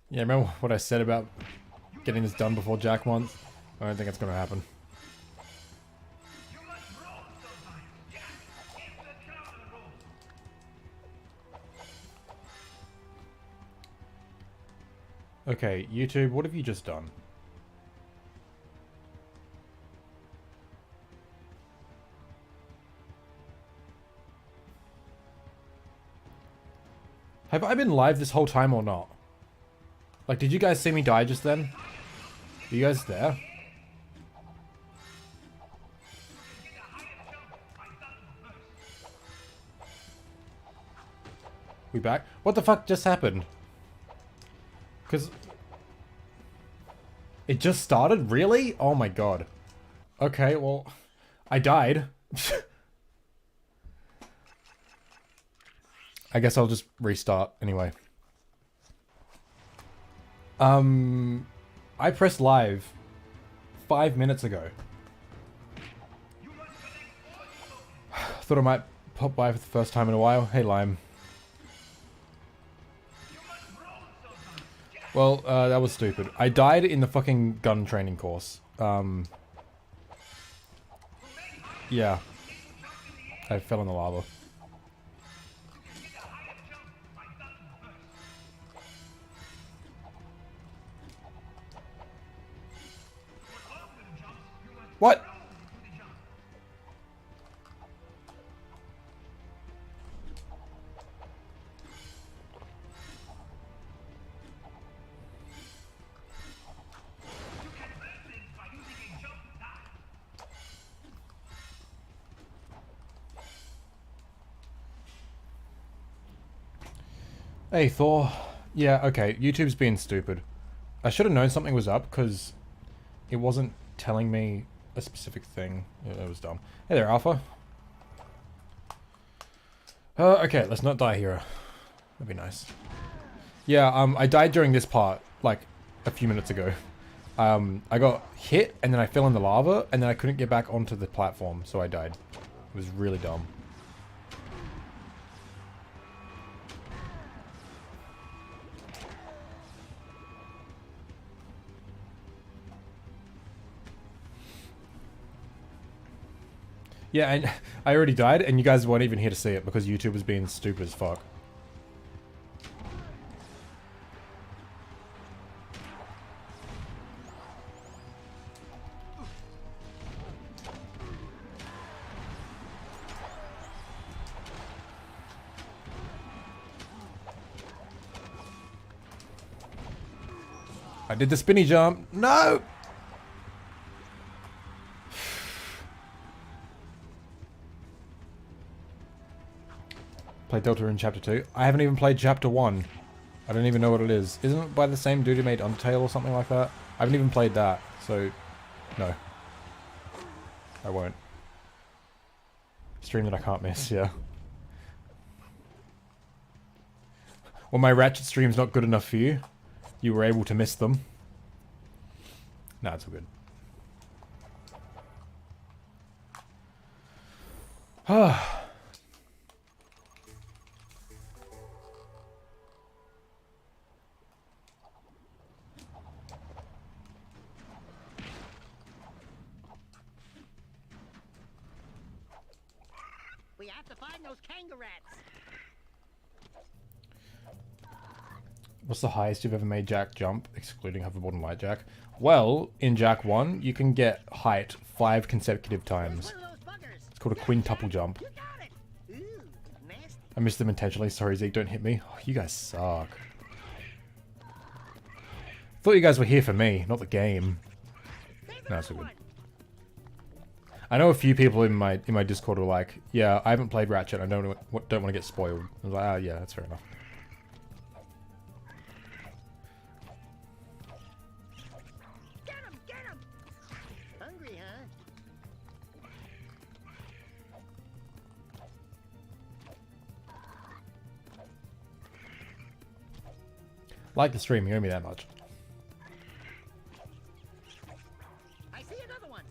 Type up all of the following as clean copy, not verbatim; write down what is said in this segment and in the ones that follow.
Yeah, remember what I said about getting this done before Jack wants? I don't think it's gonna happen. Okay, YouTube, what have you just done? Have I been live this whole time or not? Like, did you guys see me die just then? Are you guys there? We back? What the fuck just happened? Because... It just started? Really? Oh my god. Okay, well... I died. I guess I'll just restart anyway. I pressed live 5 minutes ago. Thought I might pop by for the first time in a while. Hey, Lime. Well, that was stupid. I died in the fucking gun training course. Yeah. I fell in the lava. What? Hey, Thor. Yeah, okay, YouTube's being stupid. I should have known something was up, because it wasn't telling me a specific thing. It was dumb. Hey there, Alpha. Okay, let's not die here. That'd be nice. Yeah, I died during this part, like, a few minutes ago. I got hit, and then I fell in the lava, and then I couldn't get back onto the platform, so I died. It was really dumb. Yeah, and I already died, and you guys weren't even here to see it because YouTube was being stupid as fuck. I did the spinny jump. No! Played Delta in Chapter 2. I haven't even played Chapter 1. I don't even know what it is. Isn't it by the same dude who made Undertale or something like that? I haven't even played that, so... No. I won't. Stream that I can't miss, yeah. Well, my Ratchet stream's not good enough for you. You were able to miss them. Nah, it's all good. Ah. We have to find those kangaroos. What's the highest you've ever made Jack jump, excluding hoverboard and light Jack? Well, in Jack 1, you can get height 5 consecutive times. It's called a quintuple jump. I missed them intentionally. Sorry, Zeke, don't hit me. Oh, you guys suck. Thought you guys were here for me, not the game. No, it's all good. I know a few people in my Discord were like, yeah, I haven't played Ratchet, I don't want to get spoiled. I was like, ah, yeah, that's fair enough. Get him! Hungry, huh? Like the stream, you owe me that much. I see another one.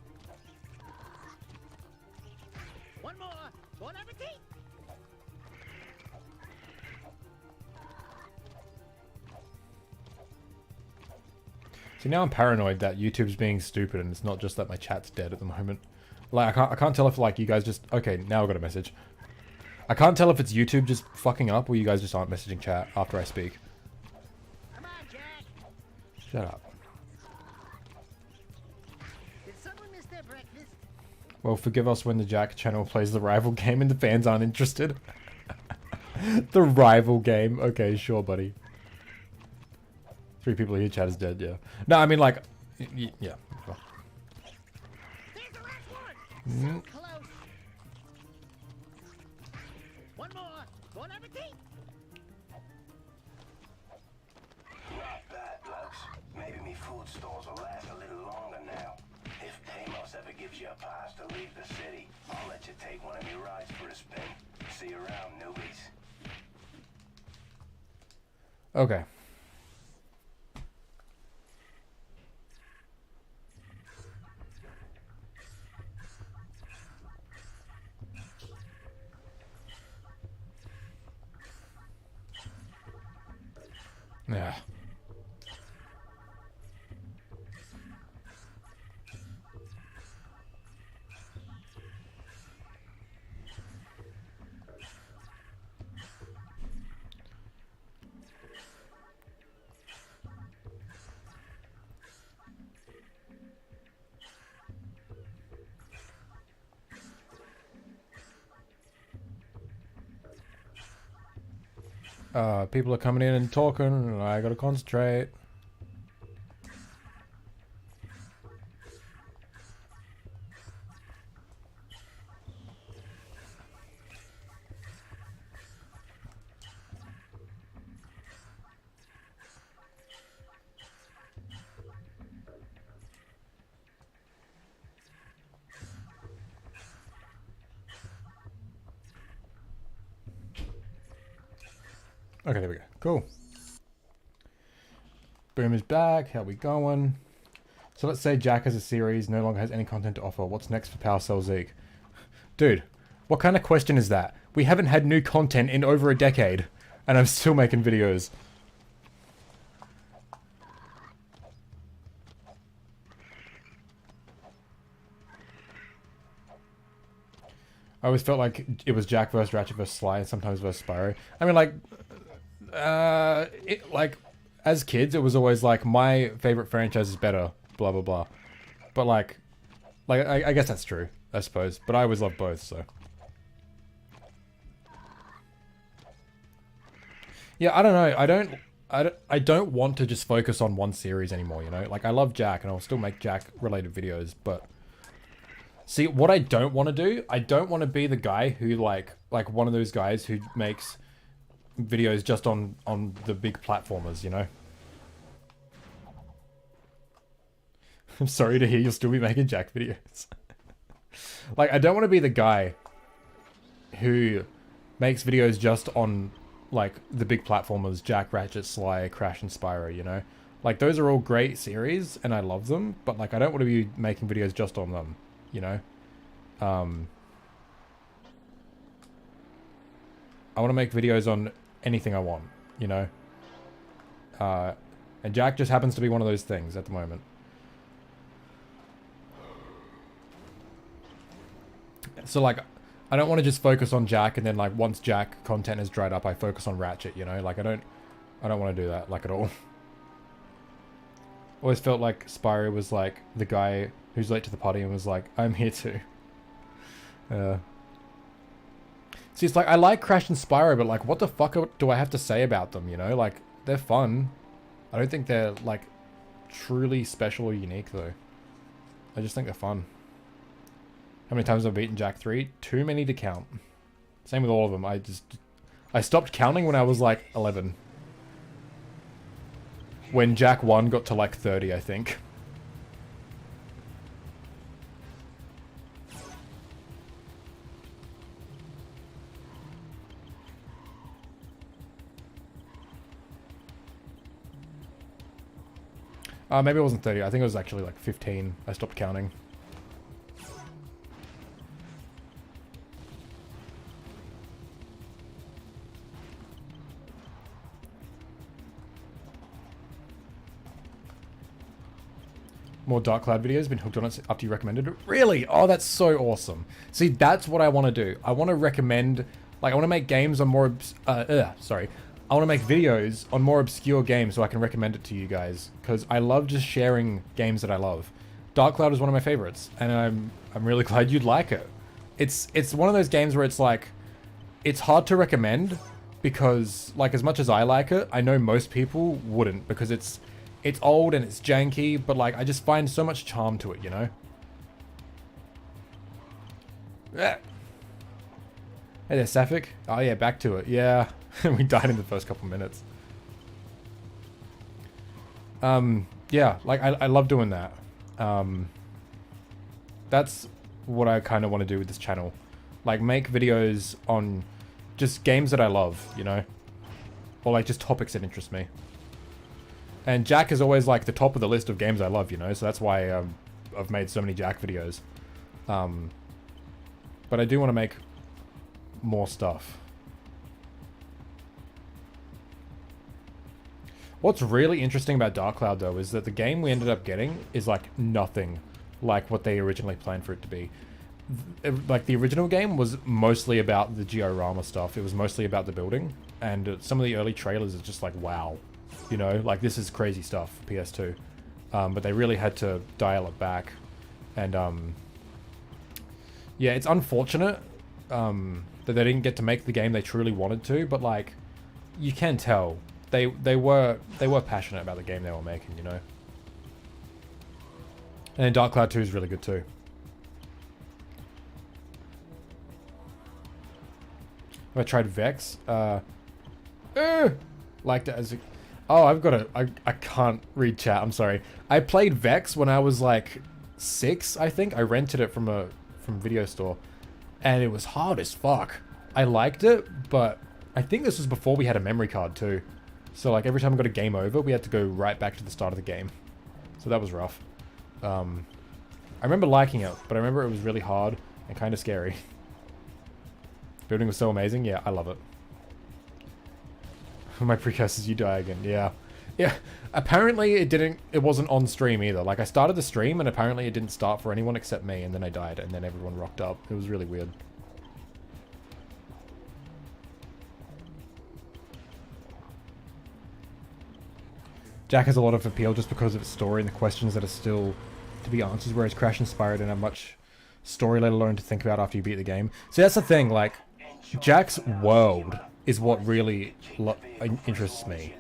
One more. Bon appetit. See, now I'm paranoid that YouTube's being stupid and it's not just that my chat's dead at the moment. Like, I can't tell if, like, you guys just... Okay, now I got a message. I can't tell if it's YouTube just fucking up or you guys just aren't messaging chat after I speak. Come on, Jack. Shut up. Did someone miss their breakfast? Well, forgive us when the Jack channel plays the rival game and the fans aren't interested. The rival game. Okay, sure, buddy. 3 people here, chat is dead, yeah. No, I mean, like... yeah. There's the last one. So close. One more. Bon appetit. Not bad, blokes. Maybe me food stores will last a little longer now. If Amos ever gives you a pass to leave the city, I'll let you take one of me rides for a spin. See you around, newbies. Okay. Yeah. People are coming in and talking, and I gotta concentrate. Okay, there we go. Cool. Boom is back. How we going? So let's say Jack as a series no longer has any content to offer. What's next for Power Cell Zeke? Dude, what kind of question is that? We haven't had new content in over a decade, and I'm still making videos. I always felt like it was Jack versus Ratchet versus Sly, and sometimes versus Spyro. I mean, like... like, as kids, it was always like, my favorite franchise is better, blah, blah, blah. But like I guess that's true, I suppose. But I always loved both, so. Yeah, I don't know. I don't want to just focus on one series anymore, you know? Like, I love Jack, and I'll still make Jack-related videos, but... See, what I don't want to do, I don't want to be the guy who, like one of those guys who makes videos just on the big platformers, you know? I'm sorry to hear you'll still be making Jack videos. Like, I don't want to be the guy who makes videos just on, like, the big platformers, Jack, Ratchet, Sly, Crash, and Spyro, you know? Like, those are all great series, and I love them, but, like, I don't want to be making videos just on them, you know? I want to make videos on anything I want, you know? And Jack just happens to be one of those things at the moment. So, like, I don't want to just focus on Jack, and then, like, once Jack content is dried up, I focus on Ratchet, you know? Like, I don't want to do that, like, at all. Always felt like Spyro was, like, the guy who's late to the party and was like, I'm here too. See, it's like, I like Crash and Spyro, but, like, what the fuck do I have to say about them, you know? Like, they're fun. I don't think they're, like, truly special or unique, though. I just think they're fun. How many times have I beaten Jack 3? Too many to count. Same with all of them. I stopped counting when I was, like, 11. When Jack 1 got to, like, 30, I think. Maybe it wasn't 30. I think it was actually like 15. I stopped counting. More Dark Cloud videos. Been hooked on it after you recommended it. Really? Oh, that's so awesome. See, that's what I want to do. I want to recommend, like, I want to make games on more, sorry. I want to make videos on more obscure games so I can recommend it to you guys. Because I love just sharing games that I love. Dark Cloud is one of my favorites. And I'm really glad you'd like it. It's one of those games where it's like, it's hard to recommend because, like, as much as I like it, I know most people wouldn't because it's old and it's janky, but, like, I just find so much charm to it, you know? Yeah. Hey there, Sapphic. Oh, yeah, back to it. Yeah. We died in the first couple minutes. Yeah, like, I love doing that. That's what I kind of want to do with this channel. Like, make videos on just games that I love, you know? Or, like, just topics that interest me. And Jack is always, like, the top of the list of games I love, you know? So that's why I've made so many Jack videos. But I do want to make more stuff. What's really interesting about Dark Cloud, though, is that the game we ended up getting is, like, nothing like what they originally planned for it to be. Like, the original game was mostly about the diorama stuff. It was mostly about the building. And some of the early trailers is just like, wow. You know, like, this is crazy stuff, PS2. But they really had to dial it back. And, yeah, it's unfortunate that they didn't get to make the game they truly wanted to. But, like, you can tell. They were passionate about the game they were making, you know? And Dark Cloud 2 is really good, too. I tried Vex. Liked it as a... Oh, I've got a... I can't read chat, I'm sorry. I played Vex when I was like 6, I think. I rented it from Video Store. And it was hard as fuck. I liked it, but I think this was before we had a memory card too. So, like, every time we got a game over, we had to go right back to the start of the game. So that was rough. I remember liking it, but I remember it was really hard and kind of scary. Building was so amazing. Yeah, I love it. My precursors, you die again. Yeah. Yeah. Apparently it wasn't on stream either. Like, I started the stream and apparently it didn't start for anyone except me, and then I died and then everyone rocked up. It was really weird. Jack has a lot of appeal just because of its story and the questions that are still to be answered, whereas Crash and Spyro don't have much story, let alone to think about after you beat the game. So that's the thing, like, Jack's world is what really interests me,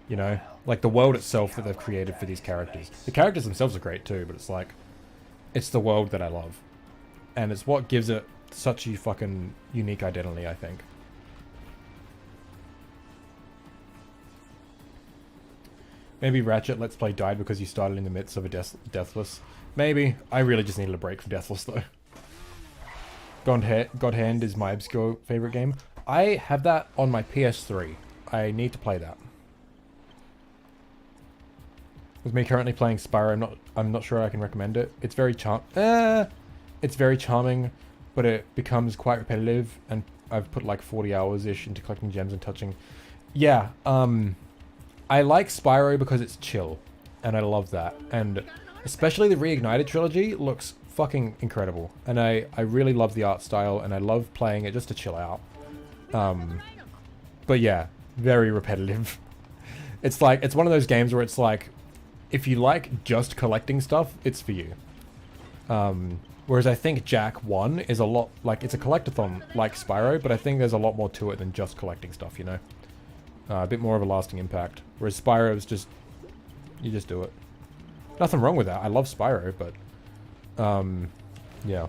you know? Like, the world itself that they've created for these characters. The characters themselves are great too, but it's like, it's the world that I love. And it's what gives it such a fucking unique identity, I think. Maybe Ratchet Let's Play died because you started in the midst of a Deathless. Maybe. I really just needed a break from Deathless, though. God Hand is my obscure favorite game. I have that on my PS3. I need to play that. With me currently playing Spyro, I'm not sure I can recommend it. It's very it's very charming, but it becomes quite repetitive, and I've put like 40 hours-ish into collecting gems and touching. Yeah, I like Spyro because it's chill, and I love that. And especially the Reignited trilogy looks fucking incredible, and I really love the art style, and I love playing it just to chill out. But yeah, very repetitive. It's like, it's one of those games where it's like, if you like just collecting stuff, it's for you. Whereas I think Jak 1 is a lot, like, it's a collectathon like Spyro, but I think there's a lot more to it than just collecting stuff, you know? A bit more of a lasting impact. Whereas Spyro is just, you just do it. Nothing wrong with that. I love Spyro, but, yeah.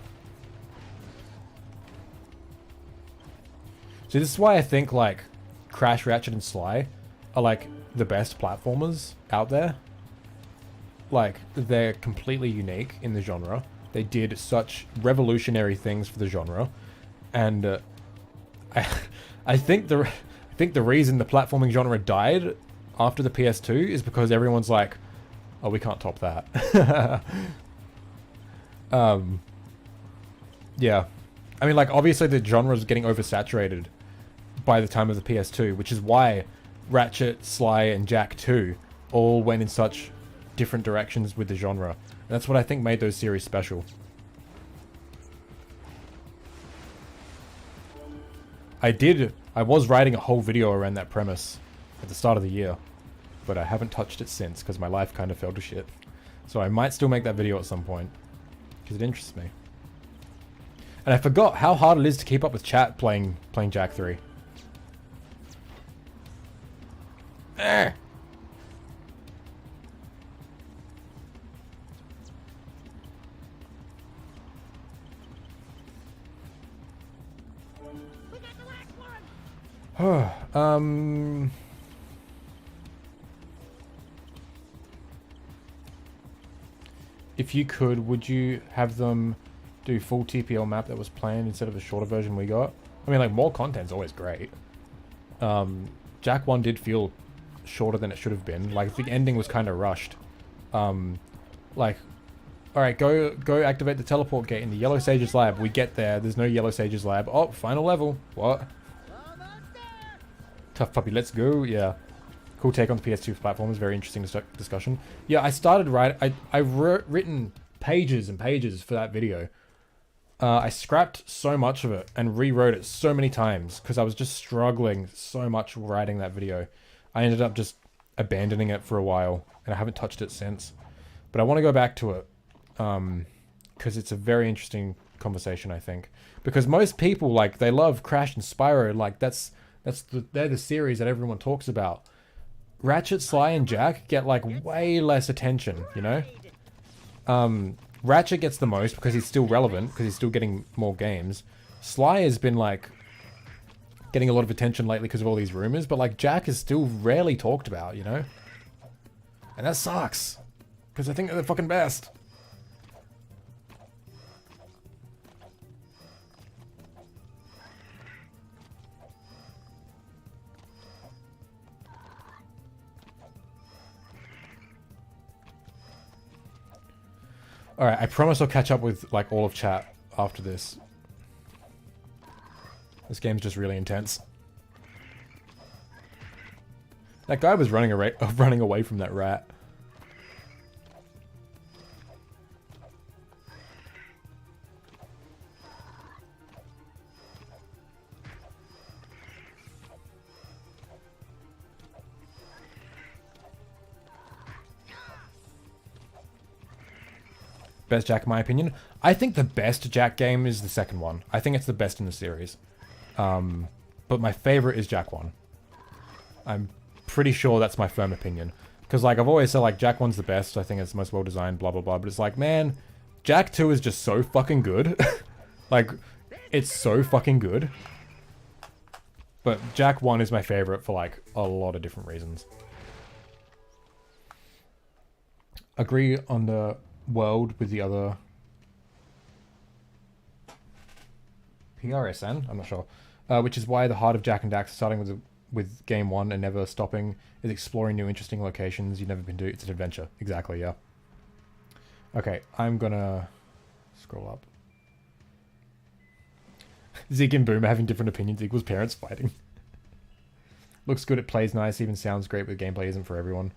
See, this is why I think, like, Crash, Ratchet, and Sly are, like, the best platformers out there. Like, they're completely unique in the genre. They did such revolutionary things for the genre. And, I think the reason the platforming genre died after the PS2 is because everyone's like, oh, we can't top that. Yeah. I mean, like, obviously the genre is getting oversaturated by the time of the PS2, which is why Ratchet, Sly, and Jak 2 all went in such different directions with the genre. And that's what I think made those series special. I was writing a whole video around that premise at the start of the year, but I haven't touched it since because my life kind of fell to shit. So I might still make that video at some point because it interests me. And I forgot how hard it is to keep up with chat playing Jak 3. Eh. We got the last one. If you could, would you have them do full TPL map that was planned instead of the shorter version we got? I mean, like, more content's always great. Jak 1 did feel shorter than it should have been. Like, the ending was kind of rushed. Like, alright, go activate the teleport gate in the Yellow Sage's lab. We get there, there's no Yellow Sage's lab. Oh, final level. What? Almost there. Tough puppy, let's go. Yeah. Cool take on the PS2 platform. Is very interesting discussion. Yeah, I started I've written pages and pages for that video. I scrapped so much of it and rewrote it so many times because I was just struggling so much writing that video. I ended up just abandoning it for a while and I haven't touched it since. But I want to go back to it because it's a very interesting conversation, I think. Because most people, like, they love Crash and Spyro. Like, they're the series that everyone talks about. Ratchet, Sly, and Jak get, like, way less attention, you know? Ratchet gets the most because he's still relevant, because he's still getting more games. Sly has been, like, getting a lot of attention lately because of all these rumors, but, like, Jak is still rarely talked about, you know? And that sucks, because I think they're the fucking best. Alright, I promise I'll catch up with, like, all of chat after this. This game's just really intense. That guy was running away from that rat. Best Jak, in my opinion. I think the best Jak game is the second one. I think it's the best in the series. But my favorite is Jak 1. I'm pretty sure that's my firm opinion. Because, like, I've always said, like, Jak 1's the best. I think it's the most well-designed, blah, blah, blah. But it's like, man, Jak 2 is just so fucking good. Like, it's so fucking good. But Jak 1 is my favorite for, like, a lot of different reasons. Agree on the world with the other PRSN? I'm not sure. Which is why the heart of Jak and Daxter, starting with game 1 and never stopping, is exploring new interesting locations you've never been to. It's an adventure. Exactly, yeah. Okay, I'm gonna scroll up. Zeke and Boom having different opinions equals parents fighting. Looks good, it plays nice, even sounds great, but gameplay isn't for everyone.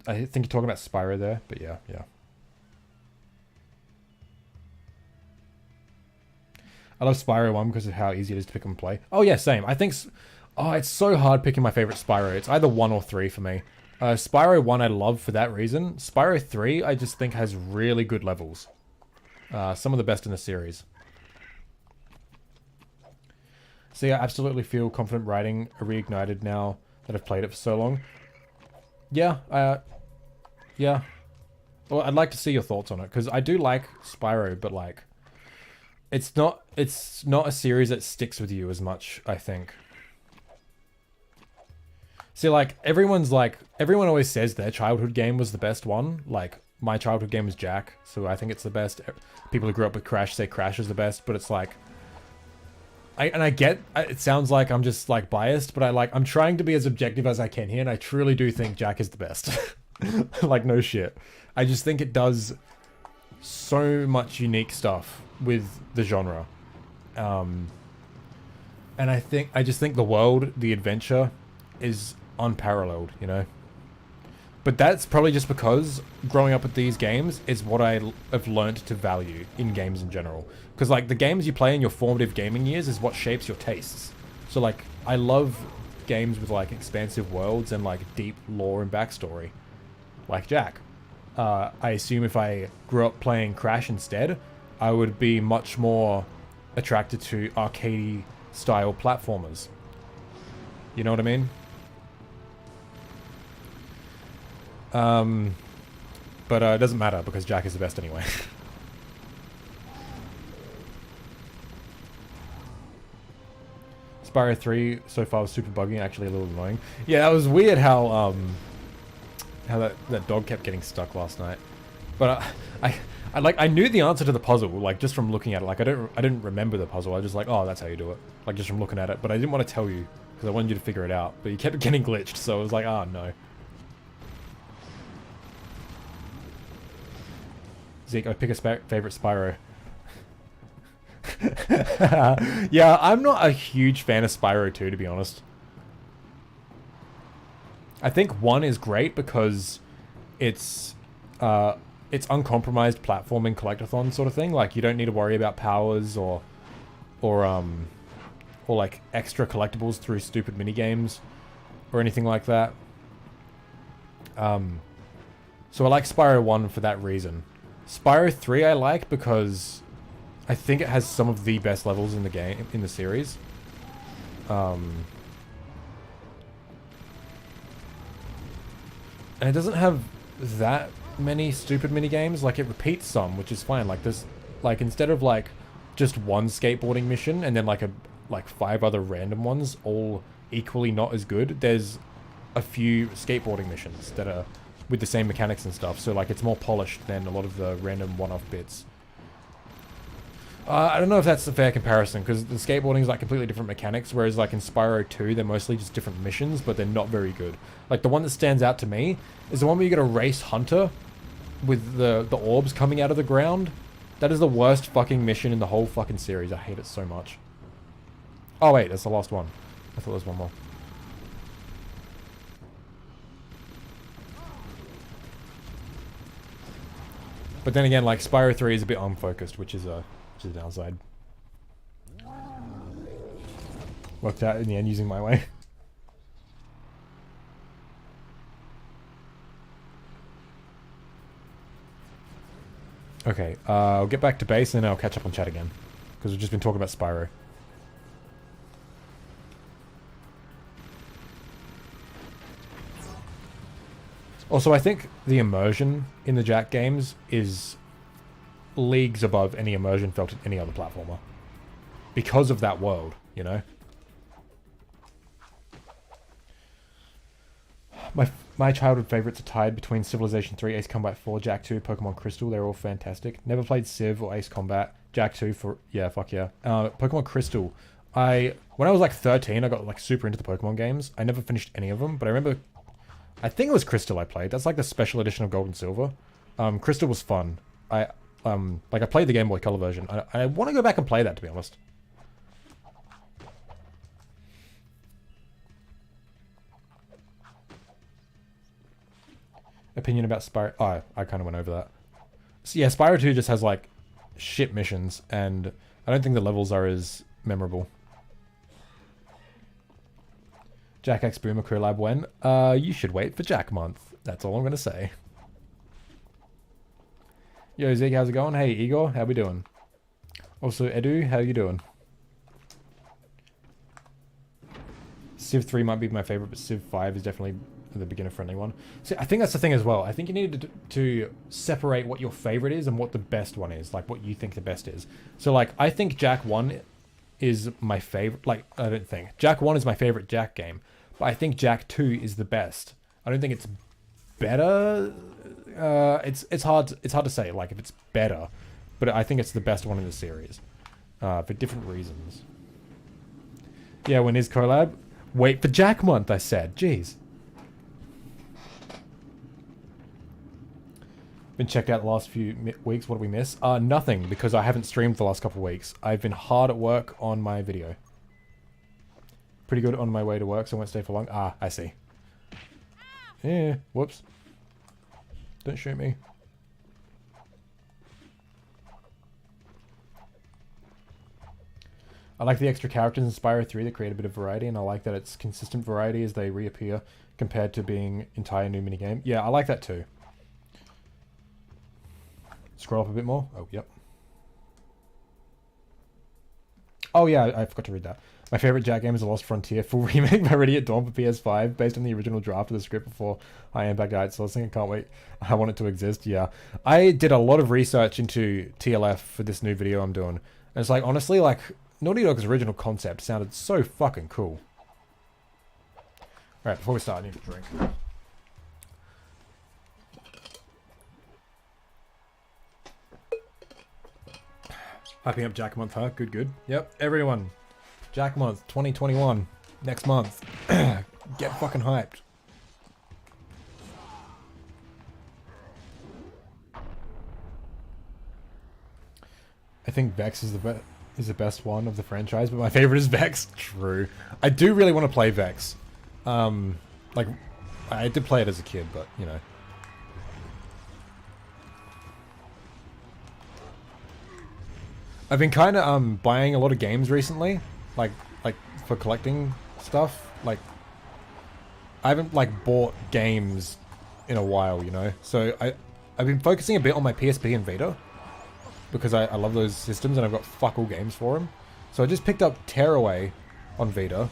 I think you're talking about Spyro there, but yeah. I love Spyro 1 because of how easy it is to pick and play. Oh yeah, same. I think... Oh, it's so hard picking my favorite Spyro. It's either 1 or 3 for me. Spyro 1 I love for that reason. Spyro 3 I just think has really good levels. Some of the best in the series. So yeah, I absolutely feel confident writing a Reignited now that I've played it for so long. Yeah, yeah. Well, I'd like to see your thoughts on it, because I do like Spyro, but like... It's not a series that sticks with you as much, I think. See, like, everyone always says their childhood game was the best one. Like, my childhood game was Jak, so I think it's the best. People who grew up with Crash say Crash is the best, but it's like... I get, it sounds like I'm just, like, biased, but I'm trying to be as objective as I can here, and I truly do think Jak is the best. Like, no shit. I just think it does so much unique stuff with the genre. And I just think the world, the adventure, is unparalleled, you know? But that's probably just because growing up with these games is what I have learned to value in games in general. Because like the games you play in your formative gaming years is what shapes your tastes. So like I love games with like expansive worlds and like deep lore and backstory, like Jack. I assume if I grew up playing Crash instead, I would be much more attracted to arcadey style platformers. You know what I mean? But it doesn't matter because Jack is the best anyway. Spyro 3 so far was super buggy and actually a little annoying. Yeah, that was weird how that dog kept getting stuck last night. But I knew the answer to the puzzle, like just from looking at it. Like I didn't remember the puzzle. I was just like, oh, that's how you do it. Like just from looking at it. But I didn't want to tell you because I wanted you to figure it out. But you kept getting glitched, so I was like, oh no. Zeke, I pick a favorite Spyro. Yeah, I'm not a huge fan of Spyro 2, to be honest. I think 1 is great because it's uncompromised platforming collectathon sort of thing. Like you don't need to worry about powers or like extra collectibles through stupid mini games or anything like that. So I like Spyro 1 for that reason. Spyro 3 I like because I think it has some of the best levels in the game, in the series. And it doesn't have that many stupid mini games. Like it repeats some, which is fine. Like this, like instead of like just one skateboarding mission and then like 5 other random ones, all equally not as good, there's a few skateboarding missions that are with the same mechanics and stuff, so like it's more polished than a lot of the random one-off bits. I don't know if that's a fair comparison, because the skateboarding is like completely different mechanics, whereas like in Spyro 2, they're mostly just different missions, but they're not very good. Like the one that stands out to me is the one where you get a race Hunter with the orbs coming out of the ground. That is the worst fucking mission in the whole fucking series. I hate it so much. Oh wait, that's the last one. I thought there was one more. But then again, like Spyro 3 is a bit unfocused, which is a downside. Worked out in the end using my way. Okay, I'll get back to base and then I'll catch up on chat again. Because we've just been talking about Spyro. Also, I think the immersion in the Jack games is leagues above any immersion felt in any other platformer. Because of that world, you know? My childhood favorites are tied between Civilization 3, Ace Combat 4, Jack 2, Pokemon Crystal. They're all fantastic. Never played Civ or Ace Combat. Jack 2 for... Yeah, fuck yeah. Pokemon Crystal. When I was like 13, I got like super into the Pokemon games. I never finished any of them, but I remember... I think it was Crystal I played. That's like the special edition of Gold and Silver. Crystal was fun. I played the Game Boy Color version. I want to go back and play that, to be honest. Opinion about Spyro... Oh, I kind of went over that. So yeah, Spyro 2 just has like shit missions, and I don't think the levels are as memorable. Jack X Boomer Crew Lab when? You should wait for Jack Month. That's all I'm going to say. Yo, Zeke, how's it going? Hey, Igor, how we doing? Also, Edu, how you doing? Civ 3 might be my favorite, but Civ 5 is definitely the beginner-friendly one. See, I think that's the thing as well. I think you need to separate what your favorite is and what the best one is. Like, what you think the best is. So, like, I think Jack 1 is my favorite. Like, I don't think. Jack 1 is my favorite Jack game. But I think Jack 2 is the best. I don't think it's better. It's hard to say, like, if it's better. But I think it's the best one in the series. For different reasons. Yeah, when is collab? Wait for Jack Month, I said. Jeez. Been checked out the last few weeks. What did we miss? Nothing, because I haven't streamed the last couple of weeks. I've been hard at work on my video. Pretty good on my way to work, so I won't stay for long. Ah, I see. Yeah, whoops. Don't shoot me. I like the extra characters in Spyro 3 that create a bit of variety, and I like that it's consistent variety as they reappear compared to being entire new minigame. Yeah, I like that too. Scroll up a bit more. Oh, yep. Oh yeah, I forgot to read that. My favorite Jack game is The Lost Frontier, full remake by Ready at Dawn for PS5, based on the original draft of the script before High Impact outsourcing. I can't wait. I want it to exist, yeah. I did a lot of research into TLF for this new video I'm doing. And it's like, honestly, like, Naughty Dog's original concept sounded so fucking cool. Alright, before we start, I need a drink. Hyping up Jack Month, huh? Good, good. Yep, everyone. Jack Month 2021. Next month. Get fucking hyped. I think Vex is the best one of the franchise, but my favorite is Vex. True. I do really want to play Vex. Like, I did play it as a kid, but, you know. I've been kind of buying a lot of games recently, like for collecting stuff. Like, I haven't like bought games in a while, you know. So I've been focusing a bit on my PSP and Vita because I love those systems and I've got fuck all games for them. So I just picked up Tearaway on Vita,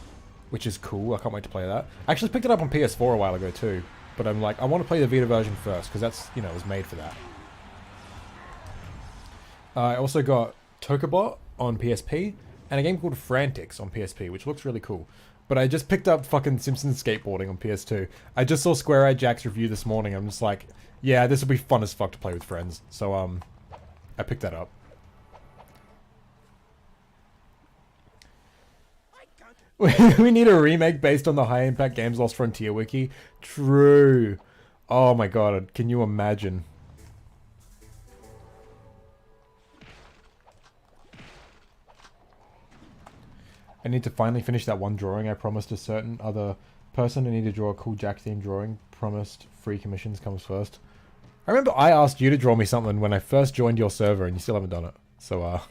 which is cool. I can't wait to play that. I actually picked it up on PS4 a while ago too, but I'm like, I want to play the Vita version first because that's, you know, it was made for that. I also got Tokobot on PSP, and a game called Frantics on PSP, which looks really cool. But I just picked up fucking Simpsons Skateboarding on PS2. I just saw Square Eyed Jack's review this morning. I'm just like, yeah, this will be fun as fuck to play with friends. So, I picked that up. We need a remake based on the High Impact Games Lost Frontier wiki. True. Oh my god, can you imagine? I need to finally finish that one drawing I promised a certain other person. I need to draw a cool Jack themed drawing. Promised free commissions comes first. I remember I asked you to draw me something when I first joined your server and you still haven't done it. So,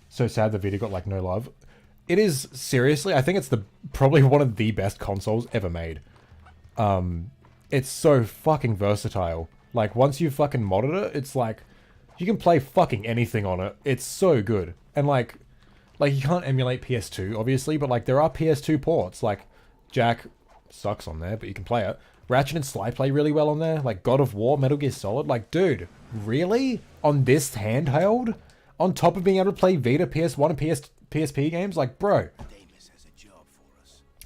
so sad the Vita got like no love. It is, seriously, I think it's probably one of the best consoles ever made. It's so fucking versatile. Like, once you fucking modded it, it's like, you can play fucking anything on it. It's so good. And like you can't emulate PS2, obviously, but like, there are PS2 ports. Like, Jack sucks on there, but you can play it. Ratchet and Sly play really well on there. Like, God of War, Metal Gear Solid. Like, dude, really? On this handheld? On top of being able to play Vita, PS1, and PSP games? Like, bro.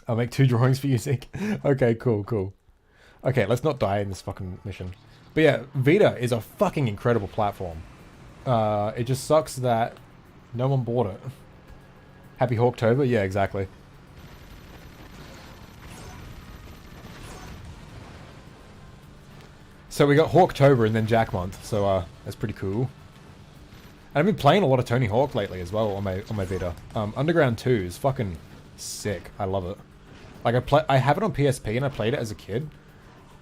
I'll make 2 drawings for you, Zeke. Okay, cool, cool. Okay, let's not die in this fucking mission. But yeah, Vita is a fucking incredible platform. It just sucks that no one bought it. Happy Hawktober? Yeah, exactly. So we got Hawktober and then Jack Month, so that's pretty cool. And I've been playing a lot of Tony Hawk lately as well on my Vita. Underground 2 is fucking sick. I love it. Like I have it on PSP and I played it as a kid.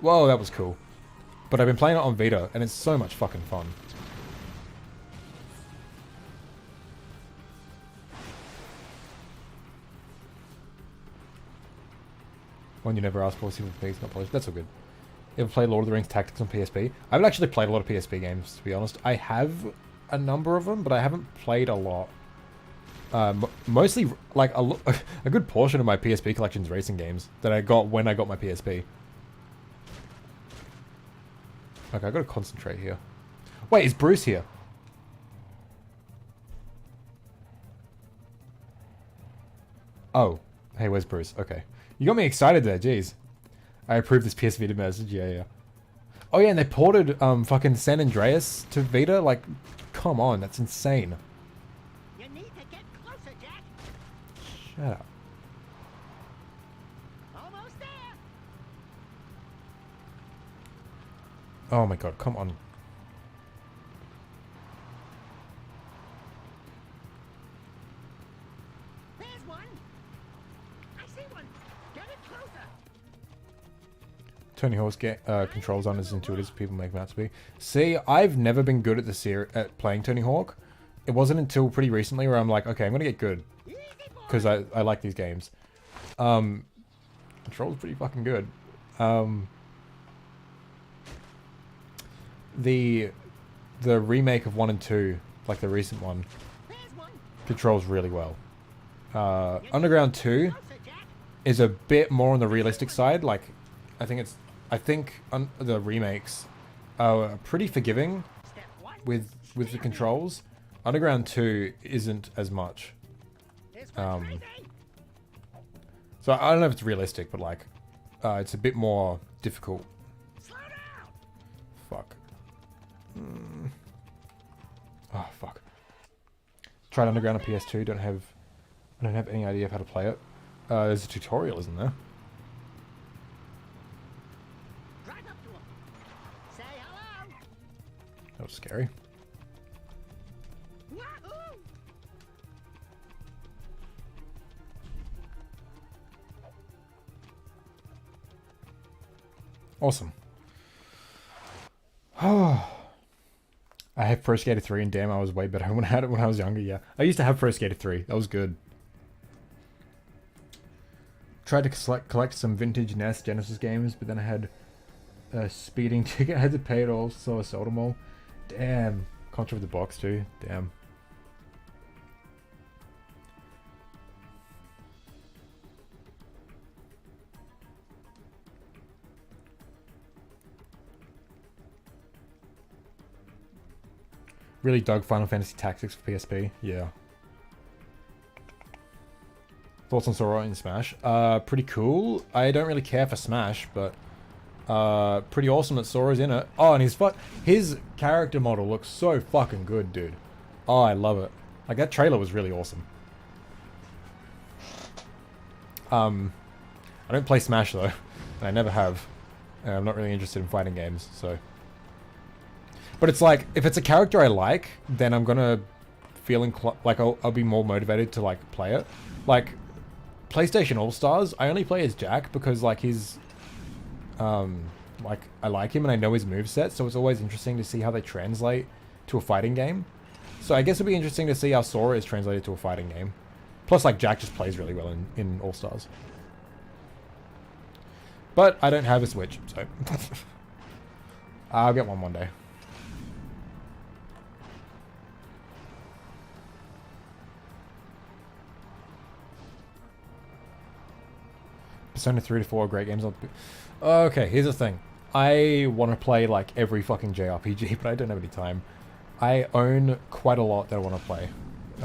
Whoa, that was cool. But I've been playing it on Vita, and it's so much fucking fun. One you never asked for, Super Pigs, not polished. That's all good. You ever played Lord of the Rings Tactics on PSP? I haven't actually played a lot of PSP games, to be honest. I have a number of them, but I haven't played a lot. Mostly, like, a good portion of my PSP collection's racing games that I got when I got my PSP. Okay, I gotta concentrate here. Wait, is Bruce here? Oh. Hey, where's Bruce? Okay. You got me excited there, jeez. I approve this PS Vita message, yeah. Oh yeah, and they ported fucking San Andreas to Vita? Like, come on, that's insane. You need to get closer, Jack. Shut up. Almost there. Oh my god, come on. There's one. I see Tony Hawk's controls aren't as intuitive as people make them out to be. See, I've never been good at at playing Tony Hawk. It wasn't until pretty recently where I'm like, okay, I'm gonna get good because I like these games. Controls pretty fucking good. The remake of 1 and 2, like the recent one, controls really well. Underground 2 is a bit more on the realistic side. Like, I think the remakes are pretty forgiving with the controls. Underground 2 isn't as much. So I don't know if it's realistic, but like, it's a bit more difficult. Fuck. Oh fuck. Tried Underground on PS2. I don't have any idea of how to play it. There's a tutorial, isn't there? That was scary. Awesome. Oh. I have Pro Skater 3 and damn, I was way better when I had it when I was younger, yeah. I used to have Pro Skater 3. That was good. Tried to collect some vintage NES Genesis games, but then I had a speeding ticket. I had to pay it all, so I sold them all. Damn. Contra with the box too. Damn. Really dug Final Fantasy Tactics for PSP. Yeah. Thoughts on Sora in Smash? Pretty cool. I don't really care for Smash, but pretty awesome that Sora's in it. Oh, and his character model looks so fucking good, dude. Oh, I love it. Like, that trailer was really awesome. I don't play Smash, though. And I never have. And I'm not really interested in fighting games, so... But it's like, if it's a character I like, then I'm gonna feel like I'll be more motivated to, like, play it. Like, PlayStation All-Stars, I only play as Jack because, like, his... like, I like him and I know his moveset, so it's always interesting to see how they translate to a fighting game. So I guess it'll be interesting to see how Sora is translated to a fighting game. Plus, like, Jack just plays really well in All-Stars. But I don't have a Switch, so... I'll get one day. Persona 3 to 4 are great games. Okay, here's the thing. I want to play, like, every fucking JRPG, but I don't have any time. I own quite a lot that I want to play. I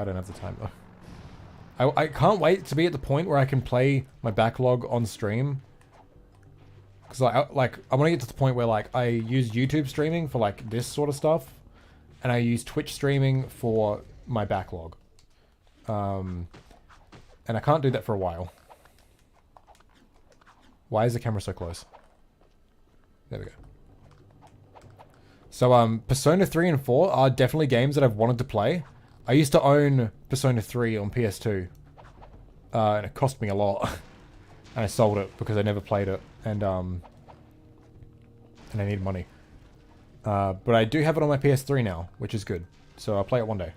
don't have the time, though. I can't wait to be at the point where I can play my backlog on stream. Because, I want to get to the point where, like, I use YouTube streaming for, like, this sort of stuff. And I use Twitch streaming for my backlog. And I can't do that for a while. Why is the camera so close? There we go. So, Persona 3 and 4 are definitely games that I've wanted to play. I used to own Persona 3 on PS2. And it cost me a lot. And I sold it because I never played it. And I need money. But I do have it on my PS3 now, which is good. So I'll play it one day.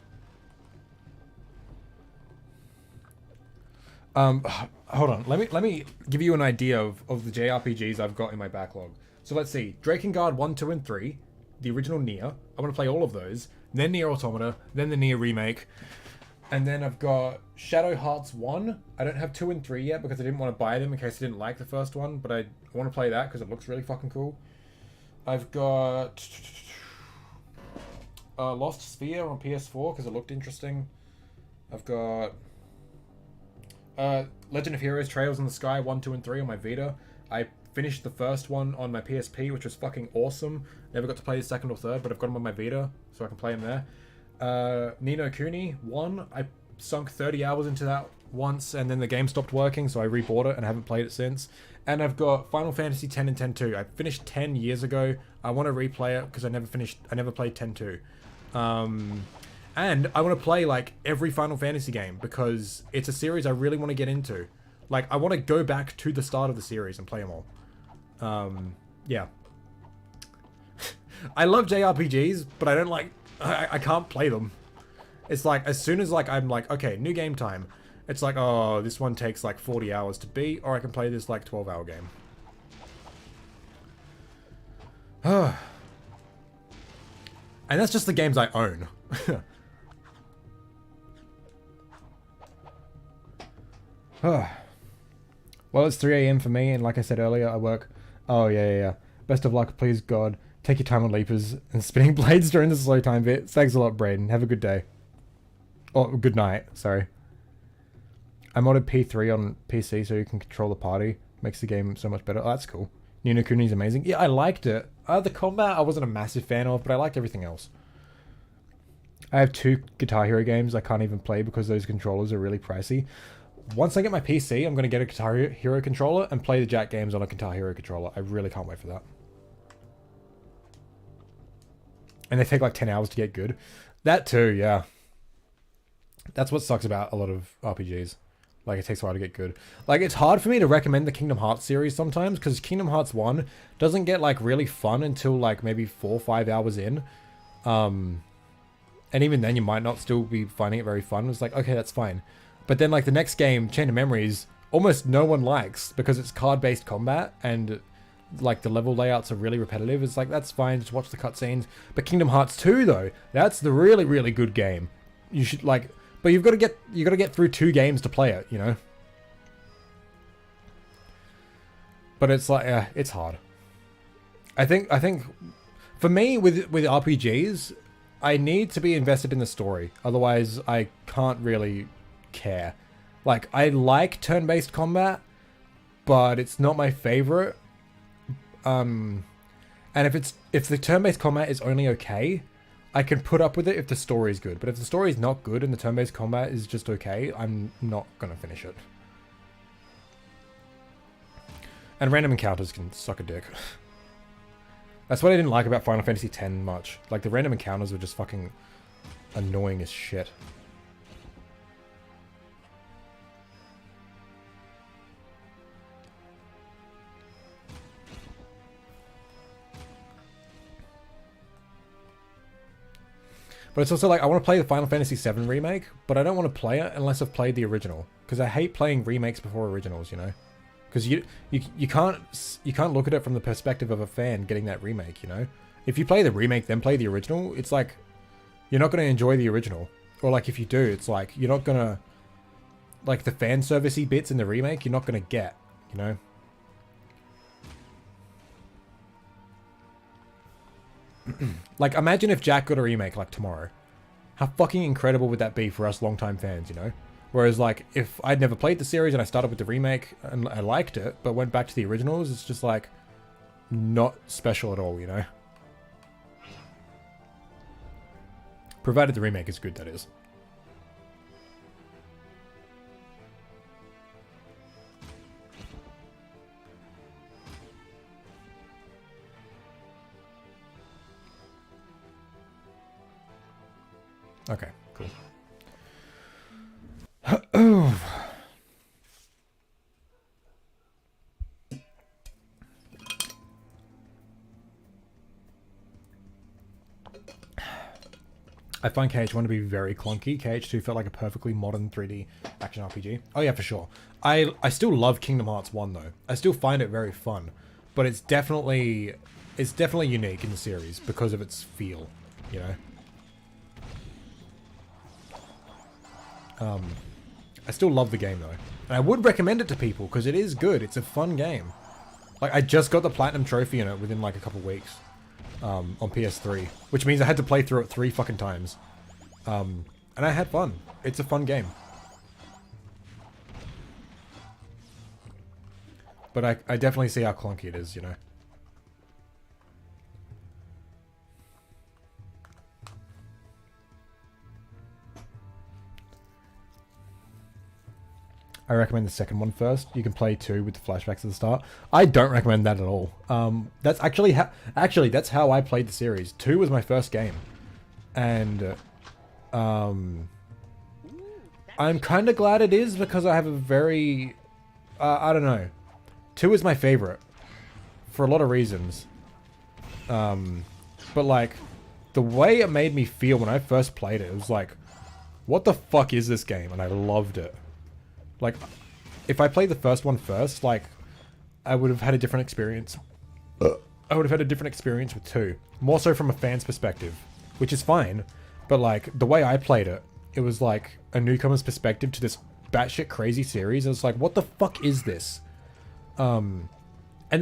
Hold on. Let me give you an idea of the JRPGs I've got in my backlog. So let's see. Drakengard 1, 2, and 3. The original Nier. I want to play all of those. Then Nier Automata. Then the Nier remake. And then I've got Shadow Hearts 1. I don't have 2 and 3 yet because I didn't want to buy them in case I didn't like the first one. But I want to play that because it looks really fucking cool. I've got Lost Sphere on PS4 because it looked interesting. I've got Legend of Heroes Trails in the Sky 1, 2, and 3 on my Vita. I finished the first one on my PSP, which was fucking awesome. Never got to play the second or third, but I've got them on my Vita, so I can play them there. Ni no Kuni 1, I sunk 30 hours into that once, and then the game stopped working, so I rebought it and I haven't played it since. And I've got Final Fantasy X and X-2. I finished 10 years ago. I want to replay it because I never played X-2. And I want to play, like, every Final Fantasy game because it's a series I really want to get into. Like, I want to go back to the start of the series and play them all. Yeah. I love JRPGs, but I don't like... I can't play them. It's like, as soon as like I'm like, okay, new game time. It's like, oh, this one takes like 40 hours to beat, or I can play this like 12-hour game. And that's just the games I own. Well, it's 3 AM for me, and like I said earlier, I work... Oh, yeah. Best of luck, please, God. Take your time on leapers and spinning blades during the slow time bit. Thanks a lot, Braden. Have a good day. Oh, good night. Sorry. I modded P3 on PC so you can control the party. Makes the game so much better. Oh, that's cool. Ni no Kuni's amazing. Yeah, I liked it. The combat I wasn't a massive fan of, but I liked everything else. I have 2 Guitar Hero games I can't even play because those controllers are really pricey. Once I get my PC, I'm going to get a Guitar Hero controller and play the Jack games on a Guitar Hero controller. I really can't wait for that. And they take like 10 hours to get good. That too, yeah. That's what sucks about a lot of RPGs. Like, it takes a while to get good. Like, it's hard for me to recommend the Kingdom Hearts series sometimes, because Kingdom Hearts 1 doesn't get, like, really fun until, like, maybe 4 or 5 hours in. And even then, you might not still be finding it very fun. It's like, okay, that's fine. But then, like, the next game, Chain of Memories, almost no one likes, because it's card-based combat, and, like, the level layouts are really repetitive. It's like, that's fine, just watch the cutscenes. But Kingdom Hearts 2, though, that's the really, really good game. You should, like... But you got to get through 2 games to play it, you know? But it's like, it's hard. I think for me with RPGs, I need to be invested in the story. Otherwise, I can't really care. Like, I like turn-based combat, but it's not my favorite. And if the turn-based combat is only okay, I can put up with it if the story is good. But if the story is not good and the turn-based combat is just okay, I'm not going to finish it. And random encounters can suck a dick. That's what I didn't like about Final Fantasy X much. Like, the random encounters were just fucking annoying as shit. But it's also like, I want to play the Final Fantasy VII remake, but I don't want to play it unless I've played the original. Because I hate playing remakes before originals, you know? Because you can't look at it from the perspective of a fan getting that remake, you know? If you play the remake, then play the original, it's like, you're not going to enjoy the original. Or like, if you do, it's like, you're not going to... Like, the fan servicey bits in the remake, you're not going to get, you know? Like, imagine if Jack got a remake, like, tomorrow. How fucking incredible would that be for us longtime fans, you know? Whereas, like, if I'd never played the series and I started with the remake and I liked it, but went back to the originals, it's just, like, not special at all, you know? Provided the remake is good, that is. Okay, cool. I find KH1 to be very clunky. KH2 felt like a perfectly modern 3D action RPG. Oh yeah, for sure. I still love Kingdom Hearts 1 though. I still find it very fun. But it's definitely unique in the series because of its feel, you know? I still love the game though. And I would recommend it to people because it is good. It's a fun game. Like, I just got the Platinum Trophy in it within like a couple weeks. On PS3. Which means I had to play through it 3 fucking times. And I had fun. It's a fun game. But I definitely see how clunky it is, you know. I recommend the second one first. You can play 2 with the flashbacks at the start. I don't recommend that at all. That's actually that's how I played the series. 2 was my first game, and I'm kind of glad it is because I have a very I don't know. 2 is my favorite for a lot of reasons. But like, the way it made me feel when I first played it, it was like, what the fuck is this game? And I loved it. Like, if I played the first one first, like, I would have had a different experience. I would have had a different experience with 2. More so from a fan's perspective, which is fine. But like, the way I played it, it was like a newcomer's perspective to this batshit crazy series. It's like, what the fuck is this? And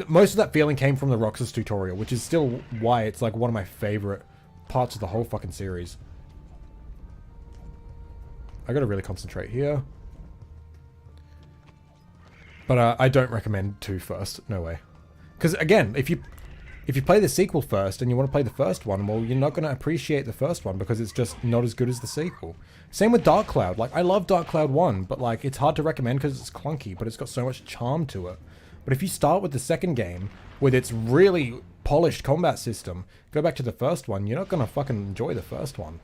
most of that feeling came from the Roxas tutorial, which is still why it's like one of my favorite parts of the whole fucking series. I gotta really concentrate here. But I don't recommend 2 first. No way. Because again, if you play the sequel first and you want to play the first one, well, you're not going to appreciate the first one because it's just not as good as the sequel. Same with Dark Cloud. Like, I love Dark Cloud 1, but like, it's hard to recommend because it's clunky, but it's got so much charm to it. But if you start with the second game with its really polished combat system, go back to the first one, you're not going to fucking enjoy the first one.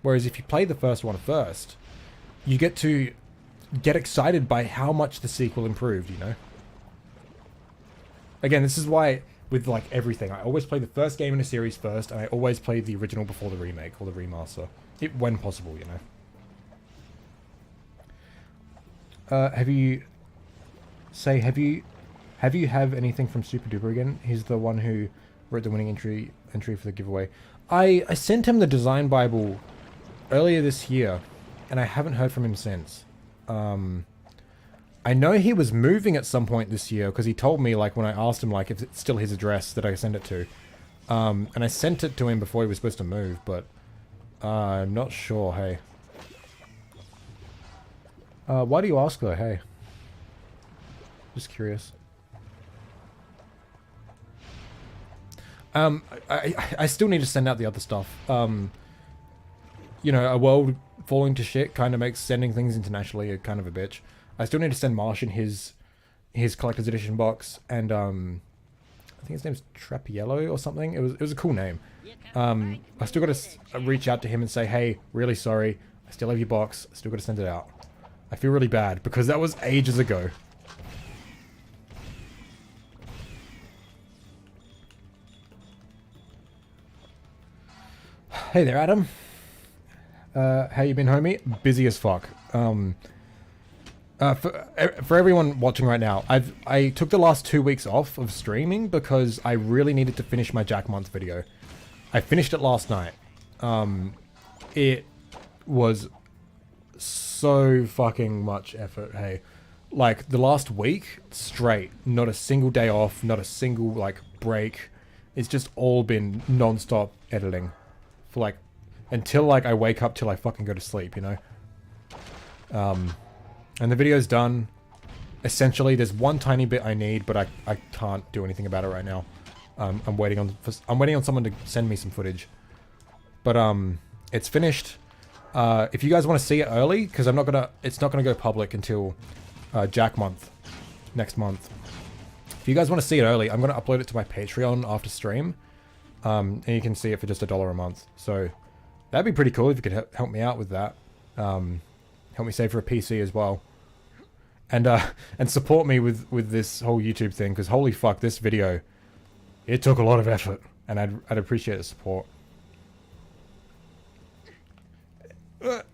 Whereas if you play the first one first, you get to get excited by how much the sequel improved, you know? Again, this is why with like everything, I always play the first game in a series first, and I always play the original before the remake or the remaster, when possible, you know? Have you have anything from Super Duper again? He's the one who wrote the winning entry for the giveaway. I sent him the design Bible earlier this year, and I haven't heard from him since. I know he was moving at some point this year, because he told me, like, when I asked him, like, if it's still his address that I send it to. And I sent it to him before he was supposed to move, but I'm not sure, hey. Why do you ask, though, hey? Just curious. I still need to send out the other stuff. You know, a world falling to shit kind of makes sending things internationally a kind of a bitch. I still need to send Martian his collector's edition box, and I think his name's Trapiello or something. It was a cool name. I still got to reach out to him and say, hey, really sorry, I still have your box. I still got to send it out. I feel really bad because that was ages ago. Hey there, Adam. How you been, homie? Busy as fuck. For everyone watching right now, I took the last 2 weeks off of streaming because I really needed to finish my Jack Month video. I finished it last night. It was so fucking much effort, hey. Like, the last week straight, not a single day off, not a single, like, break. It's just all been non-stop editing. For, like, until, like, I wake up till I fucking go to sleep, you know? And the video's done. Essentially, there's one tiny bit I need, but I can't do anything about it right now. I'm waiting on someone to send me some footage. But, it's finished. If you guys want to see it early, because it's not gonna go public until Jack Month, next month. If you guys want to see it early, I'm gonna upload it to my Patreon after stream, and you can see it for just $1 a month. So that'd be pretty cool if you could help me out with that. Help me save for a PC as well, and support me with this whole YouTube thing, because holy fuck, this video, it took a lot of effort, and I'd appreciate the support. But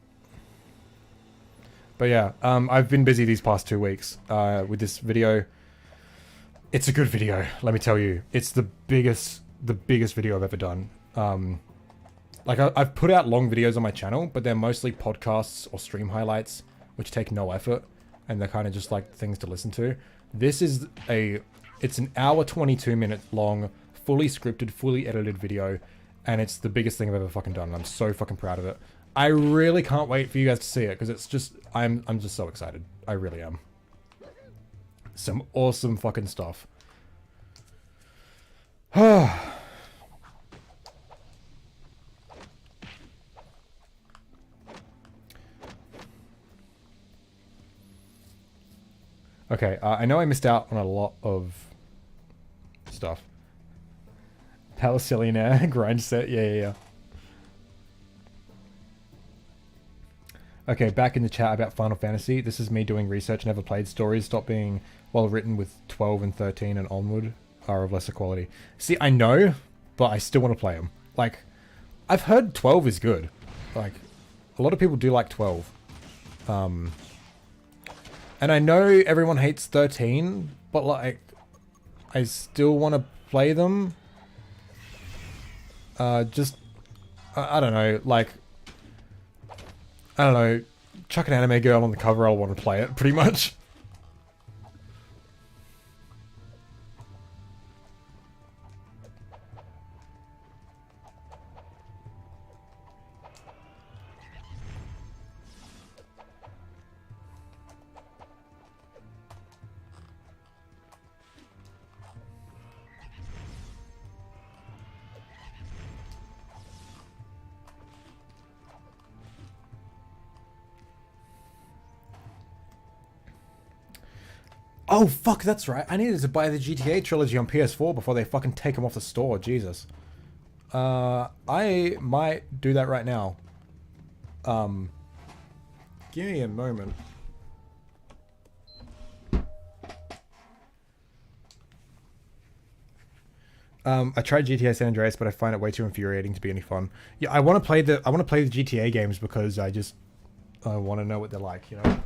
yeah, I've been busy these past 2 weeks with this video. It's a good video, let me tell you. It's the biggest video I've ever done. Like, I've put out long videos on my channel, but they're mostly podcasts or stream highlights, which take no effort, and they're kind of just like things to listen to. This is it's an hour 22 minute long, fully scripted, fully edited video, and it's the biggest thing I've ever fucking done, and I'm so fucking proud of it. I really can't wait for you guys to see it, because it's just, I'm just so excited. I really am. Some awesome fucking stuff. Okay, I know I missed out on a lot of stuff. Palestillionaire grind set, yeah. Okay, back in the chat about Final Fantasy. This is me doing research. Never played. Stories stop being well written with 12 and 13 and onward. are of lesser quality. See, I know, but I still want to play them. Like, I've heard 12 is good. Like, a lot of people do like 12. And I know everyone hates 13, but like, I still want to play them. Just, I don't know, like, I don't know, chuck an anime girl on the cover, I'll want to play it, pretty much. Oh, fuck, that's right. I needed to buy the GTA trilogy on PS4 before they fucking take them off the store. Jesus. I might do that right now. Give me a moment. I tried GTA San Andreas, but I find it way too infuriating to be any fun. Yeah, I want to play the GTA games because I want to know what they're like, you know.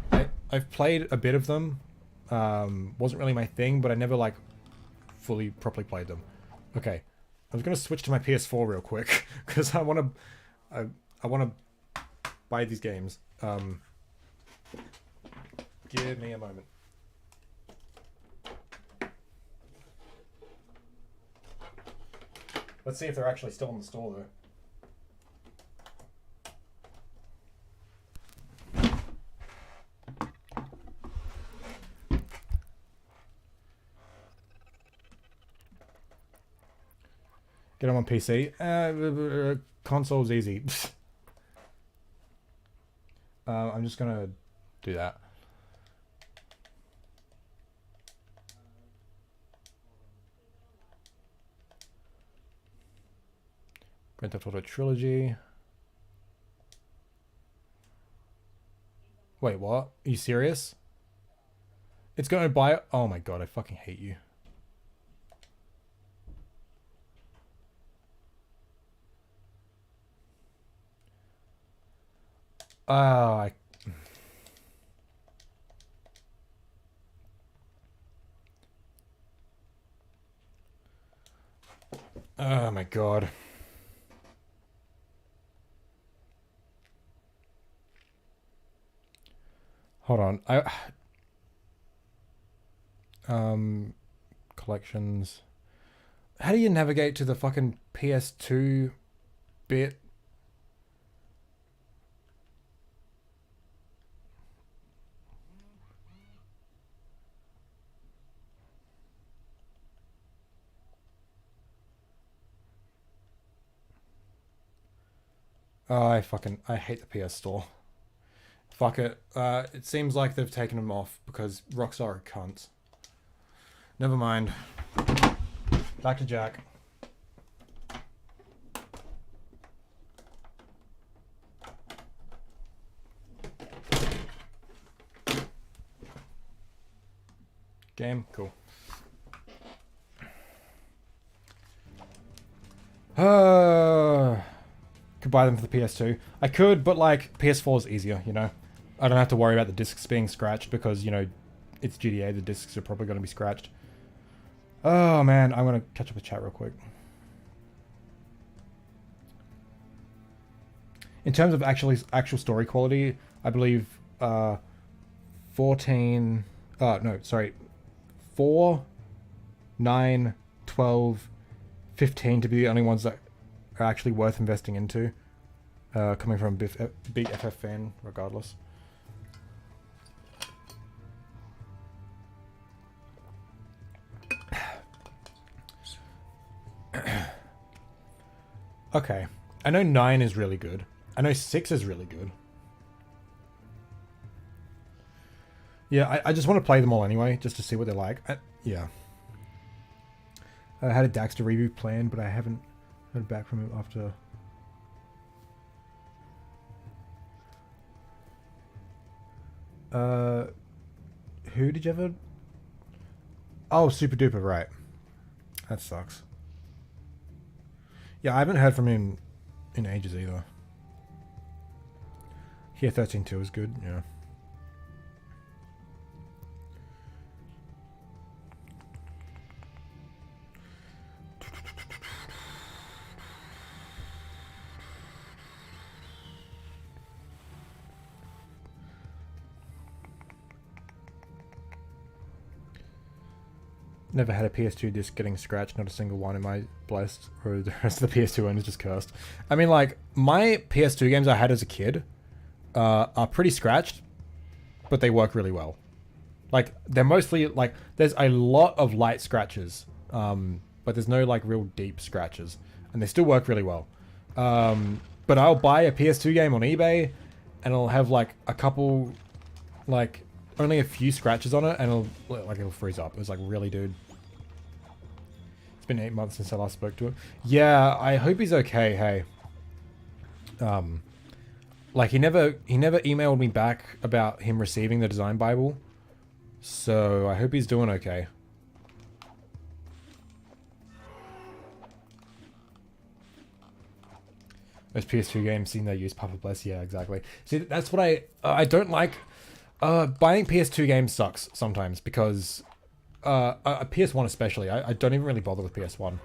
I've played a bit of them. Wasn't really my thing, but I never like fully properly played them. Okay, I was gonna switch to my PS4 real quick because I want to buy these games. Give me a moment. Let's see if they're actually still in the store though. Get them on PC. Console's easy. I'm just gonna do that. Grand Theft Auto Trilogy. Wait, what? Are you serious? It's gonna buy it? Oh my god, I fucking hate you. Oh my god. Hold on. Collections. How do you navigate to the fucking PS2 bit? Oh, I hate the PS Store. Fuck it. It seems like they've taken them off because Rockstar are cunts. Never mind. Back to Jack. Game? Cool. Could buy them for the PS2. I could, but like PS4 is easier, you know. I don't have to worry about the discs being scratched because, you know, it's GTA. The discs are probably going to be scratched. Oh man, I'm going to catch up with chat real quick. In terms of actual story quality, I believe 4, 9, 12, 15 to be the only ones that are actually worth investing into. Coming from a big FF fan, regardless. Okay, I know 9 is really good. I know 6 is really good. Yeah, I just want to play them all anyway, just to see what they're like. Yeah. I had a Daxter review planned, but I haven't heard back from him after. Who did you ever? Oh, Super Duper, right. That sucks. Yeah, I haven't heard from him in ages either. Here 13.2 is good, yeah. Never had a PS2 disc getting scratched, not a single one. Am I blessed? Or the rest of the PS2 owners just cursed? I mean, like, my PS2 games I had as a kid are pretty scratched, but they work really well. Like, they're mostly, like, there's a lot of light scratches, but there's no, like, real deep scratches. And they still work really well. But I'll buy a PS2 game on eBay, and it'll have, like, a couple, like, only a few scratches on it, and it'll freeze up. It was like, really, dude? It's been 8 months since I last spoke to him. Yeah, I hope he's okay, hey. Like, he never emailed me back about him receiving the design Bible. So, I hope he's doing okay. Those PS2 games seeing their use, Papa Bless, yeah, exactly. See, that's what I don't like. Buying PS2 games sucks sometimes because PS1 especially. I don't even really bother with PS1.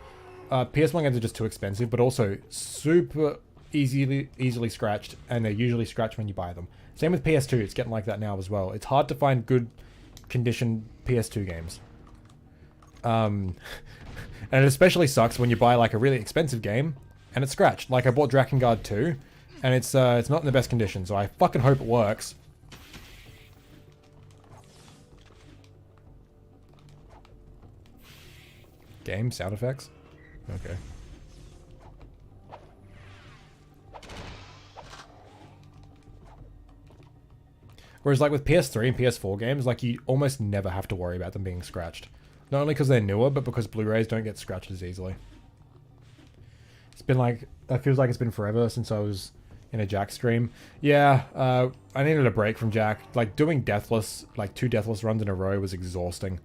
PS1 games are just too expensive, but also super easily scratched, and they're usually scratched when you buy them. Same with PS2. It's getting like that now as well. It's hard to find good condition PS2 games. And it especially sucks when you buy like a really expensive game and it's scratched. Like I bought Drakengard 2 and it's not in the best condition, so I fucking hope it works. Game sound effects? Okay. Whereas like with PS3 and PS4 games, like you almost never have to worry about them being scratched. Not only because they're newer, but because Blu-rays don't get scratched as easily. It's been like, that feels like it's been forever since I was in a Jack stream. Yeah, I needed a break from Jack. Like doing Deathless, like 2 Deathless runs in a row was exhausting.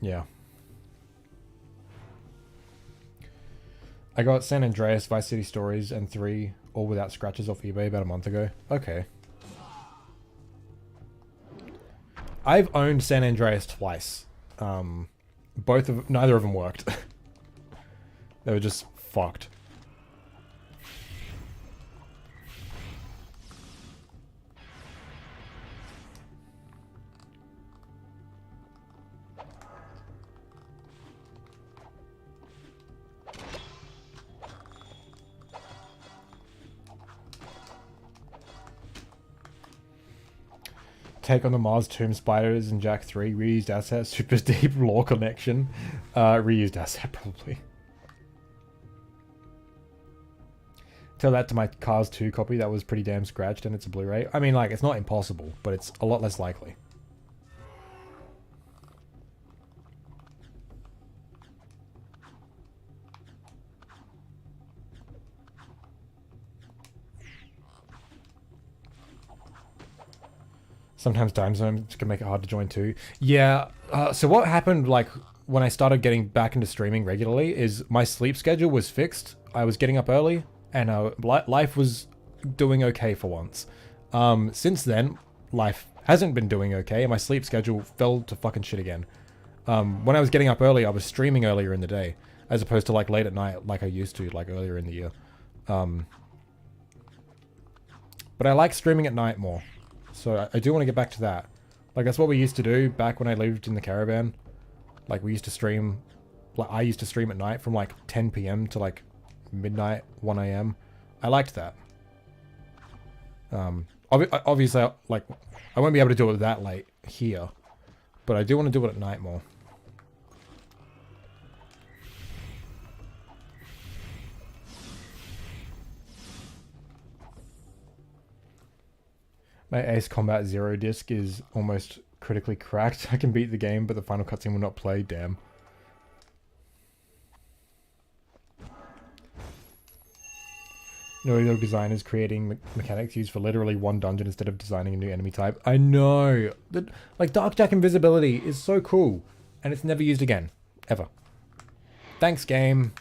Yeah. I got San Andreas, Vice City Stories, and 3 all without scratches off eBay about a month ago. Okay. I've owned San Andreas twice. Neither of them worked. They were just fucked. Take on the Mars Tomb Spiders in Jack 3. Reused asset, super deep lore connection. Reused asset, probably. Tell that to my Cars 2 copy that was pretty damn scratched and it's a Blu-ray. I mean, like, it's not impossible, but it's a lot less likely. Sometimes time zones can make it hard to join too. Yeah, so what happened, like, when I started getting back into streaming regularly is my sleep schedule was fixed. I was getting up early, and life was doing okay for once. Since then, life hasn't been doing okay, and my sleep schedule fell to fucking shit again. When I was getting up early, I was streaming earlier in the day, as opposed to, like, late at night, like I used to, like, earlier in the year. But I like streaming at night more. So I do want to get back to that. Like, that's what we used to do back when I lived in the caravan. Like, we used to stream... Like, I used to stream at night from, like, 10 PM to, like, midnight, 1 AM. I liked that. Obviously, like, I won't be able to do it that late here. But I do want to do it at night more. My Ace Combat Zero disc is almost critically cracked. I can beat the game, but the final cutscene will not play. Damn. Naughty Dog designers creating mechanics used for literally one dungeon instead of designing a new enemy type. I know! Like, Dark Jack invisibility is so cool. and it's never used again. Ever. Thanks, game.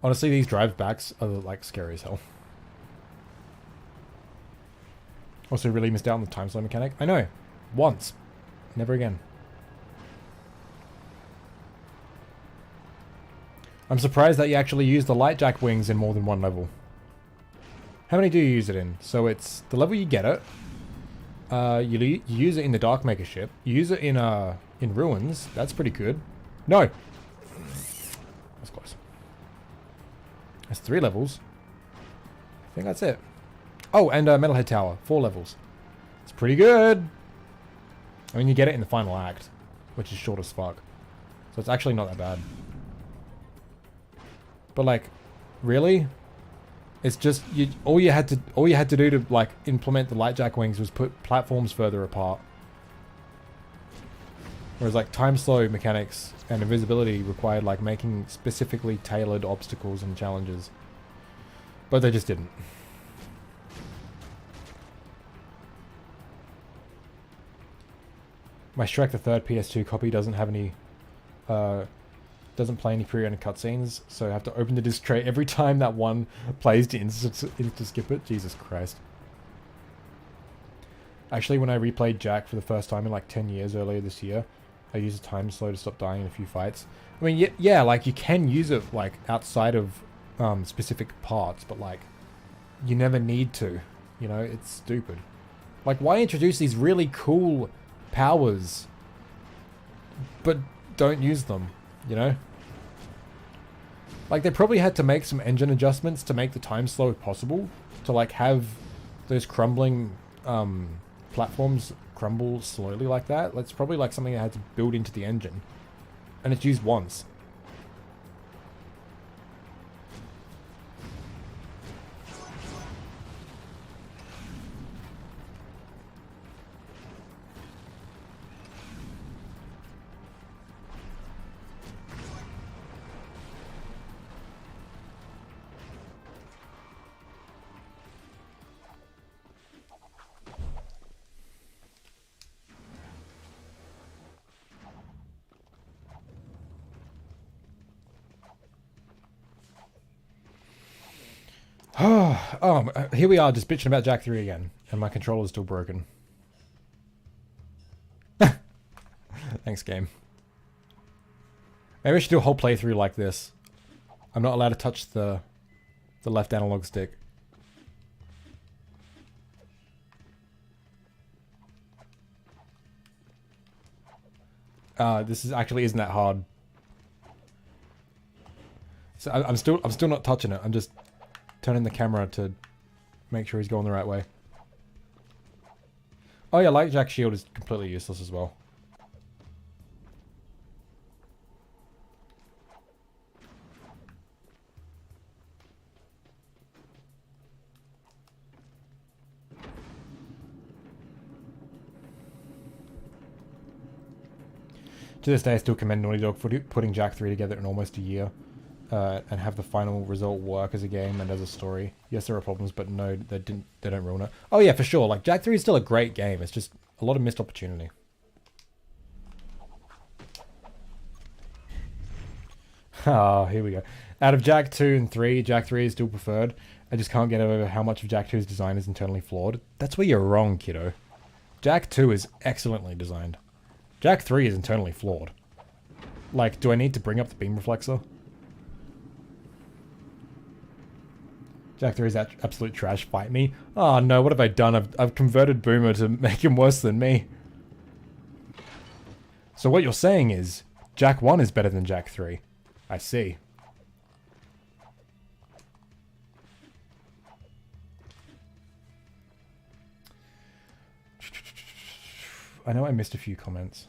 Honestly, these drive backs are like scary as hell. Also, really missed out on the time slow mechanic. I know. Once. Never again. I'm surprised that you actually use the light jack wings in more than one level. How many do you use it in? So it's the level you get it. You use it in the Darkmaker ship. You use it in Ruins. That's pretty good. No! That's close. That's 3 levels. I think that's it. Oh, and Metalhead Tower. 4 levels. It's pretty good! I mean, you get it in the final act, which is short as fuck. So it's actually not that bad. But like, really? It's just all you had to do to like implement the lightjack wings was put platforms further apart. Whereas like time slow mechanics and invisibility required like making specifically tailored obstacles and challenges. But they just didn't. My Shrek the Third PS2 copy doesn't have any doesn't play any pre-rendered cutscenes, so I have to open the disc tray every time that one plays to skip it. Jesus Christ. Actually, when I replayed Jack for the first time in like 10 years earlier this year, I used a time slow to stop dying in a few fights. I mean, yeah, like you can use it like outside of specific parts, but like you never need to. You know, it's stupid. Like, why introduce these really cool powers, but don't use them? You know? Like, they probably had to make some engine adjustments to make the time slow possible. To, like, have those crumbling platforms crumble slowly like that. That's probably, like, something they had to build into the engine. And it's used once. Here we are, just bitching about Jak 3 again, and my controller's still broken. Thanks, game. Maybe I should do a whole playthrough like this. I'm not allowed to touch the left analog stick. This isn't that hard. So I'm still not touching it. I'm just turning the camera to make sure he's going the right way. Oh yeah, Light Jack Shield is completely useless as well. To this day, I still commend Naughty Dog for putting Jak 3 together in almost a year. And have the final result work as a game and as a story. Yes, there are problems, but no, they don't ruin it. Oh yeah, for sure. Like, Jak 3 is still a great game. It's just a lot of missed opportunity. Ah, here we go. Out of Jak 2 and 3, Jak 3 is still preferred. I just can't get over how much of Jak 2's design is internally flawed. That's where you're wrong, kiddo. Jak 2 is excellently designed. Jak 3 is internally flawed. Like, do I need to bring up the beam reflexor? Jak 3 is absolute trash. Fight me. Oh no, what have I done? I've converted Boomer to make him worse than me. So what you're saying is, Jak 1 is better than Jak 3. I see. I know I missed a few comments.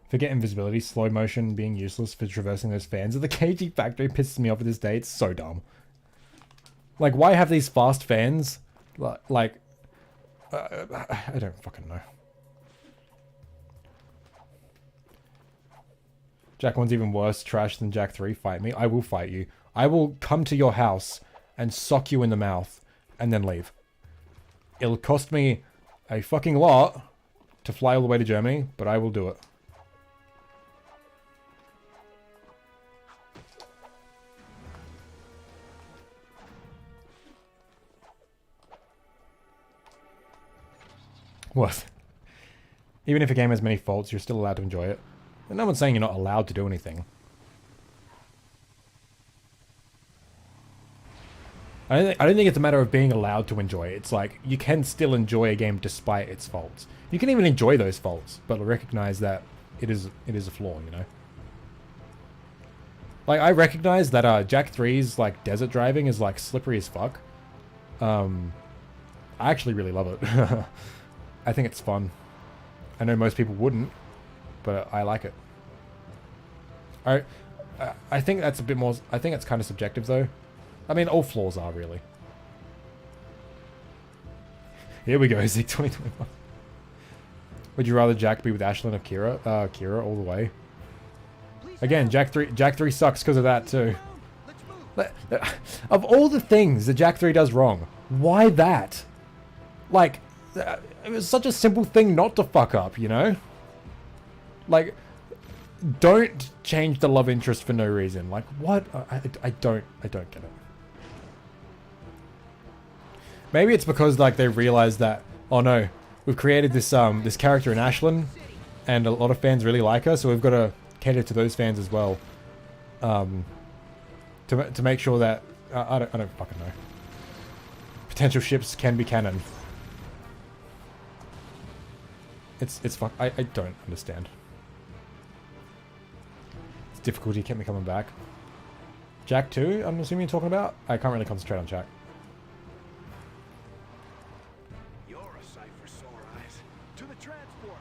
Forget invisibility, slow motion being useless for traversing those fans of the KG factory pisses me off to this day. It's so dumb. Like, why have these fast fans Like, I don't fucking know. Jack 1's even worse trash than Jack 3. Fight me. I will fight you. I will come to your house and sock you in the mouth and then leave. It'll cost me a fucking lot to fly all the way to Germany, but I will do it. What? Even if a game has many faults, you're still allowed to enjoy it. And no one's saying you're not allowed to do anything. I don't think it's a matter of being allowed to enjoy it. It's like, you can still enjoy a game despite its faults. You can even enjoy those faults, but recognize that it is a flaw, you know? Like, I recognize that Jack 3's, like, desert driving is, like, slippery as fuck. I actually really love it. I think it's fun. I know most people wouldn't, but I like it. I think that's a bit more... I think it's kind of subjective, though. I mean, all flaws are, really. Here we go, Zeke 2021. Would you rather Jack be with Ashelin or Kira? Kira, all the way. Again, Jack 3 sucks because of that, too. Of all the things that Jack 3 does wrong, why that? Like, it was such a simple thing not to fuck up, you know? Like, don't change the love interest for no reason. Like, what? I don't get it. Maybe it's because, like, they realized that, oh no, we've created this this character in Ashelin, and a lot of fans really like her, so we've got to cater to those fans as well. To make sure that I don't fucking know. Potential ships can be canon. It's fuck. I don't understand. It's difficulty kept me coming back. Jack 2, I'm assuming you're talking about? I can't really concentrate on Jack. You're a sight for sore eyes. To the transport.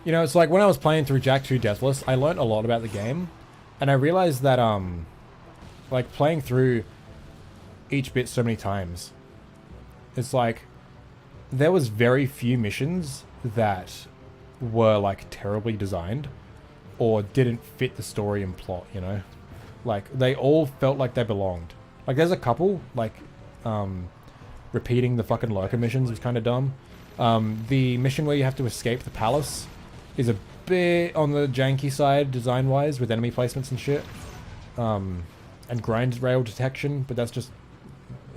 You know, it's like when I was playing through Jack 2 Deathless, I learned a lot about the game. And I realized that, like, playing through each bit so many times, it's like, there was very few missions that were, like, terribly designed or didn't fit the story and plot, you know? Like, they all felt like they belonged. Like, there's a couple, like, repeating the fucking lurker missions was kind of dumb. The mission where you have to escape the palace is a bit on the janky side design-wise with enemy placements and shit. And grind rail detection, but that's just...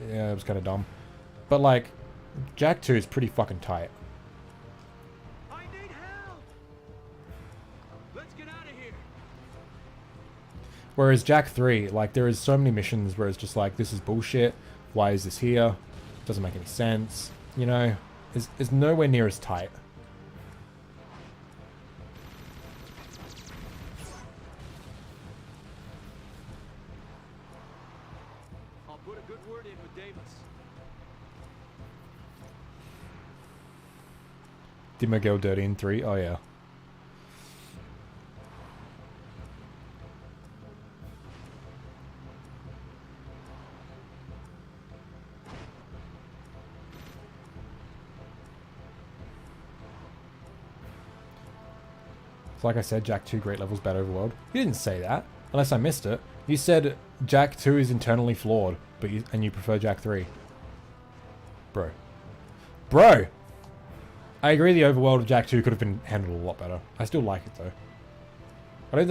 yeah, it was kind of dumb. But, like, Jack 2 is pretty fucking tight. I need help. Let's get out of here. Whereas Jack 3, like, there is so many missions where it's just like, this is bullshit. Why is this here? Doesn't make any sense. You know? Is nowhere near as tight. I'll put a good word in with Davis. Did my girl dirty in 3? Oh, yeah. So like I said, Jack 2 great levels, bad overworld. You didn't say that, unless I missed it. You said Jack 2 is internally flawed, but and you prefer Jack 3. Bro. Bro! I agree the overworld of Jack 2 could have been handled a lot better. I still like it though. I don't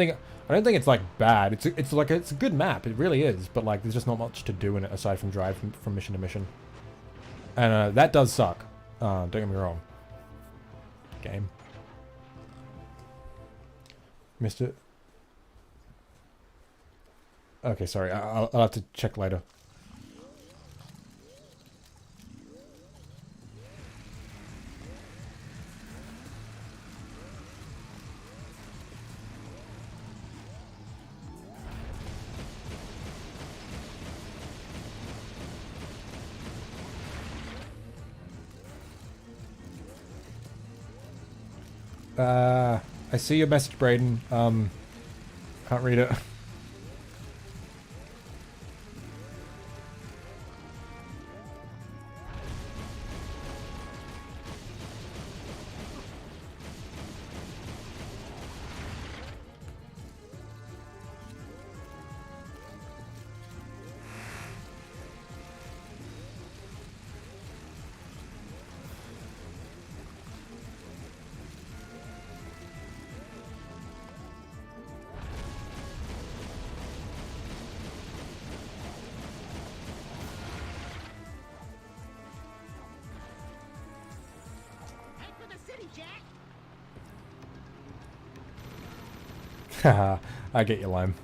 think it's like bad. It's like it's a good map. It really is, but like there's just not much to do in it aside from drive from mission to mission. And that does suck. Don't get me wrong. Game. Missed it. Okay, sorry. I'll have to check later. I see your message, Brayden. Can't read it. Haha, I get your lime.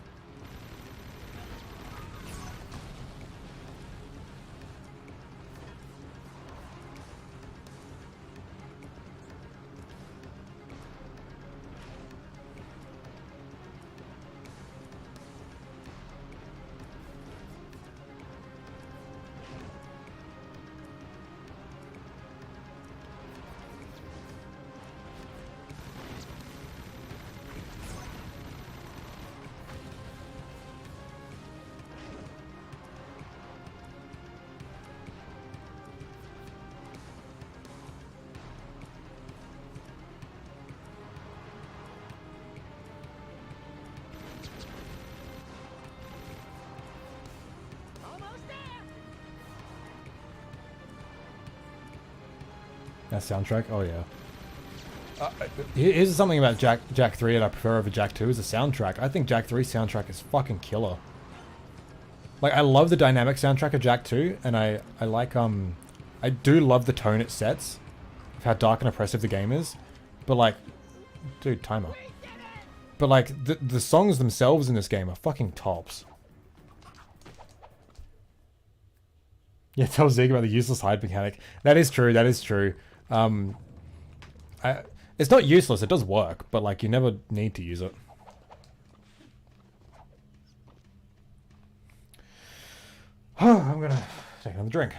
Almost there. That soundtrack? Oh yeah. Here's something about Jak 3 that I prefer over Jak 2 is the soundtrack. I think Jak 3's soundtrack is fucking killer. Like, I love the dynamic soundtrack of Jak 2, and I like, I do love the tone it sets, of how dark and oppressive the game is, but like, dude, timer. But like, the songs themselves in this game are fucking tops. Yeah, tell Zeke about the useless hide mechanic. That is true, that is true. It's not useless, it does work, but like, you never need to use it. I'm gonna take another drink.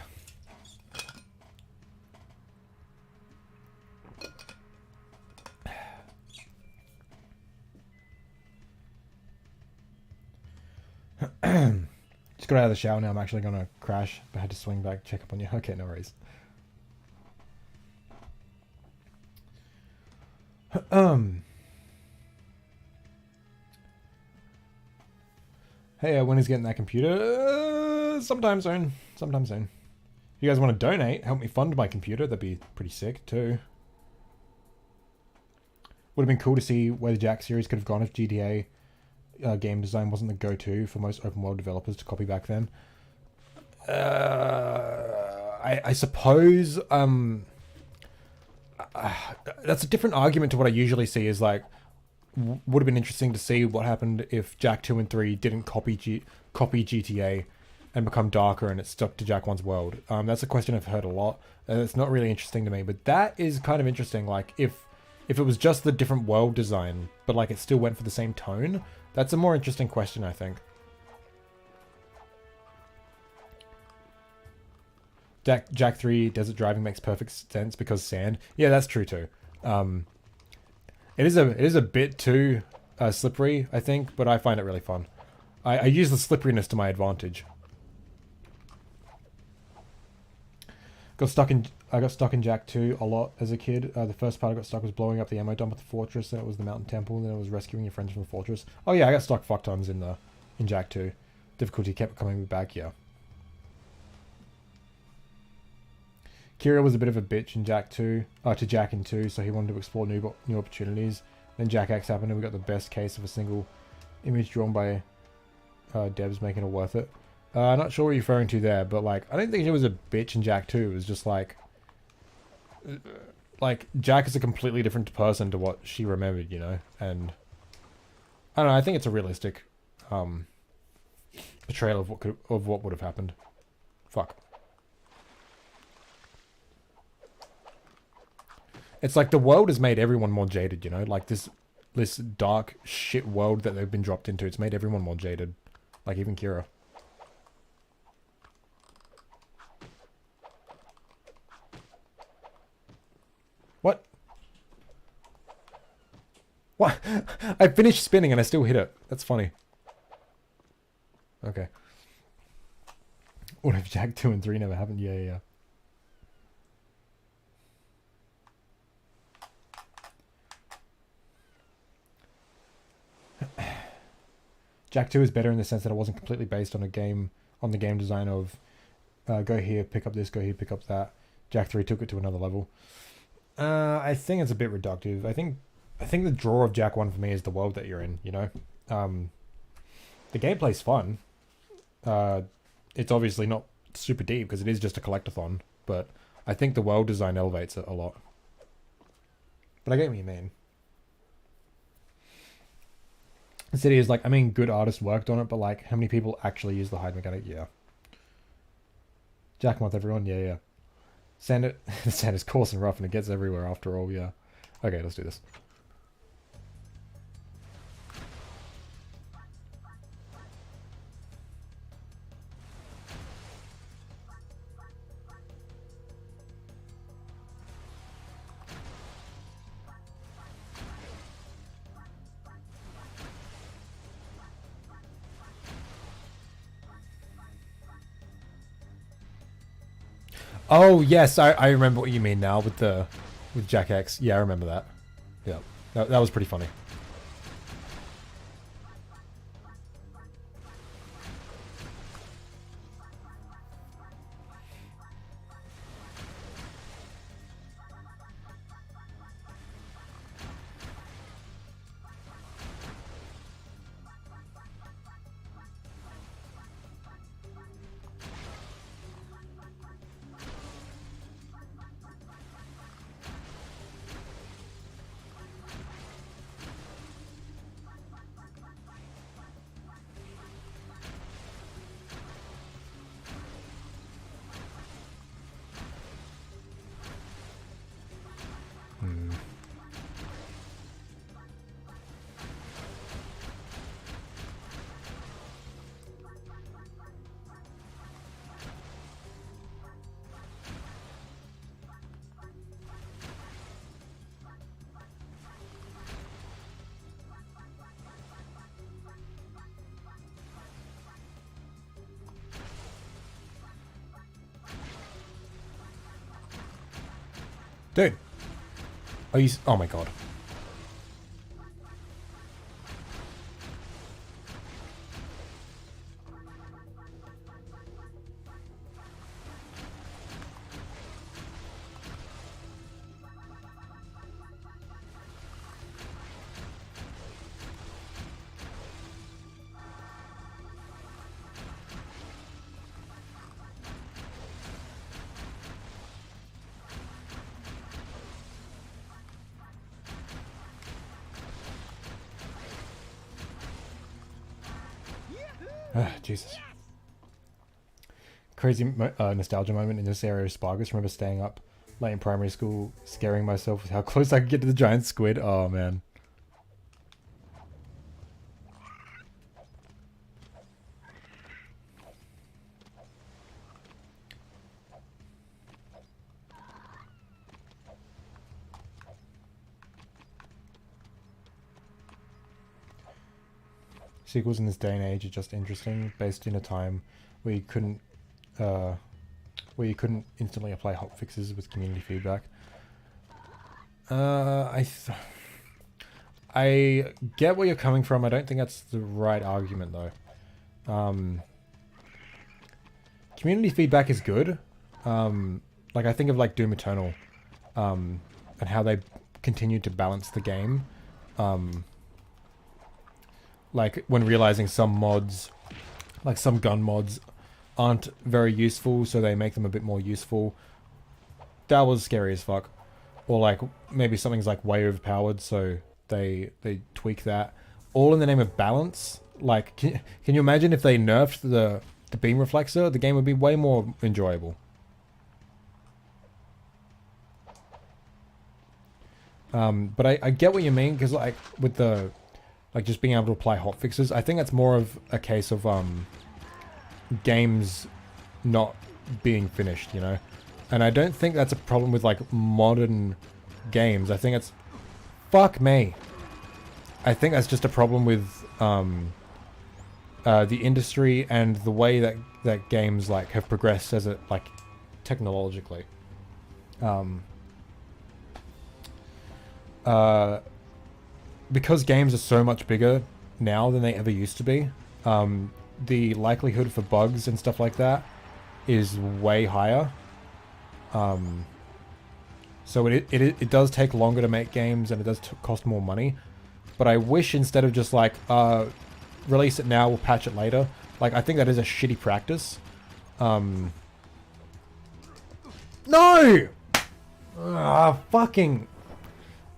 Just got out of the shower now. I'm actually gonna crash, but I had to swing back, check up on you. Okay, no worries. Hey, when is getting that computer? Sometime soon. Sometime soon. If you guys want to donate, help me fund my computer, that'd be pretty sick too. Would have been cool to see where the Jak series could have gone if GTA game design wasn't the go-to for most open world developers to copy back then. I suppose that's a different argument to what I usually see. Is like, would have been interesting to see what happened if Jak 2 and 3 didn't copy GTA and become darker and it stuck to Jak 1's world. That's a question I've heard a lot. It's not really interesting to me, but that is kind of interesting. Like, if it was just the different world design, but like it still went for the same tone, that's a more interesting question, I think. Jak 3 desert driving makes perfect sense because sand. Yeah, that's true too. It is a bit too slippery, I think, but I find it really fun. I use the slipperiness to my advantage. I got stuck in Jak 2 a lot as a kid. The first part I got stuck was blowing up the ammo dump at the fortress, then it was the mountain temple, then it was rescuing your friends from the fortress. Oh yeah, I got stuck fuck tons in Jak 2. Difficulty kept coming back, yeah. Kira was a bit of a bitch in Jak 2, to Jak in 2, so he wanted to explore new opportunities. Then Jak X happened and we got the best case of a single image drawn by devs, making it worth it. Not sure what you're referring to there, but like, I don't think she was a bitch in Jak 2. It was just like Jak is a completely different person to what she remembered, you know? And I don't know, I think it's a realistic portrayal of what would have happened. Fuck. It's like the world has made everyone more jaded, you know? Like this dark shit world that they've been dropped into, it's made everyone more jaded. Like even Kira. What? What? I finished spinning and I still hit it. That's funny. Okay. What if Jak 2 and 3 never happened? Yeah, yeah, yeah. Jak 2 is better in the sense that it wasn't completely based on the game design of go here, pick up this, go here, pick up that. Jak 3 took it to another level. I think it's a bit reductive. I think the draw of Jak 1 for me is the world that you're in, you know? The gameplay's fun. It's obviously not super deep because it is just a collectathon, but I think the world design elevates it a lot. But I get what you mean. The city is like, I mean, good artists worked on it, but like, how many people actually use the hide mechanic? Yeah. Jackmoth, everyone. Yeah, yeah. Sand, the sand is coarse and rough, and it gets everywhere after all. Yeah. Okay, let's do this. Oh yes, I remember what you mean now with Jack X. Yeah, I remember that. Yeah, that was pretty funny. Dude. Are you... Oh my god. Jesus. Crazy nostalgia moment in this area of Spargus. Remember staying up late in primary school, scaring myself with how close I could get to the giant squid. Oh, man. Sequels in this day and age are just interesting, based in a time where you couldn't instantly apply hotfixes with community feedback. I get where you're coming from. I don't think that's the right argument though. Community feedback is good. Like I think of like Doom Eternal, and how they continued to balance the game. Like when realizing some mods, like some gun mods, aren't very useful, so they make them a bit more useful. That was scary as fuck. Or like maybe something's like way overpowered, so they tweak that. All in the name of balance. Like, can you imagine if they nerfed the beam reflexor? The game would be way more enjoyable. But I get what you mean, because like with the like just being able to apply hotfixes, I think that's more of a case of games not being finished, you know? And I don't think that's a problem with like modern games. I think it's... Fuck me. I think that's just a problem with the industry and the way that games like have progressed as it like technologically. Because games are so much bigger now than they ever used to be, the likelihood for bugs and stuff like that is way higher. So it does take longer to make games, and it does cost more money. But I wish instead of just like, release it now, we'll patch it later. Like, I think that is a shitty practice. No! Fucking...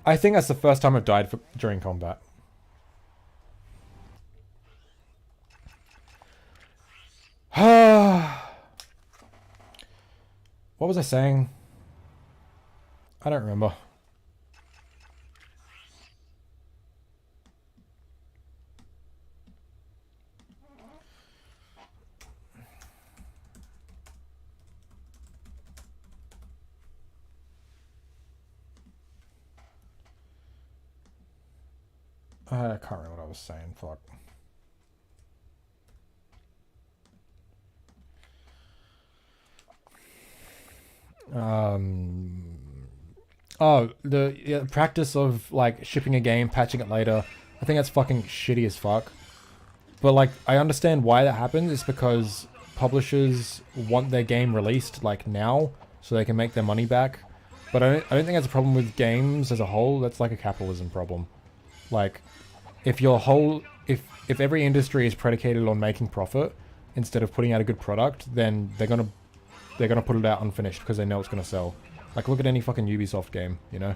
I think that's the first time I've died during combat. What was I saying? I don't remember. I can't remember what I was saying. Fuck. Oh, the practice of like shipping a game, patching it later. I think that's fucking shitty as fuck. But like, I understand why that happens. It's because publishers want their game released like now, so they can make their money back. But I don't think that's a problem with games as a whole. That's like a capitalism problem. Like, if if every industry is predicated on making profit instead of putting out a good product, then they're gonna put it out unfinished because they know it's gonna sell. Like, look at any fucking Ubisoft game, you know?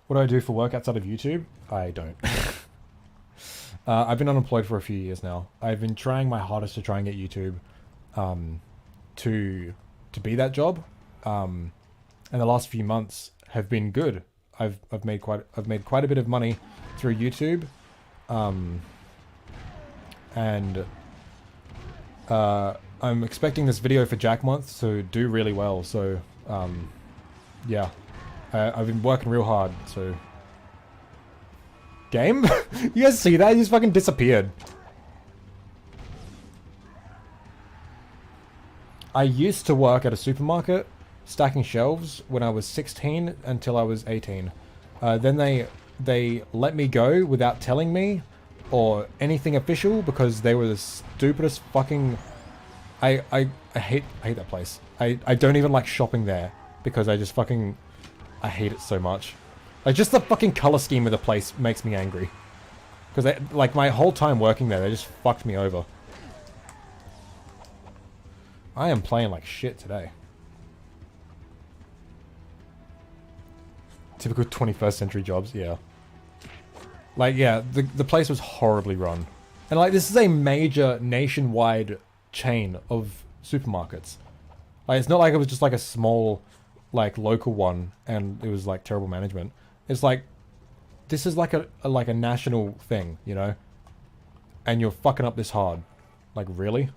What do I do for work outside of YouTube? I don't. I've been unemployed for a few years now. I've been trying my hardest to try and get YouTube to be that job. And the last few months have been good. I've made quite a bit of money through YouTube. And I'm expecting this video for Jack Month to do really well. So yeah. I've been working real hard, so... Game? You guys see that? He just fucking disappeared. I used to work at a supermarket, stacking shelves, when I was 16 until I was 18. Then they let me go without telling me, or anything official, because they were the stupidest fucking... I hate that place. I don't even like shopping there, because I just fucking... I hate it so much. Like, just the fucking color scheme of the place makes me angry. Because, like, my whole time working there, they just fucked me over. I am playing like shit today. Typical 21st century jobs, yeah. Like, yeah, the place was horribly run. And, like, this is a major nationwide chain of supermarkets. Like, it's not like it was just, like, a small... like local one and it was like terrible management. It's like this is like a national thing, you know, and you're fucking up this hard. Like, really?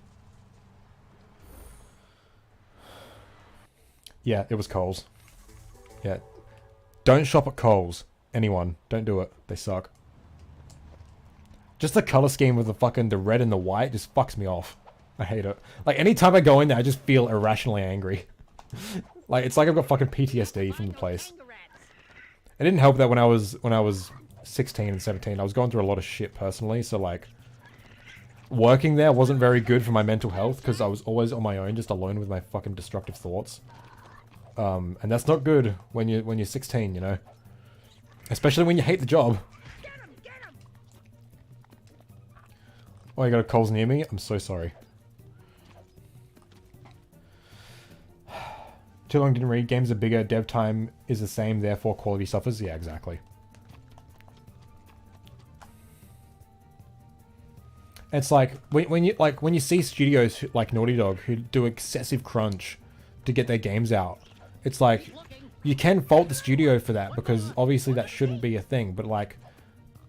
Yeah, it was Kohl's. Yeah, don't shop at Kohl's. Anyone, don't do it. They suck. Just the color scheme with the red and the white just fucks me off. I hate it. Like, anytime I go in there I just feel irrationally angry. Like, it's like I've got fucking PTSD from the place. It didn't help that when I was 16 and 17, I was going through a lot of shit personally, so like, working there wasn't very good for my mental health, because I was always on my own, just alone with my fucking destructive thoughts. And that's not good when you're 16, you know? Especially when you hate the job. Oh, you got a Coles near me? I'm so sorry. Too long didn't read. Games are bigger. Dev time is the same. Therefore, quality suffers. Yeah, exactly. It's like when you see studios like Naughty Dog who do excessive crunch to get their games out. It's like you can fault the studio for that because obviously that shouldn't be a thing. But like,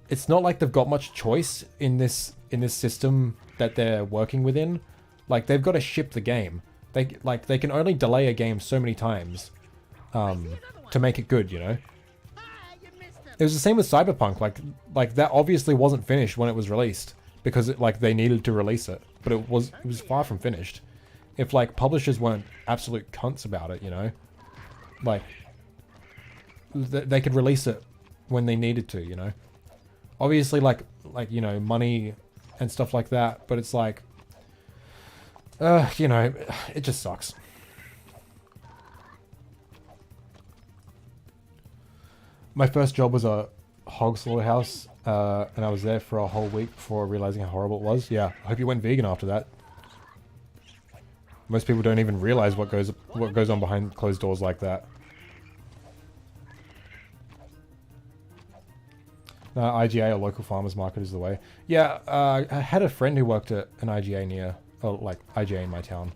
it's not like they've got much choice in this system that they're working within. Like, they've got to ship the game. They can only delay a game so many times to make it good, you know? It was the same with Cyberpunk. Like that obviously wasn't finished when it was released because they needed to release it, but it was far from finished. If like publishers weren't absolute cunts about it, you know, like they could release it when they needed to, you know. Obviously, like you know, money and stuff like that, but it's like. You know, it just sucks. My first job was a hog slaughterhouse, and I was there for a whole week before realizing how horrible it was. Yeah, I hope you went vegan after that. Most people don't even realize what goes on behind closed doors like that. IGA or local farmers market is the way. Yeah, I had a friend who worked at an IGA near, or like IGA in my town,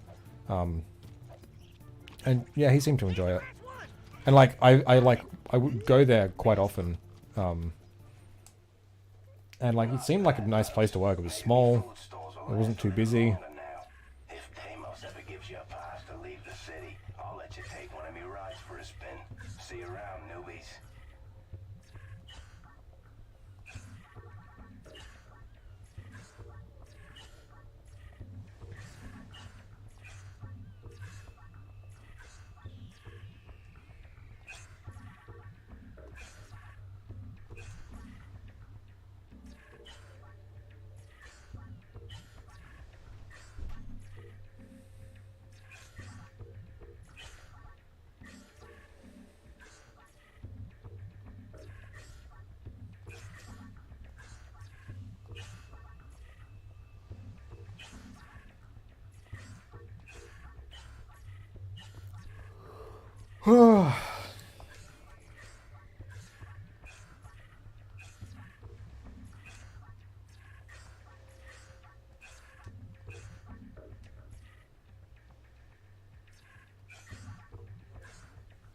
and yeah, he seemed to enjoy it. And like I would go there quite often, and like it seemed like a nice place to work. It was small, it wasn't too busy. If Deimos ever gives you a pass to leave the city, I'll let you take one of me rides for a spin. See you around, newbies.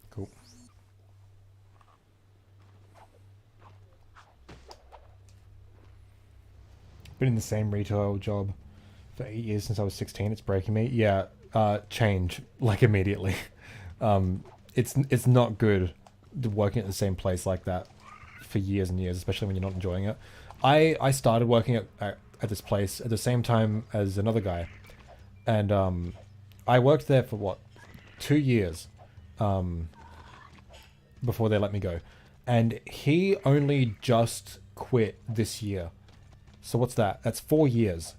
Cool. Been in the same retail job for 8 years since I was 16. It's breaking me. Yeah, change like immediately. It's not good working at the same place like that for years and years, especially when you're not enjoying it. I started working at this place at the same time as another guy, and I worked there for what, 2 years before they let me go, and he only just quit this year. So what's that? That's 4 years.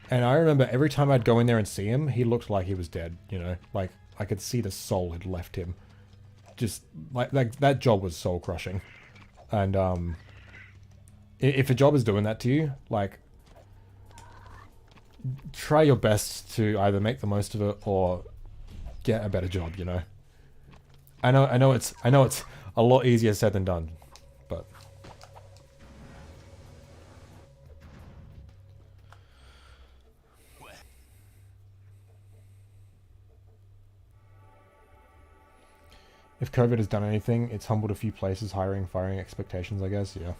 And I remember every time I'd go in there and see him, he looked like he was dead, you know? Like, I could see the soul had left him. Just, like that job was soul crushing. And, if a job is doing that to you, like, try your best to either make the most of it or get a better job, you know? I know it's a lot easier said than done, but... If COVID has done anything, it's humbled a few places, hiring, firing expectations, I guess, yeah.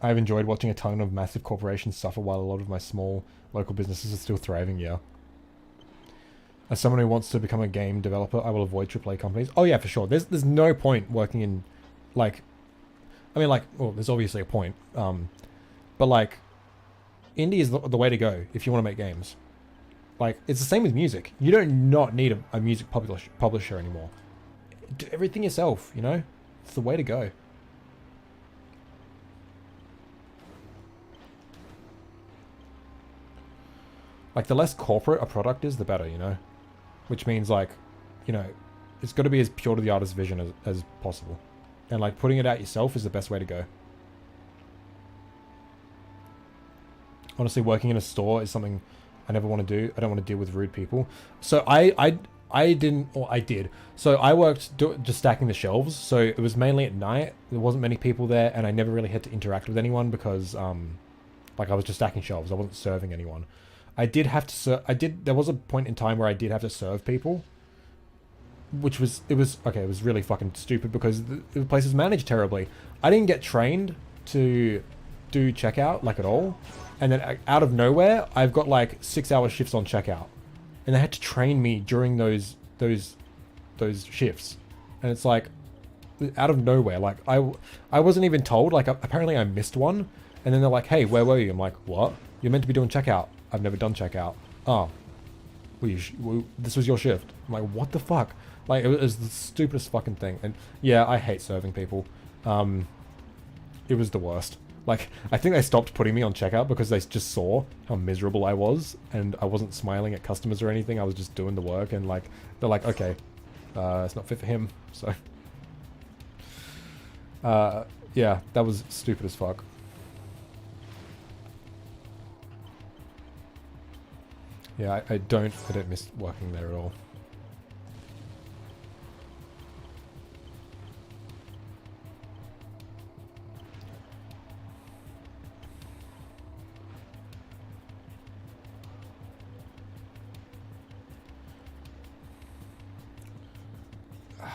I've enjoyed watching a ton of massive corporations suffer while a lot of my small local businesses are still thriving, yeah. As someone who wants to become a game developer, I will avoid AAA companies. Oh yeah, for sure. There's no point working in, like... I mean, like, well, there's obviously a point. But, like, indie is the way to go if you want to make games. Like, it's the same with music. You don't not need a music publisher anymore. Do everything yourself, you know? It's the way to go. Like, the less corporate a product is, the better, you know? Which means, like, you know, it's got to be as pure to the artist's vision as possible. And, like, putting it out yourself is the best way to go. Honestly, working in a store is something I never want to do. I don't want to deal with rude people. So I didn't, or I did. So I worked just stacking the shelves. So it was mainly at night. There wasn't many people there, and I never really had to interact with anyone because, like, I was just stacking shelves. I wasn't serving anyone. I did have to there was a point in time where I did have to serve people, which was, it was really fucking stupid because the place was managed terribly. I didn't get trained to do checkout, like, at all. And then out of nowhere, I've got like 6-hour shifts on checkout, and they had to train me during those shifts. And it's like, out of nowhere, like I wasn't even told. Like, apparently I missed one, and then they're like, "Hey, where were you?" I'm like, "What? You're meant to be doing checkout." I've never done checkout. Oh, this was your shift. I'm like, what the fuck? Like, it was the stupidest fucking thing. And yeah, I hate serving people. It was the worst. Like, I think they stopped putting me on checkout because they just saw how miserable I was, and I wasn't smiling at customers or anything. I was just doing the work, and like, they're like, okay, it's not fit for him. So, yeah, that was stupid as fuck. Yeah, I don't miss working there at all.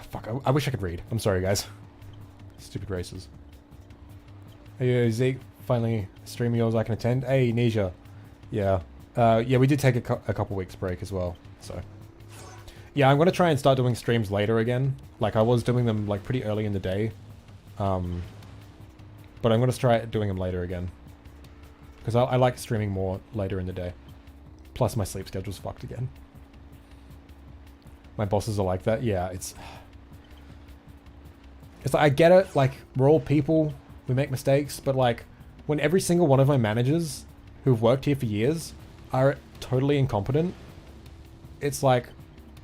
Fuck, I wish I could read. I'm sorry, guys. Stupid races. Hey, Zeke, finally a stream of yours I can attend. Hey, Nisha. Yeah. Yeah, we did take a couple weeks break as well, so. Yeah, I'm gonna try and start doing streams later again. Like, I was doing them, like, pretty early in the day. But I'm gonna try doing them later again. Because I like streaming more later in the day. Plus, my sleep schedule's fucked again. My bosses are like that. Yeah, it's like, I get it, like, we're all people, we make mistakes, but like, when every single one of my managers who've worked here for years are totally incompetent, it's like,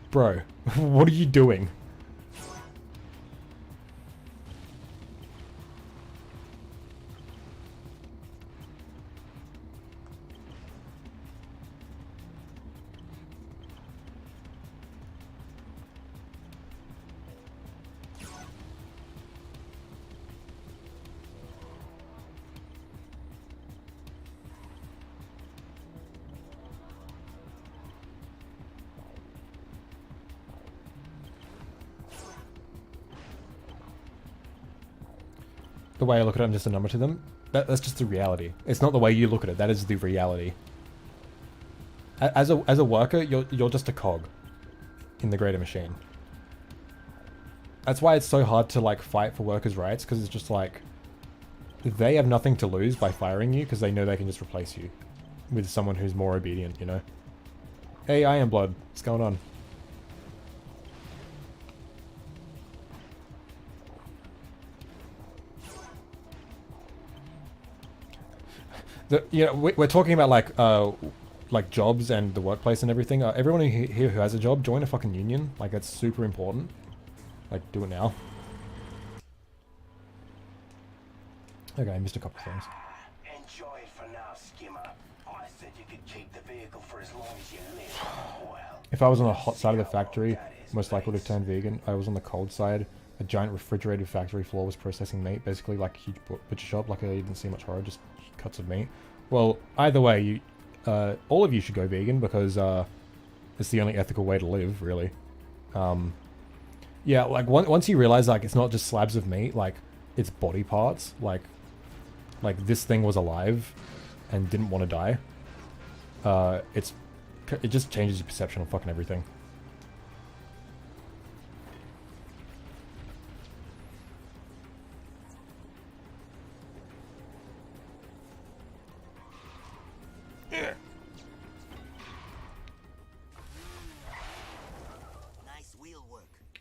bro, what are you doing? The way I look at it, I'm just a number to them. That's just the reality. It's not the way you look at it. That is the reality. As a worker, you're just a cog in the greater machine. That's why it's so hard to like fight for workers' rights, because it's just like they have nothing to lose by firing you because they know they can just replace you with someone who's more obedient. You know. Hey, Iron Blood, what's going on? You know, we're talking about like jobs and the workplace and everything. Everyone here who has a job, join a fucking union. Like, that's super important. Like, do it now. Okay, I missed a couple things. Enjoy it for now, Skimmer. I said you could keep the vehicle for as long as you live. Well, If I was on the hot side of the factory, most likely to turn vegan. I was on the cold side. A giant refrigerated factory floor was processing meat, basically like a huge butcher shop. Like, I didn't see much horror, just cuts of meat. Well, either way, you, all of you should go vegan because it's the only ethical way to live, really. Yeah, like once you realize like it's not just slabs of meat, like it's body parts. Like this thing was alive and didn't want to die. It just changes your perception of fucking everything.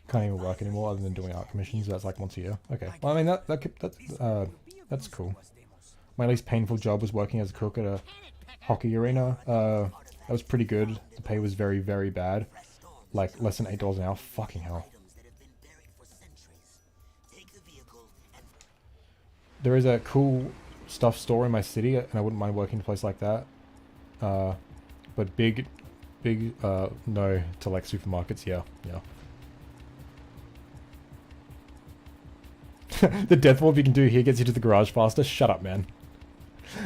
Can't even work anymore other than doing art commissions. That's like once a year. Okay. Well, I mean that's cool. My least painful job was working as a cook at a hockey arena. That was pretty good. The pay was very, very bad. Like less than $8 an hour. Fucking hell. There is a cool stuff store in my city, and I wouldn't mind working in a place like that. But big no to like supermarkets. Yeah. The death warp you can do here gets you to the garage faster. Shut up, man.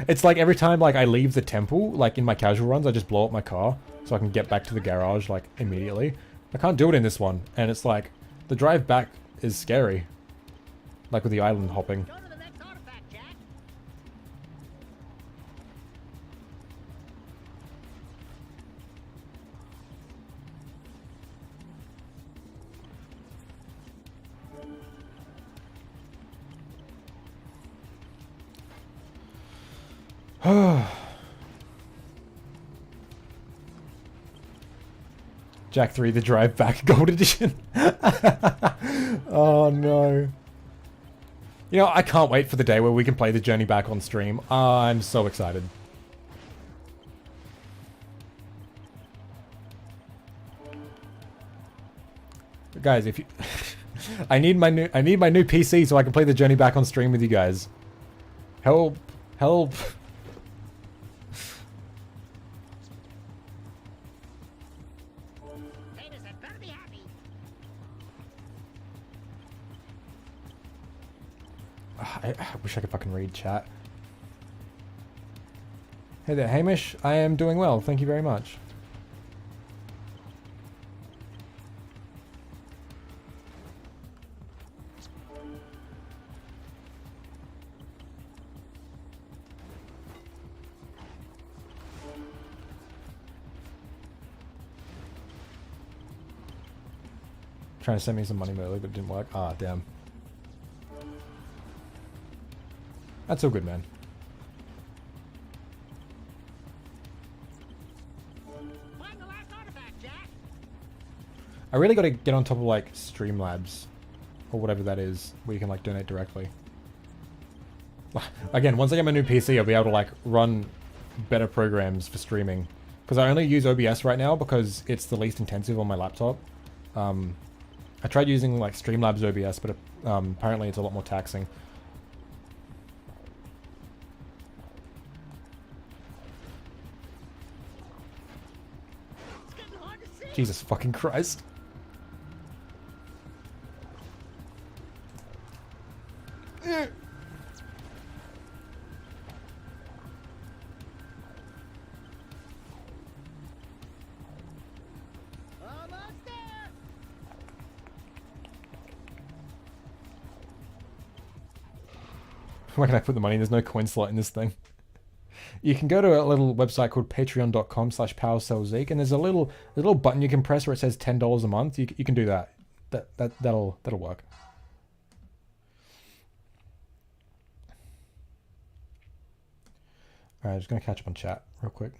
It's like every time like I leave the temple, like in my casual runs, I just blow up my car so I can get back to the garage like immediately. I can't do it in this one, and it's like the drive back is scary. Like with the island hopping. Go to the next artifact, Jack. Jack 3, the drive back gold edition. Oh no. You know, I can't wait for the day where we can play the journey back on stream. I'm so excited. Guys, if you I need my new PC so I can play the journey back on stream with you guys. Help. Help. Haters have gotta be happy. I wish I could fucking read chat. Hey there, Hamish. I am doing well. Thank you very much. Trying to send me some money early, but it didn't work. Ah, damn. That's all good, man. Find the last artifact, Jack. I really got to get on top of like Streamlabs or whatever that is, where you can like donate directly. Again, once I get my new PC, I'll be able to like run better programs for streaming. Because I only use OBS right now because it's the least intensive on my laptop. I tried using like Streamlabs OBS, but apparently it's a lot more taxing. It's getting hard to see. Jesus fucking Christ. Almost there. Where can I put the money? There's no coin slot in this thing. You can go to a little website called patreon.com/powercellzeke, and there's a little button you can press where it says $10 a month. You can do that. That'll work. Alright, just gonna catch up on chat real quick.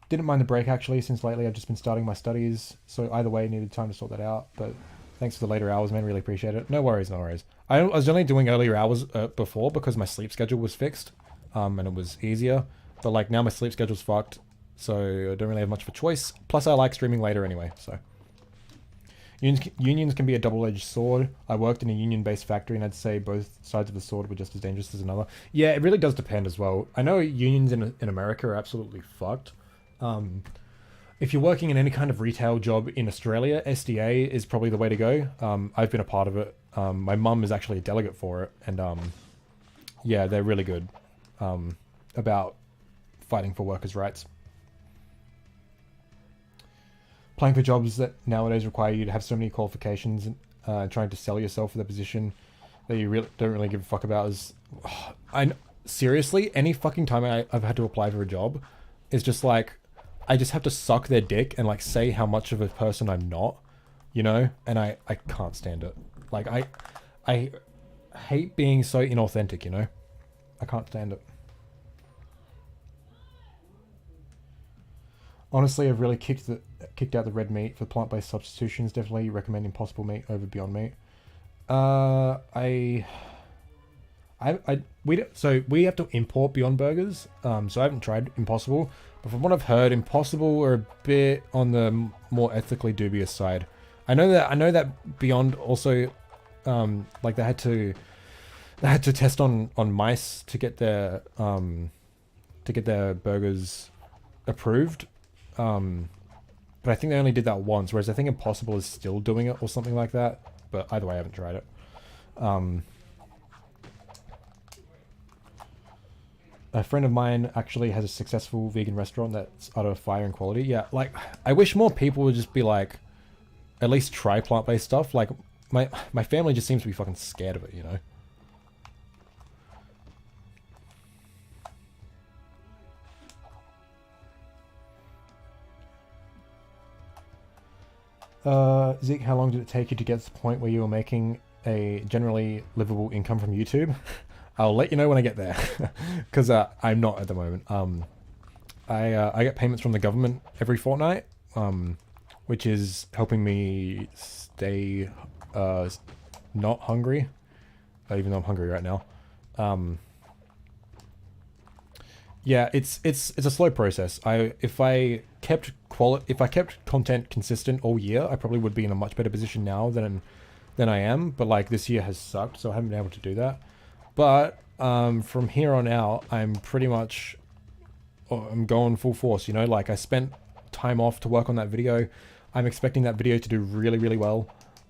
Didn't mind the break actually, since lately I've just been starting my studies, so either way needed time to sort that out, but thanks for the later hours, man, really appreciate it. No worries, no worries. I was only doing earlier hours before because my sleep schedule was fixed, and it was easier, but like now my sleep schedule's fucked, so I don't really have much of a choice, plus I like streaming later anyway, so. Unions can be a double-edged sword. I worked in a union-based factory, and I'd say both sides of the sword were just as dangerous as another. Yeah, it really does depend as well. I know unions in America are absolutely fucked. If you're working in any kind of retail job in Australia, SDA is probably the way to go. I've been a part of it. My mum is actually a delegate for it, and yeah, they're really good about fighting for workers' rights. Applying for jobs that nowadays require you to have so many qualifications and trying to sell yourself for the position that you really don't really give a fuck about is... seriously, any fucking time I've had to apply for a job, it's just like, I just have to suck their dick and like say how much of a person I'm not, you know? And I can't stand it. Like, I hate being so inauthentic, you know? I can't stand it. Honestly, I've really kicked out the red meat for plant-based substitutions. Definitely recommend Impossible Meat over Beyond Meat. We have to import Beyond Burgers, so I haven't tried Impossible. But from what I've heard, Impossible are a bit on the more ethically dubious side. I know that Beyond also, like they had to test on mice to get their burgers approved. But I think they only did that once, whereas I think Impossible is still doing it or something like that. But either way, I haven't tried it. A friend of mine actually has a successful vegan restaurant that's out of fire and quality. Yeah, like, I wish more people would just be like, at least try plant-based stuff. Like, my family just seems to be fucking scared of it, you know? Zeke, how long did it take you to get to the point where you were making a generally livable income from YouTube? I'll let you know when I get there, because I'm not at the moment. I get payments from the government every fortnight, which is helping me stay not hungry, even though I'm hungry right now. Yeah, it's a slow process. If I kept content consistent all year, I probably would be in a much better position now than I am. But like this year has sucked, so I haven't been able to do that. But from here on out, I'm going full force. You know, like I spent time off to work on that video. I'm expecting that video to do really, really well.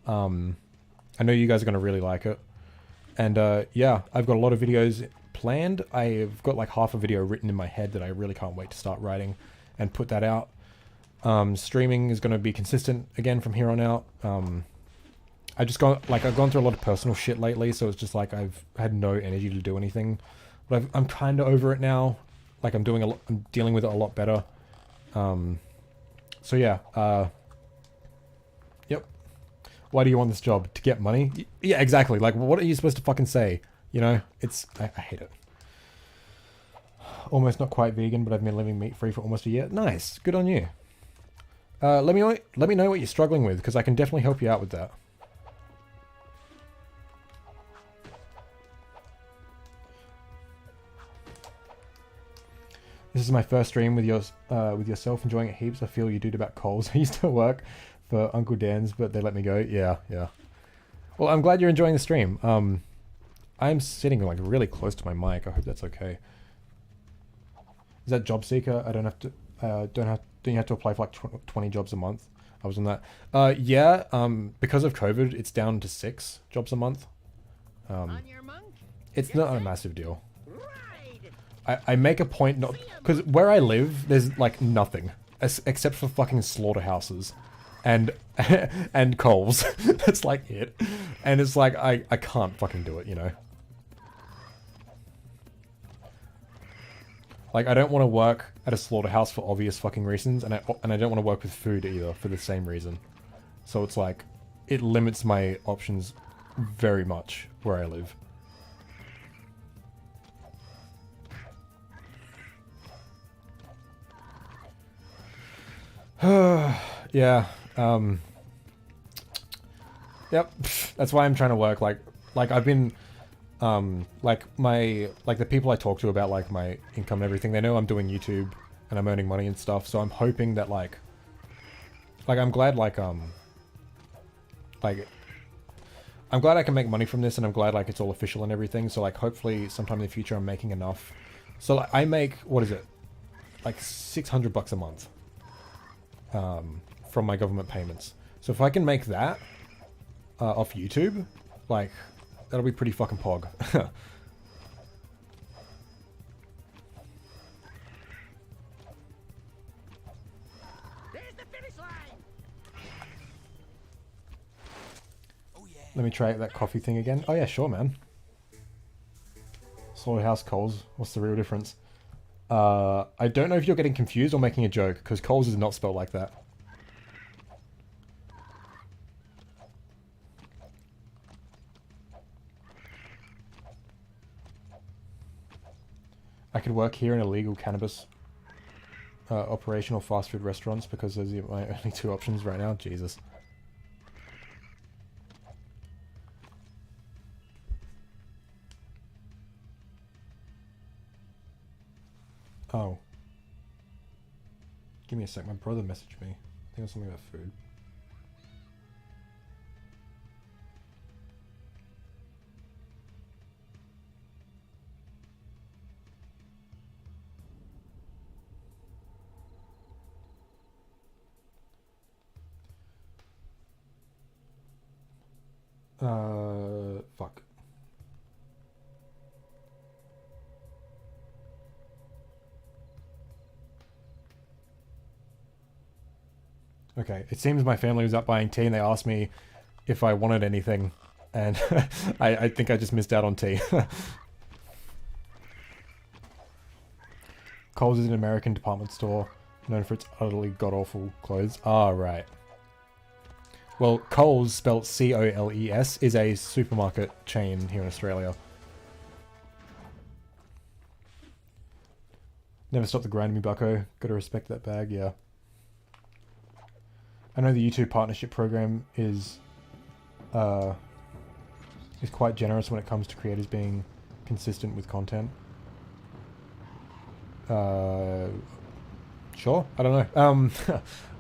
I know you guys are gonna really like it. And yeah, I've got a lot of videos planned. I've got like half a video written in my head that I really can't wait to start writing and put that out. Streaming is going to be consistent again from here on out. I've gone through a lot of personal shit lately, so it's just like I've had no energy to do anything. But I'm kind of over it now. Like I'm dealing with it a lot better. So yeah, Why do you want this job? To get money? Yeah, exactly. Like, what are you supposed to fucking say? You know? I hate it. Almost not quite vegan, but I've been living meat-free for almost a year. Nice. Good on you. Let me know what you're struggling with, because I can definitely help you out with that. This is my first stream with yourself, enjoying it heaps. I feel you dude about coals. I used to work for Uncle Dan's, but they let me go. Yeah. Well, I'm glad you're enjoying the stream. I'm sitting like really close to my mic. I hope that's okay. Is that job seeker? I don't have to. Don't you have to apply for like 20 jobs a month? I was on that. Yeah. Because of COVID, it's down to 6 jobs a month. On your monk? It's not a massive deal. I make a point not, because where I live, there's like nothing except for fucking slaughterhouses and and coals. That's like it. And it's like I can't fucking do it, you know. Like, I don't want to work at a slaughterhouse for obvious fucking reasons, and I don't want to work with food either for the same reason. So it's like it limits my options very much where I live. Yeah. Yep. That's why I'm trying to work. Like I've been, like the people I talk to about like my income and everything, they know I'm doing YouTube and I'm earning money and stuff. So I'm hoping that like I'm glad I'm glad I can make money from this, and I'm glad like it's all official and everything. So like hopefully sometime in the future I'm making enough. So like I make, what is it? Like $600 a month. From my government payments. So if I can make that off YouTube, like, that'll be pretty fucking pog. There's the finish line. Oh yeah. Let me try that coffee thing again. Oh yeah, sure, man. Slaughterhouse Coles. What's the real difference? I don't know if you're getting confused or making a joke, because Coles is not spelled like that. I could work here in illegal cannabis operational fast food restaurants, because those are my only 2 options right now. Jesus. Oh. Give me a sec, my brother messaged me. I think it was something about food. Fuck. Okay, it seems my family was up buying tea and they asked me if I wanted anything, and I think I just missed out on tea. Kohl's is an American department store known for its utterly god-awful clothes. Ah, right. Well, Kohl's, spelled C-O-L-E-S, is a supermarket chain here in Australia. Never stop the grind me, bucko. Gotta respect that bag, yeah. I know the YouTube partnership program is quite generous when it comes to creators being consistent with content. Sure, I don't know.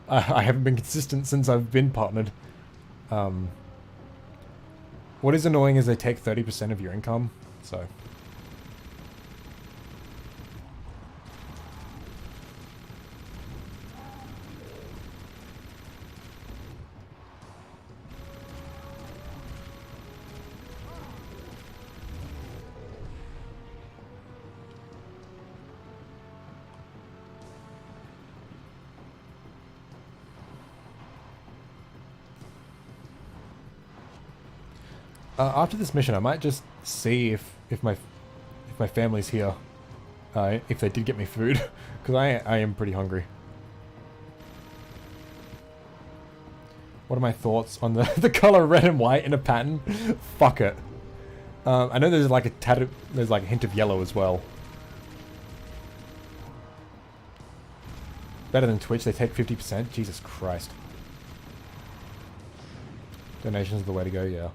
I haven't been consistent since I've been partnered. What is annoying is they take 30% of your income, so... after this mission, I might just see if my family's here, if they did get me food, because I am pretty hungry. What are my thoughts on the the color red and white in a pattern? Fuck it. I know there's like there's like a hint of yellow as well. Better than Twitch, they take 50%. Jesus Christ. Donations are the way to go, yeah.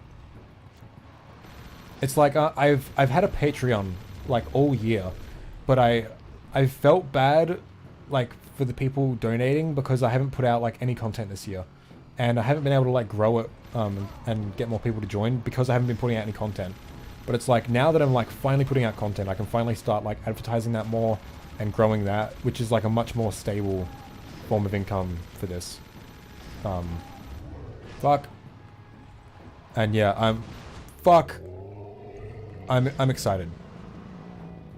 It's like I've had a Patreon like all year, but I felt bad like for the people donating because I haven't put out like any content this year, and I haven't been able to like grow it and get more people to join because I haven't been putting out any content. But it's like now that I'm like finally putting out content, I can finally start like advertising that more and growing that, which is like a much more stable form of income for this. Fuck. And yeah, I'm excited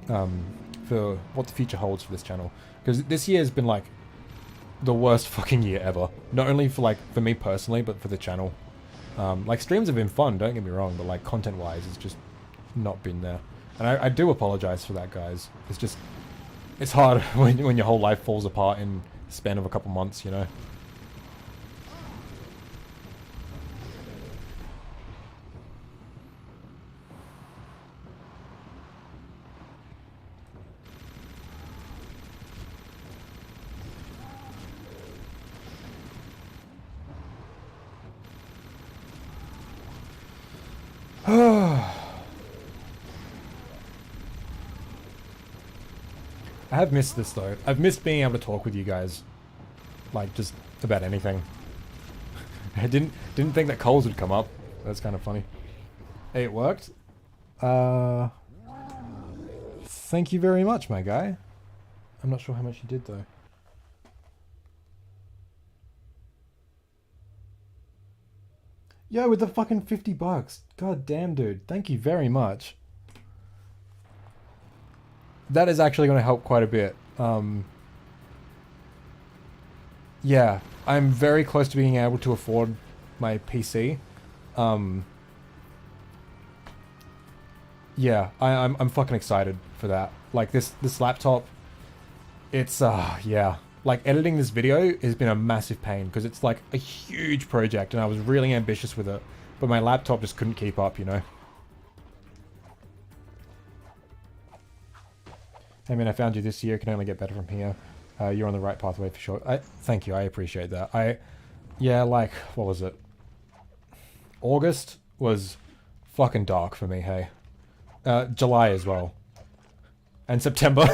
for what the future holds for this channel, because this year has been like the worst fucking year ever. Not only for like for me personally, but for the channel. Like streams have been fun, don't get me wrong, but like content wise, it's just not been there. And I do apologize for that, guys. It's just it's hard when your whole life falls apart in the span of a couple months, you know. I have missed this though. I've missed being able to talk with you guys, like just about anything. I didn't think that Coles would come up. That's kind of funny. Hey, it worked. Thank you very much, my guy. I'm not sure how much you did though. Yo, with the fucking $50. God damn, dude. Thank you very much. That is actually going to help quite a bit. Yeah, I'm very close to being able to afford my PC. Yeah, I'm fucking excited for that. Like this laptop, it's yeah. Like editing this video has been a massive pain because it's like a huge project and I was really ambitious with it, but my laptop just couldn't keep up, you know. Hey man, I found you this year. Can only get better from here. You're on the right pathway for sure. Thank you. I appreciate that. Yeah, like, what was it? August was fucking dark for me, hey. July as well. And September.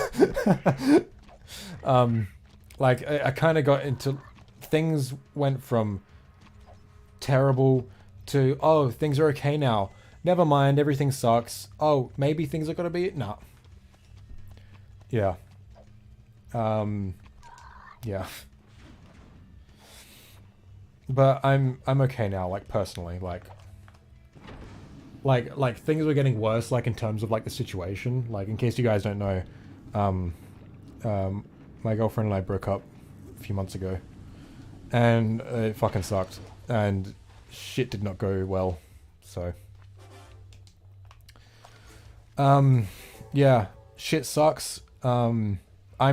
Like, I kind of got into... Things went from terrible to, oh, things are okay now. Never mind, everything sucks. Oh, maybe things are gonna be... Nah. Yeah. Yeah. But I'm okay now, like, personally, like things were getting worse, like, in terms of, like, the situation. Like, in case you guys don't know, my girlfriend and I broke up a few months ago. And it fucking sucked. And shit did not go well, so... yeah, shit sucks. I'm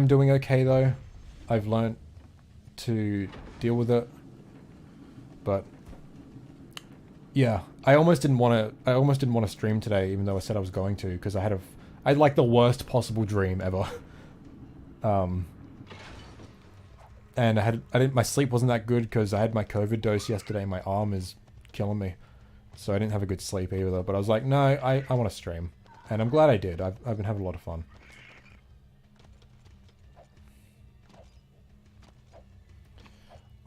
doing okay though. I've learnt to deal with it. But yeah, I almost didn't want to stream today, even though I said I was going to, because I had like the worst possible dream ever. And my sleep wasn't that good because I had my COVID dose yesterday. My arm is killing me, so I didn't have a good sleep either. But I was like, no, I want to stream, and I'm glad I did. I've been having a lot of fun.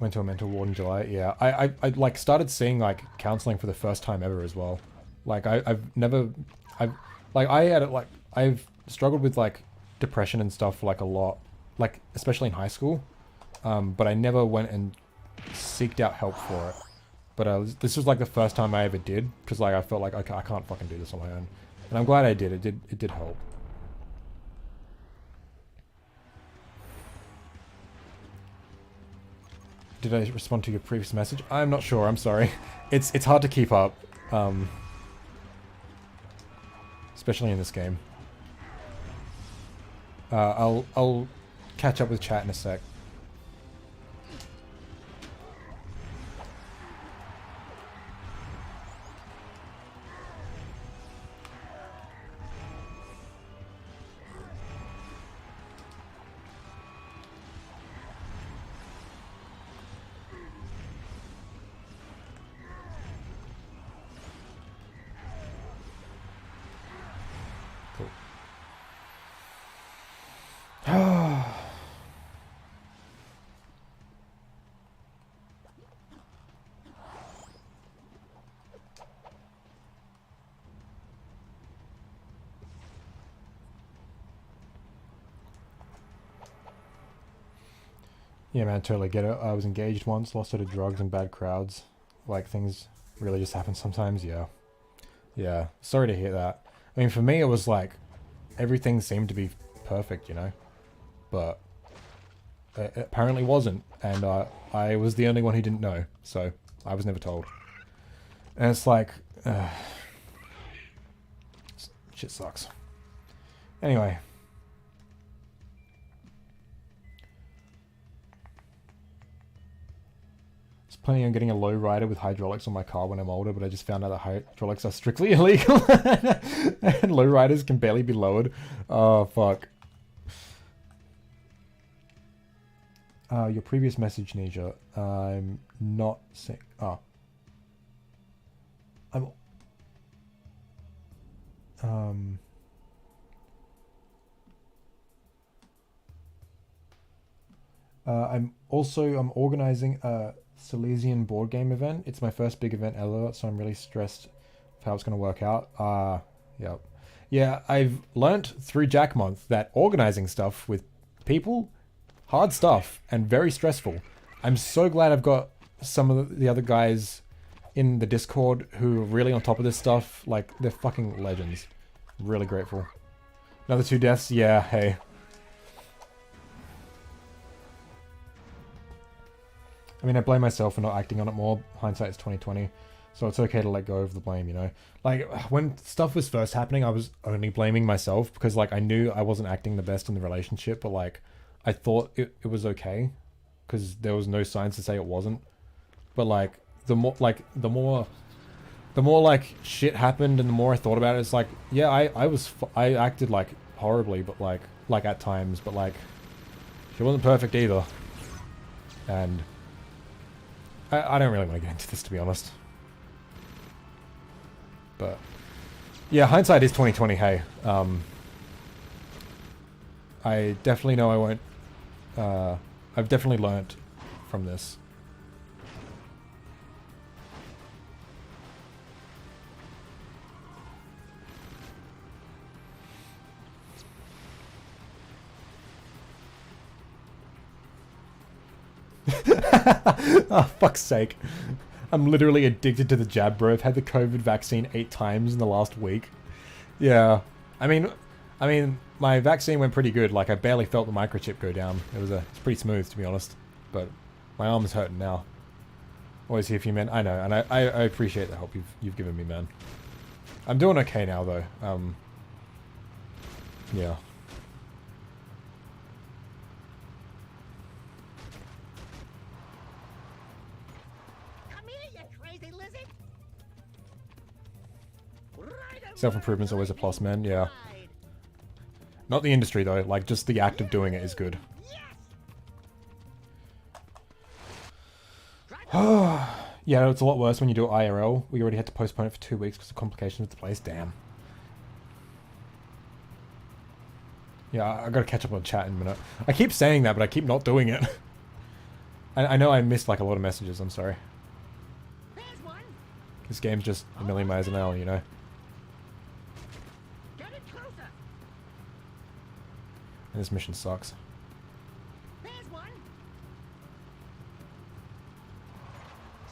Went to a mental ward in July. Yeah, I like started seeing like counseling for the first time ever as well. Like I've struggled with like depression and stuff for like a lot, like especially in high school. But I never went and seeked out help for it. But this was like the first time I ever did, because like I felt like I can't fucking do this on my own, and I'm glad I did. It did help. Did I respond to your previous message? I'm not sure. I'm sorry. It's hard to keep up, especially in this game. I'll catch up with chat in a sec. Yeah, man, totally get it. I was engaged once, lost her to drugs and bad crowds. Like, things really just happen sometimes, yeah. Yeah, sorry to hear that. I mean, for me, it was like, everything seemed to be perfect, you know? But it apparently wasn't, and I was the only one who didn't know, so I was never told. And it's like, shit sucks. Anyway. Planning on getting a low rider with hydraulics on my car when I'm older, but I just found out that hydraulics are strictly illegal and low riders can barely be lowered. Oh, fuck. Your previous message, Nisha. I'm not saying... Oh. I'm organizing a Silesian board game event. It's my first big event ever, so I'm really stressed of how it's going to work out. Yep. Yeah, I've learnt through Jack Month that organizing stuff with people, hard stuff, and very stressful. I'm so glad I've got some of the other guys in the Discord who are really on top of this stuff. Like, they're fucking legends. Really grateful. Another 2 deaths? Yeah, hey. I mean, I blame myself for not acting on it more. Hindsight is 2020, so it's okay to let go of the blame, you know? Like, when stuff was first happening, I was only blaming myself because, like, I knew I wasn't acting the best in the relationship, but, like, I thought it was okay because there was no signs to say it wasn't. But, like, the more shit happened and the more I thought about it, it's like, yeah, I acted, like, horribly, but, like at times, but, like, she wasn't perfect either. And... I don't really want to get into this, to be honest. But yeah, hindsight is 2020. Hey, I definitely know I won't. I've definitely learnt from this. Oh, fuck's sake. I'm literally addicted to the jab, bro. I've had the COVID vaccine 8 times in the last week. Yeah. I mean, my vaccine went pretty good. Like, I barely felt the microchip go down. It's pretty smooth, to be honest. But my arm's hurting now. Always here for you, man. I know, and I appreciate the help you've given me, man. I'm doing okay now, though. Yeah. Self-improvement's always a plus, man. Yeah. Not the industry, though. Like, just the act of doing it is good. Yeah, it's a lot worse when you do it IRL. We already had to postpone it for 2 weeks because of complications with the place. Damn. Yeah, I gotta catch up on chat in a minute. I keep saying that, but I keep not doing it. I know I missed, like, a lot of messages. I'm sorry. This game's just a million miles an hour, you know? And this mission sucks. There's one.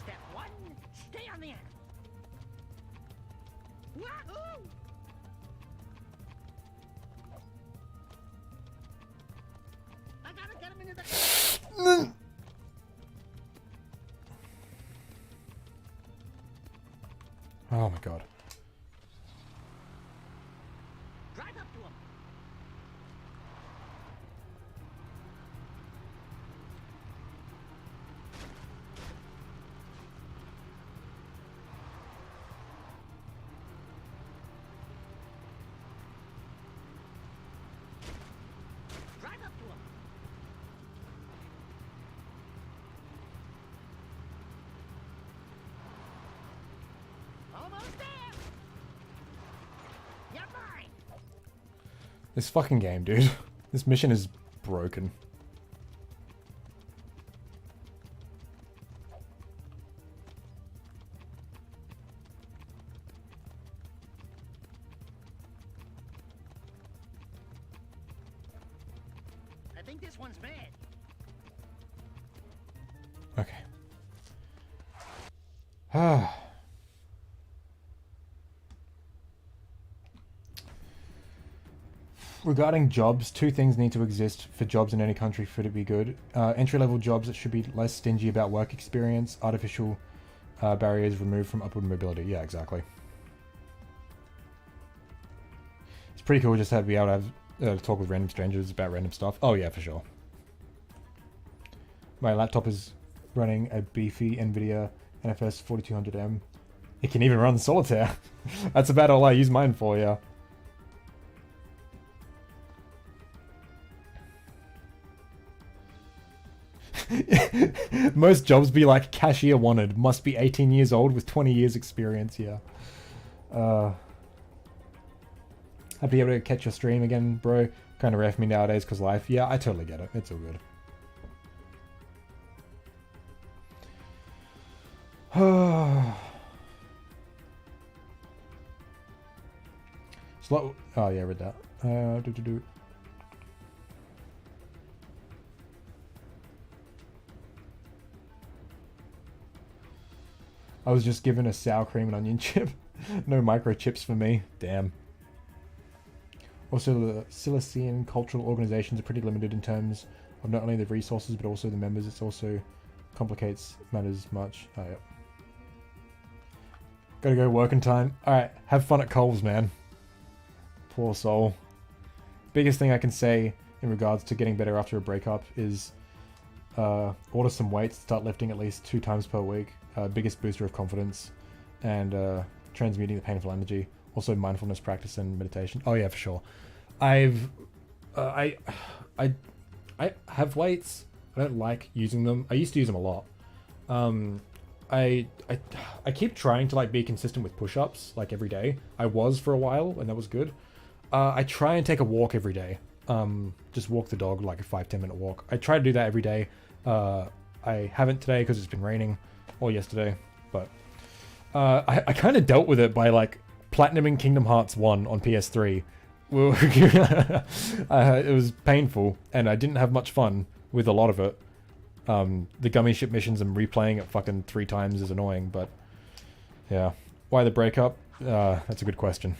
Step 1, stay on the end. Wahoo! I gotta get him into the... Oh my god. Drive up to him. Drive up to him. Almost there. You're mine. This fucking game, dude. This mission is broken. I think this one's mad. Okay. Ah. Regarding jobs, two things need to exist for jobs in any country for it to be good. Entry-level jobs that should be less stingy about work experience, artificial barriers removed from upward mobility. Yeah, exactly. It's pretty cool just to be able to have talk with random strangers about random stuff. Oh yeah, for sure. My laptop is running a beefy NVIDIA NFS 4200M. It can even run solitaire. That's about all I use mine for, yeah. Most jobs be like cashier wanted. Must be 18 years old with 20 years experience, yeah. I'd be able to catch your stream again, bro. Kind of rare for me nowadays because life. Yeah, I totally get it. It's all good. Slow. Oh yeah, I read that. I was just given a sour cream and onion chip. No microchips for me. Damn. Also, the Cilician cultural organizations are pretty limited in terms of not only the resources but also the members. It also complicates matters much. Oh, yeah. Gotta go working time. Alright, have fun at Coles, man. Poor soul. Biggest thing I can say in regards to getting better after a breakup is order some weights, start lifting at least 2 times per week. Biggest booster of confidence, and transmuting the painful energy. Also mindfulness practice and meditation. Oh yeah, for sure. I have weights. I don't like using them. I used to use them a lot. I keep trying to like be consistent with push-ups like every day. I was for a while and that was good. I try and take a walk every day. Just walk the dog, like a 5-10 minute walk. I try to do that every day. I haven't today because it's been raining, or yesterday, but I kind of dealt with it by like platinuming Kingdom Hearts 1 on PS3. It was painful and I didn't have much fun with a lot of it. The gummy ship missions and replaying it fucking 3 times is annoying, but yeah. Why the breakup? That's a good question.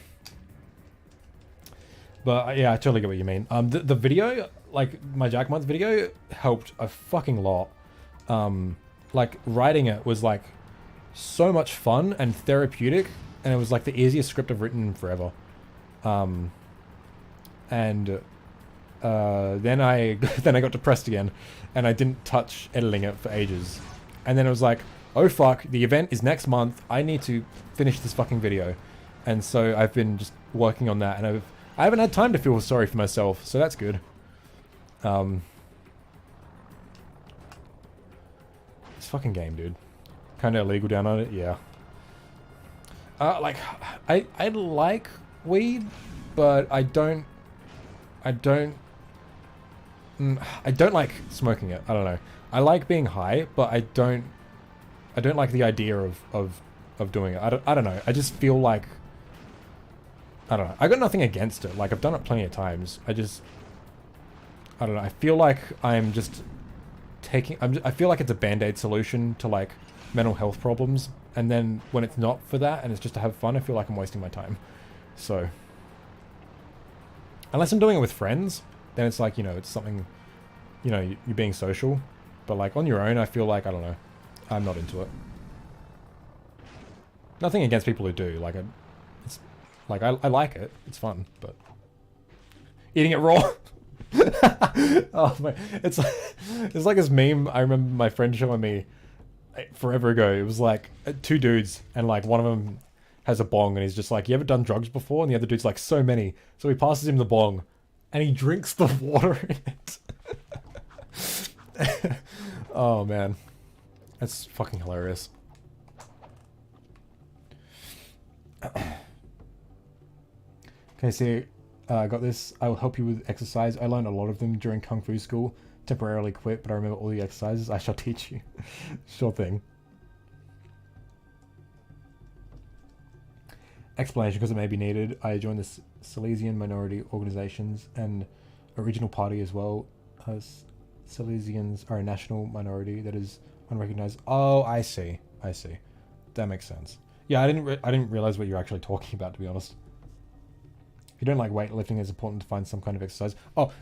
But yeah, I totally get what you mean. The video, like my Jackmonth video, helped a fucking lot. Like writing it was like so much fun and therapeutic, and it was like the easiest script I've written forever. Then I got depressed again, and I didn't touch editing it for ages. And then it was like, oh fuck, the event is next month. I need to finish this fucking video, and so I've been just working on that, and I haven't had time to feel sorry for myself, so that's good. This fucking game, dude. Kind of illegal down on it, yeah. Like, I like weed, but I don't like smoking it. I don't know. I like being high, but I don't like the idea of doing it. I don't know. I just feel like, I don't know. I got nothing against it. Like, I've done it plenty of times. I don't know. I feel like I'm just I feel like it's a band-aid solution to like mental health problems, and then when it's not for that and it's just to have fun, I feel like I'm wasting my time. So unless I'm doing it with friends, then it's like, you know, it's something, you know, you're being social. But like on your own, I feel like, I don't know, I'm not into it. Nothing against people who do. Like, it's like I like it. It's fun, but eating it raw. Oh my! It's like this meme. I remember my friend showing me forever ago. It was like 2 dudes, and like one of them has a bong, and he's just like, "You ever done drugs before?" And the other dude's like, "So many." So he passes him the bong, and he drinks the water in it. Oh man, that's fucking hilarious. Okay, so I got this. I will help you with exercise. I learned a lot of them during Kung Fu school. Temporarily quit, but I remember all the exercises. I shall teach you. Sure thing. Explanation, because it may be needed. I joined the Silesian minority organizations and original party as well as Silesians are a national minority that is unrecognized. Oh, I see. I see. That makes sense. Yeah, I didn't realize what you're actually talking about, to be honest. If you don't like weightlifting, it's important to find some kind of exercise. Oh,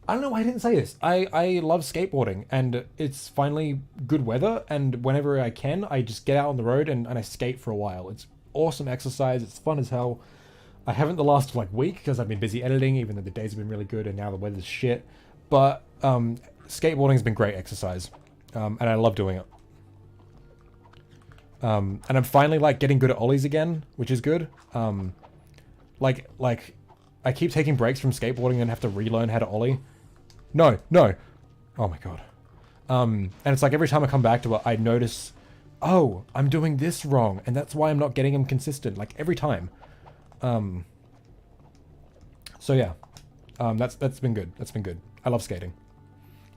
I don't know why I didn't say this. I love skateboarding, and it's finally good weather, and whenever I can, I just get out on the road and I skate for a while. It's awesome exercise. It's fun as hell. I haven't the last like week because I've been busy editing, even though the days have been really good and now the weather's shit. But skateboarding's been great exercise, and I love doing it. And I'm finally like getting good at ollies again, which is good. Like I keep taking breaks from skateboarding and have to relearn how to ollie. No. Oh my god. And it's like every time I come back to it, I notice, oh, I'm doing this wrong, and that's why I'm not getting them consistent. Like every time. So yeah, that's been good. That's been good. I love skating.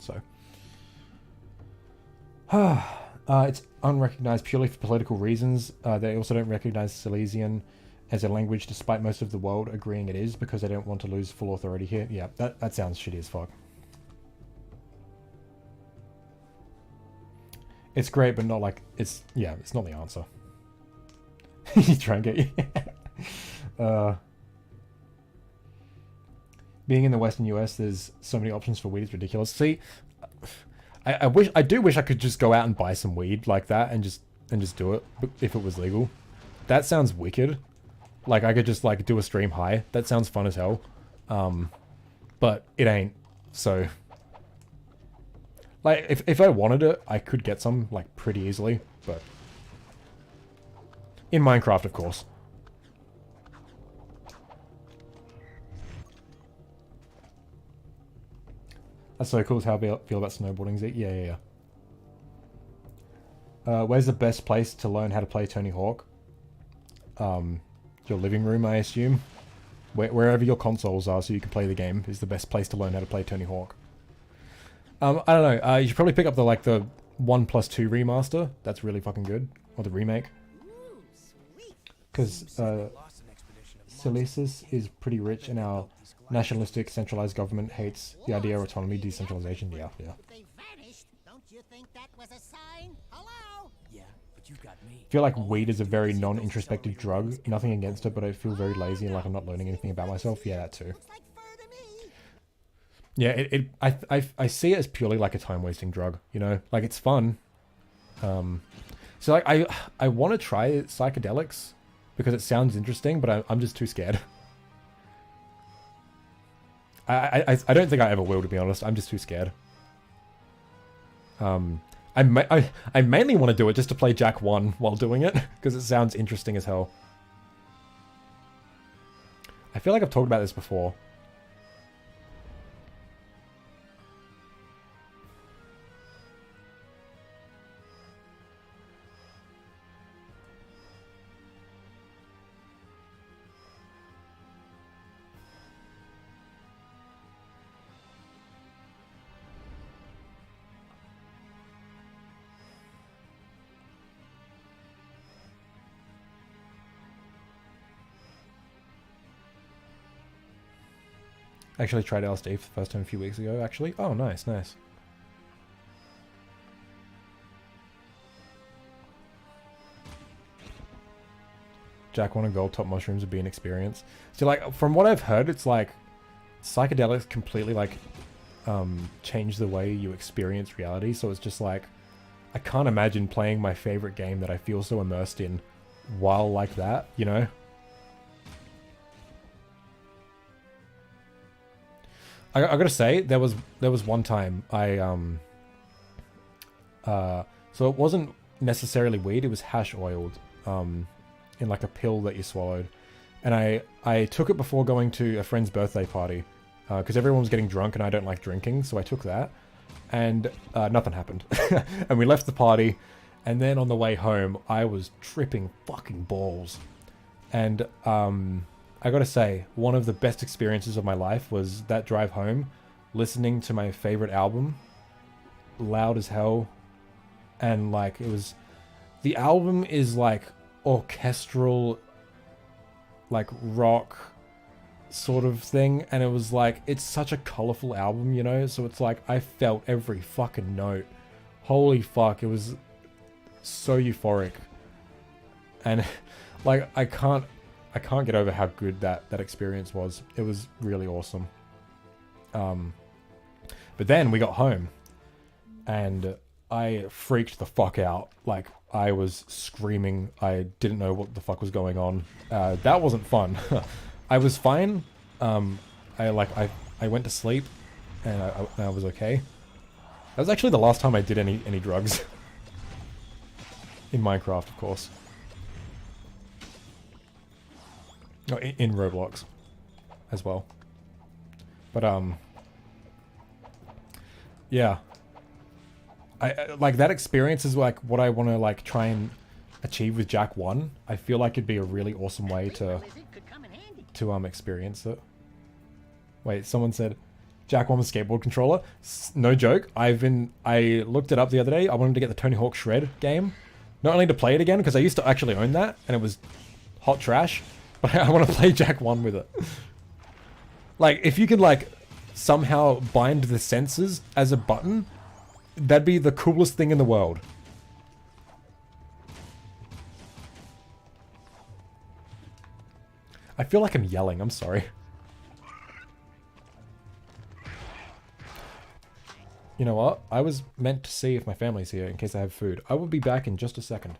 So. It's unrecognized purely for political reasons. They also don't recognize Silesian as a language, despite most of the world agreeing it is, because they don't want to lose full authority here. Yeah, that sounds shitty as fuck. It's great, but not like it's not the answer. You try and get you. Being in the Western US, there's so many options for weed. It's ridiculous. See, I do wish I could just go out and buy some weed like that and just do it if it was legal. That sounds wicked. Like I could just like do a stream high. That sounds fun as hell. But it ain't. So like if I wanted it, I could get some like pretty easily, but in Minecraft, of course. That's so cool. Is how I feel about snowboarding. Yeah. Where's the best place to learn how to play Tony Hawk? Your living room, I assume. Wherever your consoles are, so you can play the game, is the best place to learn how to play Tony Hawk. I don't know. You should probably pick up the 1+2 remaster. That's really fucking good, or the remake. Because Silesis is pretty rich, and our nationalistic centralized government hates the idea of autonomy, decentralization. Yeah. If they vanished, don't you think that was a sign? Hello? Yeah, but you got me. I feel like weed is a very non-introspective drug. Nothing against it, but I feel very lazy and like I'm not learning anything about myself. Yeah, that too. Looks like fur to me. Yeah, I see it as purely like a time-wasting drug, you know? Like, it's fun. So, like, I want to try psychedelics because it sounds interesting, but I'm just too scared. I don't think I ever will, to be honest. I'm just too scared. I mainly want to do it just to play Jack 1 while doing it, because it sounds interesting as hell. I feel like I've talked about this before. I actually tried LSD for the first time a few weeks ago, actually. Oh, nice. Jack 1 and Gold top mushrooms would be an experience. So, like, from what I've heard, it's like psychedelics completely, like, change the way you experience reality. So it's just like, I can't imagine playing my favorite game that I feel so immersed in while like that, you know? I gotta say, there was one time so it wasn't necessarily weed, it was hash oiled, in like a pill that you swallowed. And I took it before going to a friend's birthday party, because everyone was getting drunk and I don't like drinking, so I took that. And nothing happened. And we left the party, and then on the way home, I was tripping fucking balls. And I gotta say, one of the best experiences of my life was that drive home, listening to my favorite album, loud as hell, and like, it was, the album is like orchestral, like rock, sort of thing, and it was like, it's such a colorful album, you know, so it's like I felt every fucking note. Holy fuck, it was so euphoric. And like I can't get over how good that experience was. It was really awesome. But then we got home and I freaked the fuck out. Like, I was screaming. I didn't know what the fuck was going on. That wasn't fun. I was fine. I went to sleep and I was okay. That was actually the last time I did any drugs. In Minecraft, of course. No, in Roblox as well. But yeah. I like that experience is like what I want to like try and achieve with Jak 1. I feel like it'd be a really awesome way to experience it. Wait, someone said Jak 1 with skateboard controller. No joke. I looked it up the other day. I wanted to get the Tony Hawk Shred game. Not only to play it again, because I used to actually own that and it was hot trash, but I want to play Jak 1 with it. Like, if you could like somehow bind the sensors as a button, that'd be the coolest thing in the world. I feel like I'm yelling, I'm sorry. You know what? I was meant to see if my family's here in case I have food. I will be back in just a second.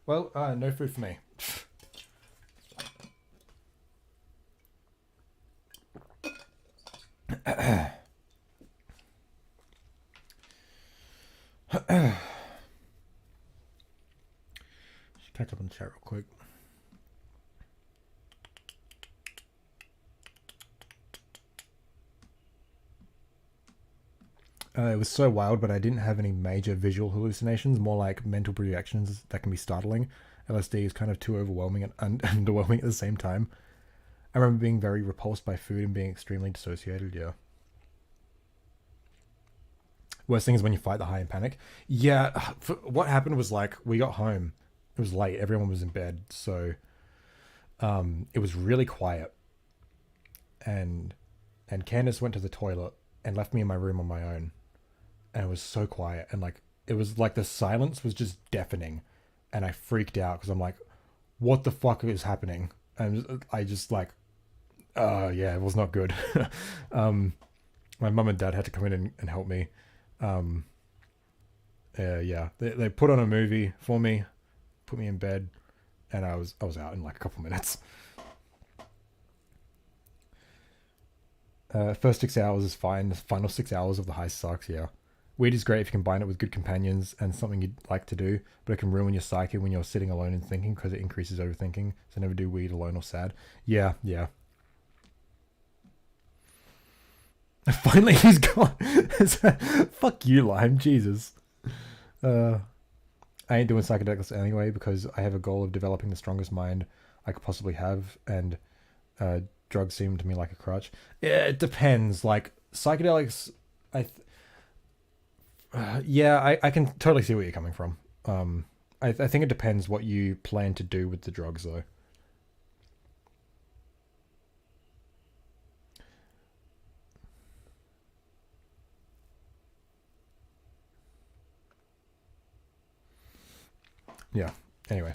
Well, no food for me. Just catch up on the chat real quick. It was so wild, but I didn't have any major visual hallucinations, more like mental projections that can be startling. LSD is kind of too overwhelming and underwhelming at the same time. I remember being very repulsed by food and being extremely dissociated, yeah. Worst thing is when you fight the high in panic. Yeah, what happened was like, we got home. It was late, everyone was in bed, so it was really quiet. And Candace went to the toilet and left me in my room on my own. And it was so quiet, and like it was like the silence was just deafening, and I freaked out because I'm like, what the fuck is happening? And I just like, yeah, it was not good. My mum and dad had to come in and help me. Yeah, they put on a movie for me, put me in bed, and I was out in like a couple minutes. First 6 hours is fine. The final 6 hours of the heist sucks, yeah. Weed is great if you combine it with good companions and something you'd like to do, but it can ruin your psyche when you're sitting alone and thinking because it increases overthinking. So never do weed alone or sad. Yeah. Finally, he's gone. Fuck you, Lime. Jesus. I ain't doing psychedelics anyway because I have a goal of developing the strongest mind I could possibly have, and drugs seem to me like a crutch. Yeah, it depends. Like, psychedelics, Yeah, I can totally see where you're coming from. I think it depends what you plan to do with the drugs, though. Yeah. Anyway,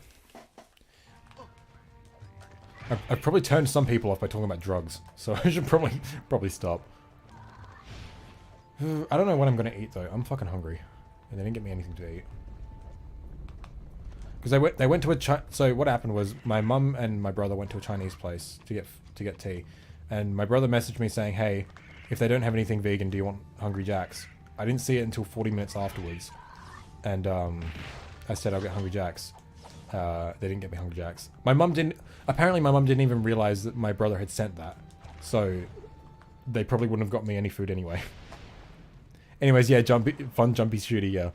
I've probably turned some people off by talking about drugs, so I should probably stop. I don't know what I'm gonna eat though. I'm fucking hungry, and they didn't get me anything to eat. Because they went to a so what happened was my mum and my brother went to a Chinese place to get tea, and my brother messaged me saying, "Hey, if they don't have anything vegan, do you want Hungry Jacks?" I didn't see it until 40 minutes afterwards, and I said I'll get Hungry Jacks. They didn't get me Hungry Jacks. My mum didn't. Apparently, my mum didn't even realize that my brother had sent that, so they probably wouldn't have got me any food anyway. Anyways, yeah, fun jumpy shooty, yeah.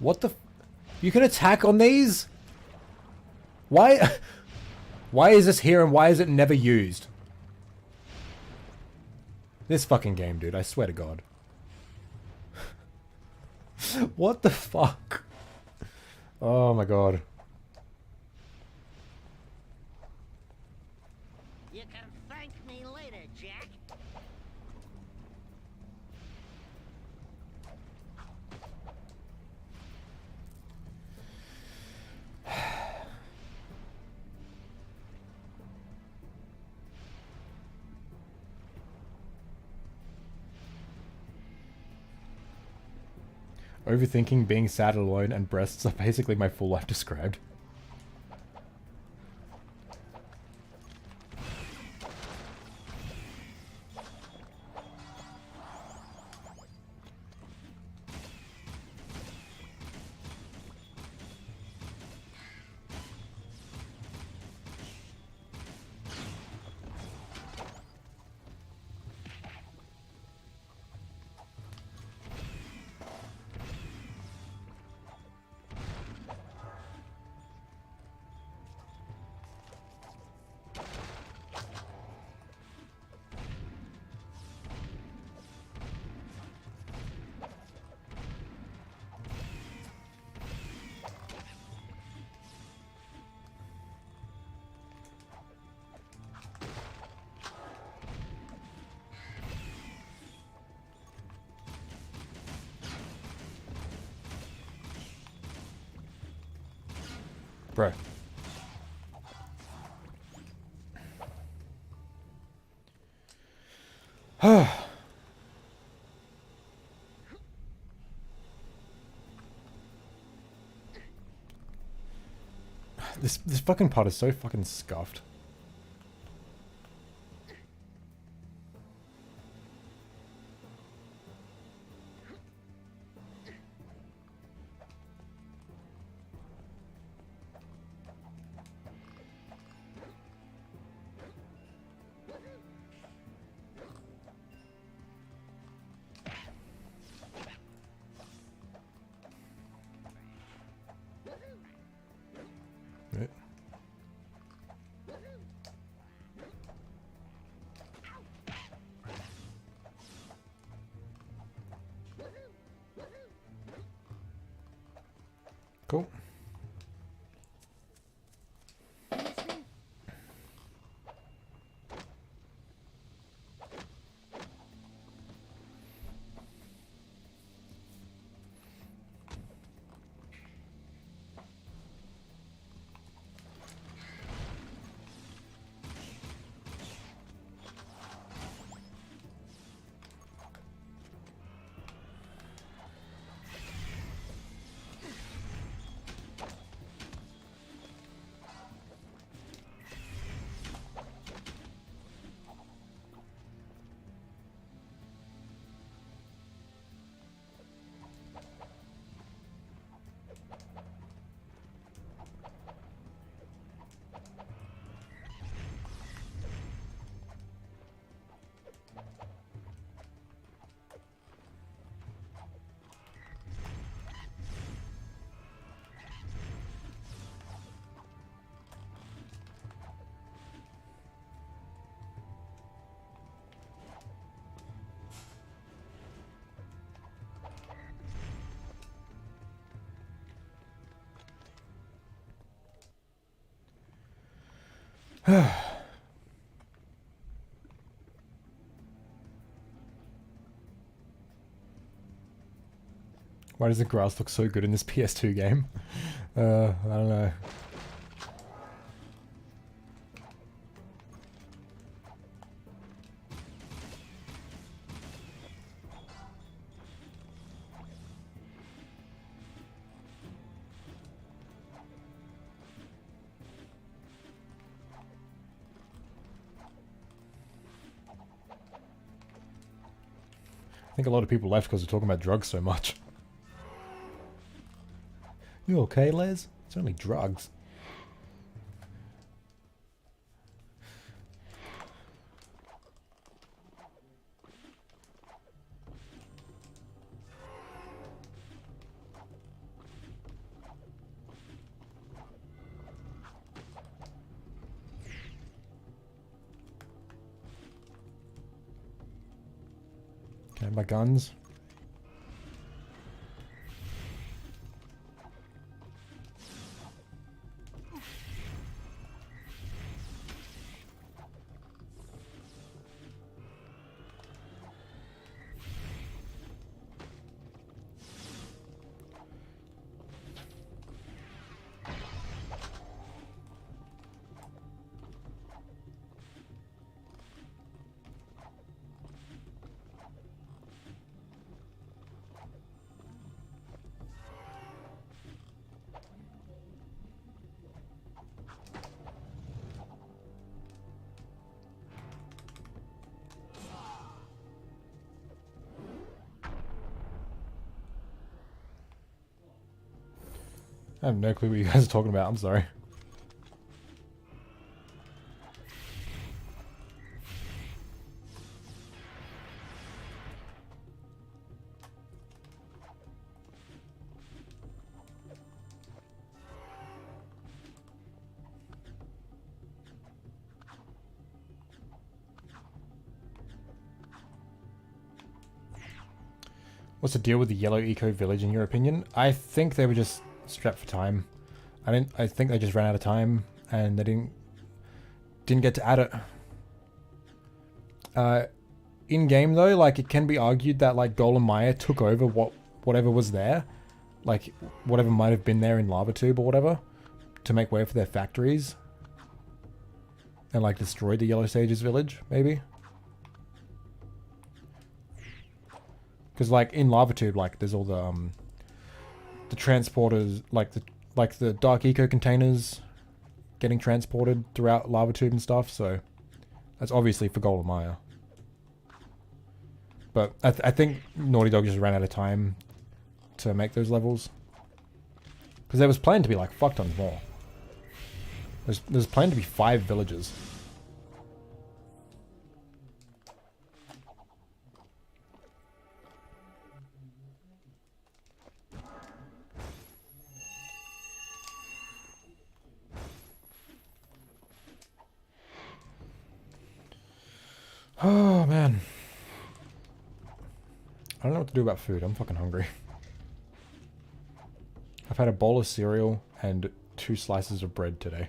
What the? You can attack on these? Why? Why is this here and why is it never used? This fucking game, dude. I swear to God. What the fuck? Oh my God. You can thank me later, Jack. Overthinking, being sad alone, and breasts are basically my full life described. Bro. This fucking pot is so fucking scuffed. Right. Cool. Why does the grass look so good in this PS2 game? I don't know. I think a lot of people left because they're talking about drugs so much. You okay, Les? It's only drugs. Okay, my guns. I have no clue what you guys are talking about, I'm sorry. What's the deal with the yellow eco village in your opinion? I think they were just strapped for time. I think they just ran out of time and they didn't get to add it. In game though, like it can be argued that like Golem Maya took over whatever was there, like whatever might have been there in Lava Tube or whatever, to make way for their factories, and like destroyed the Yellow Sages village maybe. Because like in Lava Tube, like there's all the transporters, like the dark eco containers getting transported throughout Lava Tube and stuff. So that's obviously for Golem Maya. But I think Naughty Dog just ran out of time to make those levels. Because there was planned to be like fuck tons more. There's planned to be 5 villages. Oh man. I don't know what to do about food. I'm fucking hungry. I've had a bowl of cereal and 2 slices of bread today.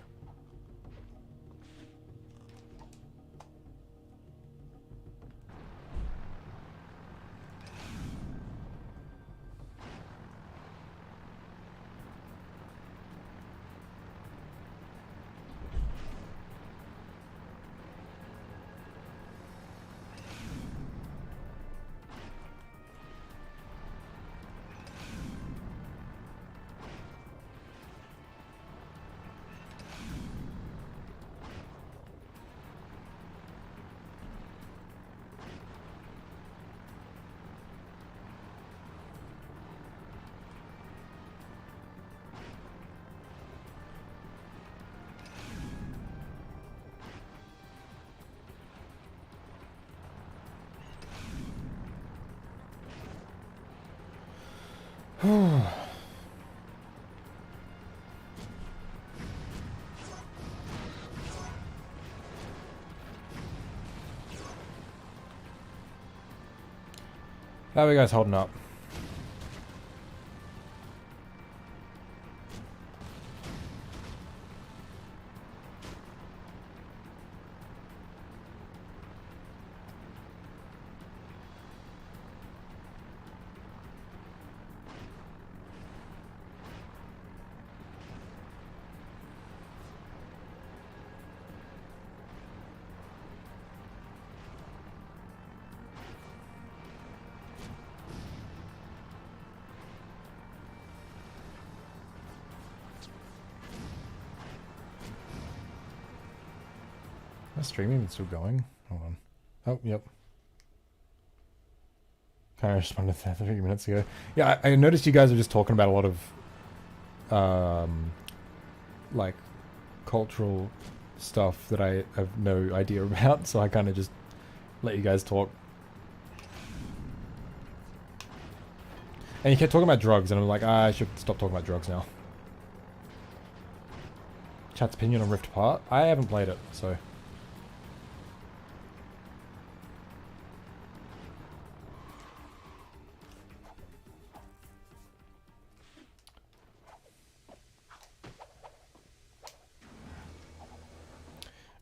How are you guys holding up? My stream even still going? Hold on. Oh, yep. Kind of responded to that 3 minutes ago. Yeah, I noticed you guys are just talking about a lot of, like, cultural stuff that I have no idea about, so I kind of just let you guys talk. And you kept talking about drugs, and I'm like, I should stop talking about drugs now. Chat's opinion on Rift Apart? I haven't played it, so...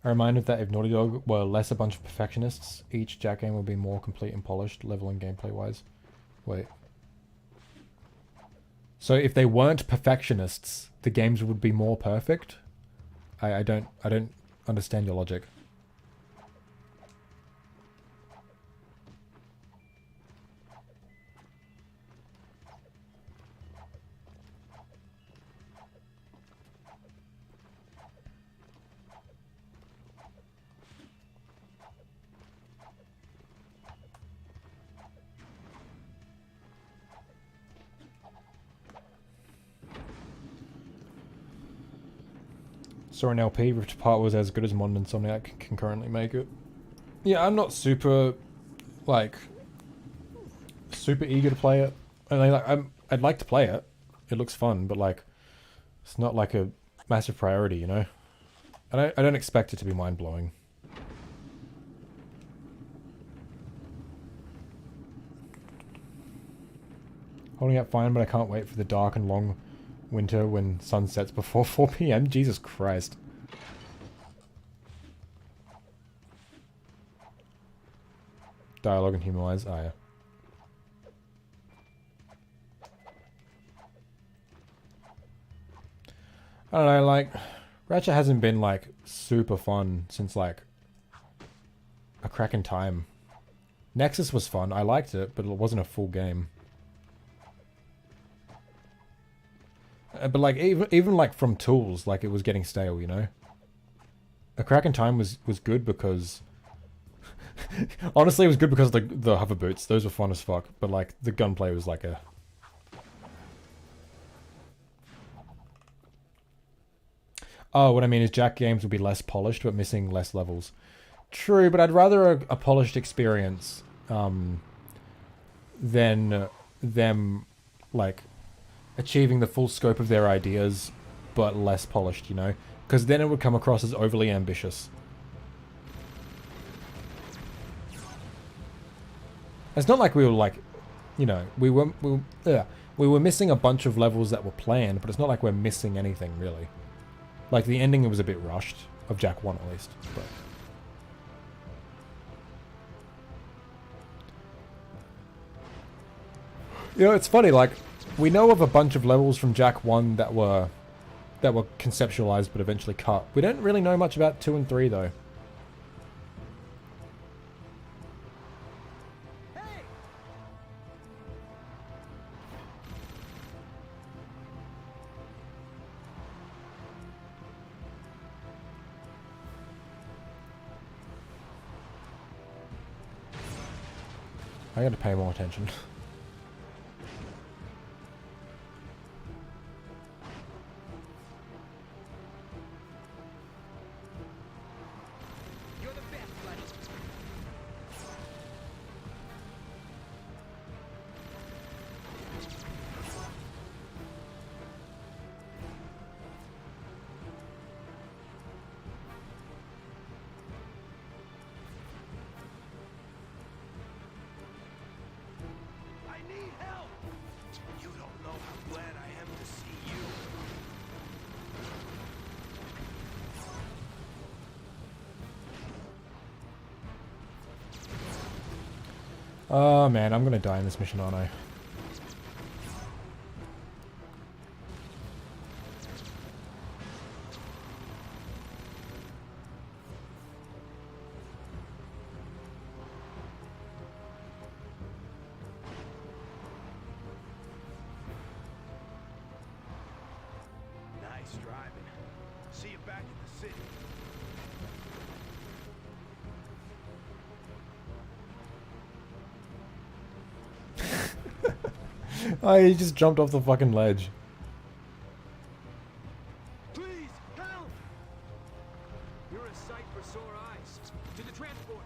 A reminder that if Naughty Dog were less a bunch of perfectionists, each Jack game would be more complete and polished, level and gameplay wise. Wait. So if they weren't perfectionists, the games would be more perfect? I don't understand your logic. Saw an LP, Rift Apart was as good as modern Insomniac can currently make it. Yeah, I'm not super, like, super eager to play it. I mean, like, I'd like to play it. It looks fun, but like, it's not like a massive priority, you know? I don't expect it to be mind-blowing. Holding out fine, but I can't wait for the dark and long winter when sun sets before 4 PM. Jesus Christ. Dialogue and humor-wise, oh yeah. I don't know, like, Ratchet hasn't been, like, super fun since, like, A Crack in Time. Nexus was fun, I liked it, but it wasn't a full game. But like even like from Tools, like it was getting stale, you know. A Crack in Time was good because honestly it was good because of the hover boots. Those were fun as fuck. But like the gunplay was like a oh, what I mean is Jack games would be less polished but missing less levels. True, but I'd rather a polished experience than them like achieving the full scope of their ideas, but less polished, you know? Because then it would come across as overly ambitious. It's not like we were like, you know, we were missing a bunch of levels that were planned, but it's not like we're missing anything, really. Like, the ending was a bit rushed, of Jack 1 at least, but... You know, it's funny, like, we know of a bunch of levels from Jack 1 that were conceptualized but eventually cut. We don't really know much about 2 and 3 though. I gotta pay more attention. Oh man, I'm gonna die in this mission, aren't I? Nice driving. See you back in the city. Oh, he just jumped off the fucking ledge. Please, help! You're a sight for sore eyes. To the transport.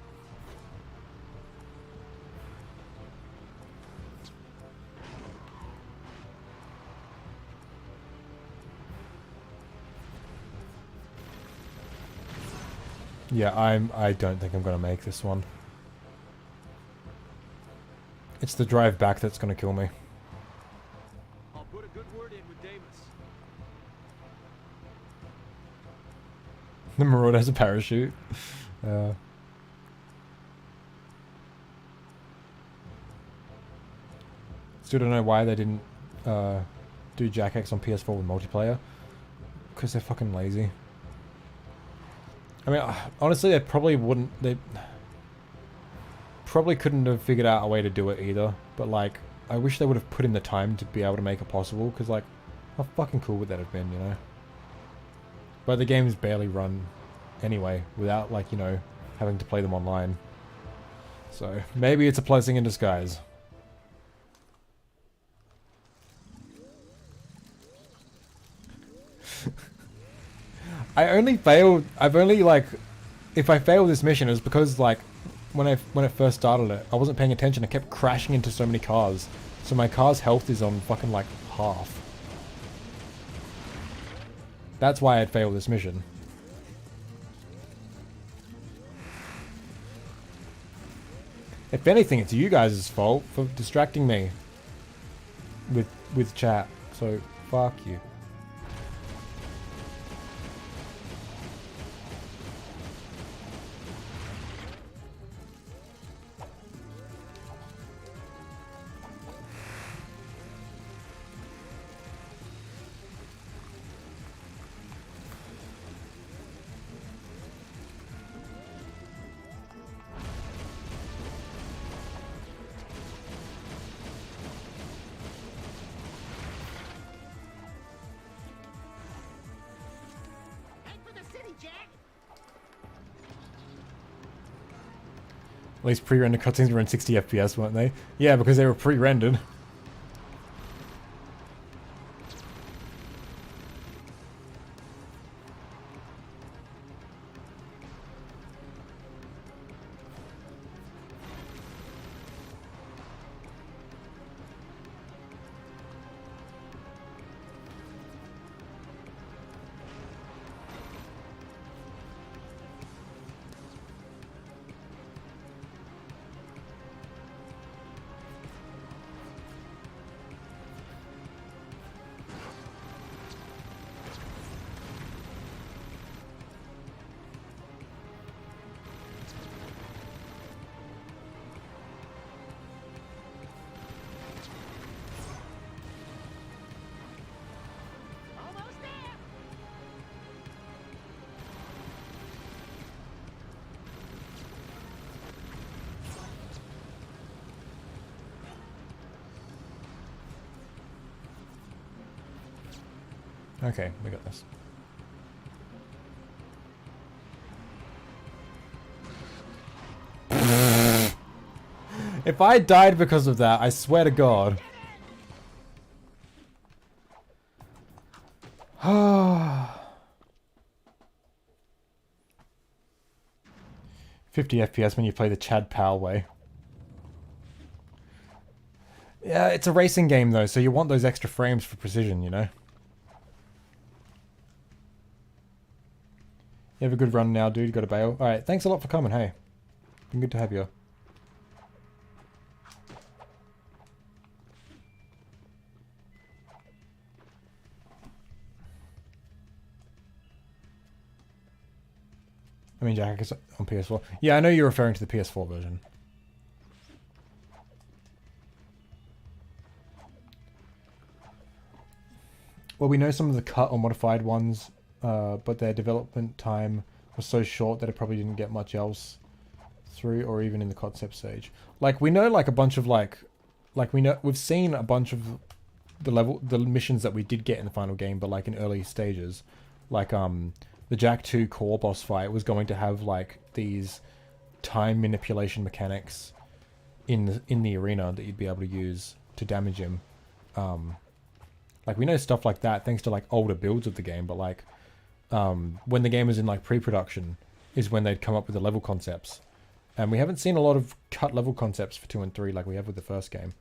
Yeah, I don't think I'm gonna make this one. It's the drive back that's gonna kill me. I'll put a good word in with Davis. The Marauder has a parachute. Still don't know why they didn't do Jack X on PS4 with multiplayer. Because they're fucking lazy. I mean, honestly, they probably wouldn't. They probably couldn't have figured out a way to do it either. But like, I wish they would have put in the time to be able to make it possible. Because like, how fucking cool would that have been, you know? But the games barely run anyway, without like, you know, having to play them online. So maybe it's a blessing in disguise. I've only like, if I fail this mission, it's because like, when I first started it, I wasn't paying attention. I kept crashing into so many cars. So my car's health is on fucking like half. That's why I'd failed this mission. If anything, it's you guys' fault for distracting me with chat. So fuck you. Head for the city, Jack. At least pre-rendered cutscenes were in 60 FPS, weren't they? Yeah, because they were pre-rendered. Almost there. Okay, we got this. If I died because of that, I swear to God. 50 FPS when you play the Chad Powell way. Yeah, it's a racing game though, so you want those extra frames for precision, you know? You have a good run now, dude. Got a bail. Alright, thanks a lot for coming, hey. Been good to have you. I mean, Jack is on PS4. Yeah, I know you're referring to the PS4 version. Well, we know some of the cut or modified ones, but their development time was so short that it probably didn't get much else through, or even in the concept stage. Like, we know, like, a bunch of, like we know, we've seen a bunch of the missions that we did get in the final game, but, like, in early stages. Like, the Jack 2 core boss fight was going to have, like, these time manipulation mechanics in the arena that you'd be able to use to damage him. Like, we know stuff like that thanks to, like, older builds of the game, but, like, when the game was in, like, pre-production is when they'd come up with the level concepts. And we haven't seen a lot of cut level concepts for 2 and 3 like we have with the first game.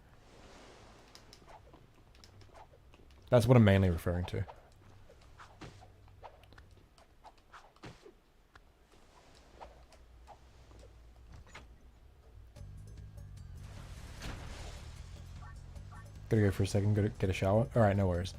That's what I'm mainly referring to. Gotta go for a second, gotta get a shower. Alright, no worries.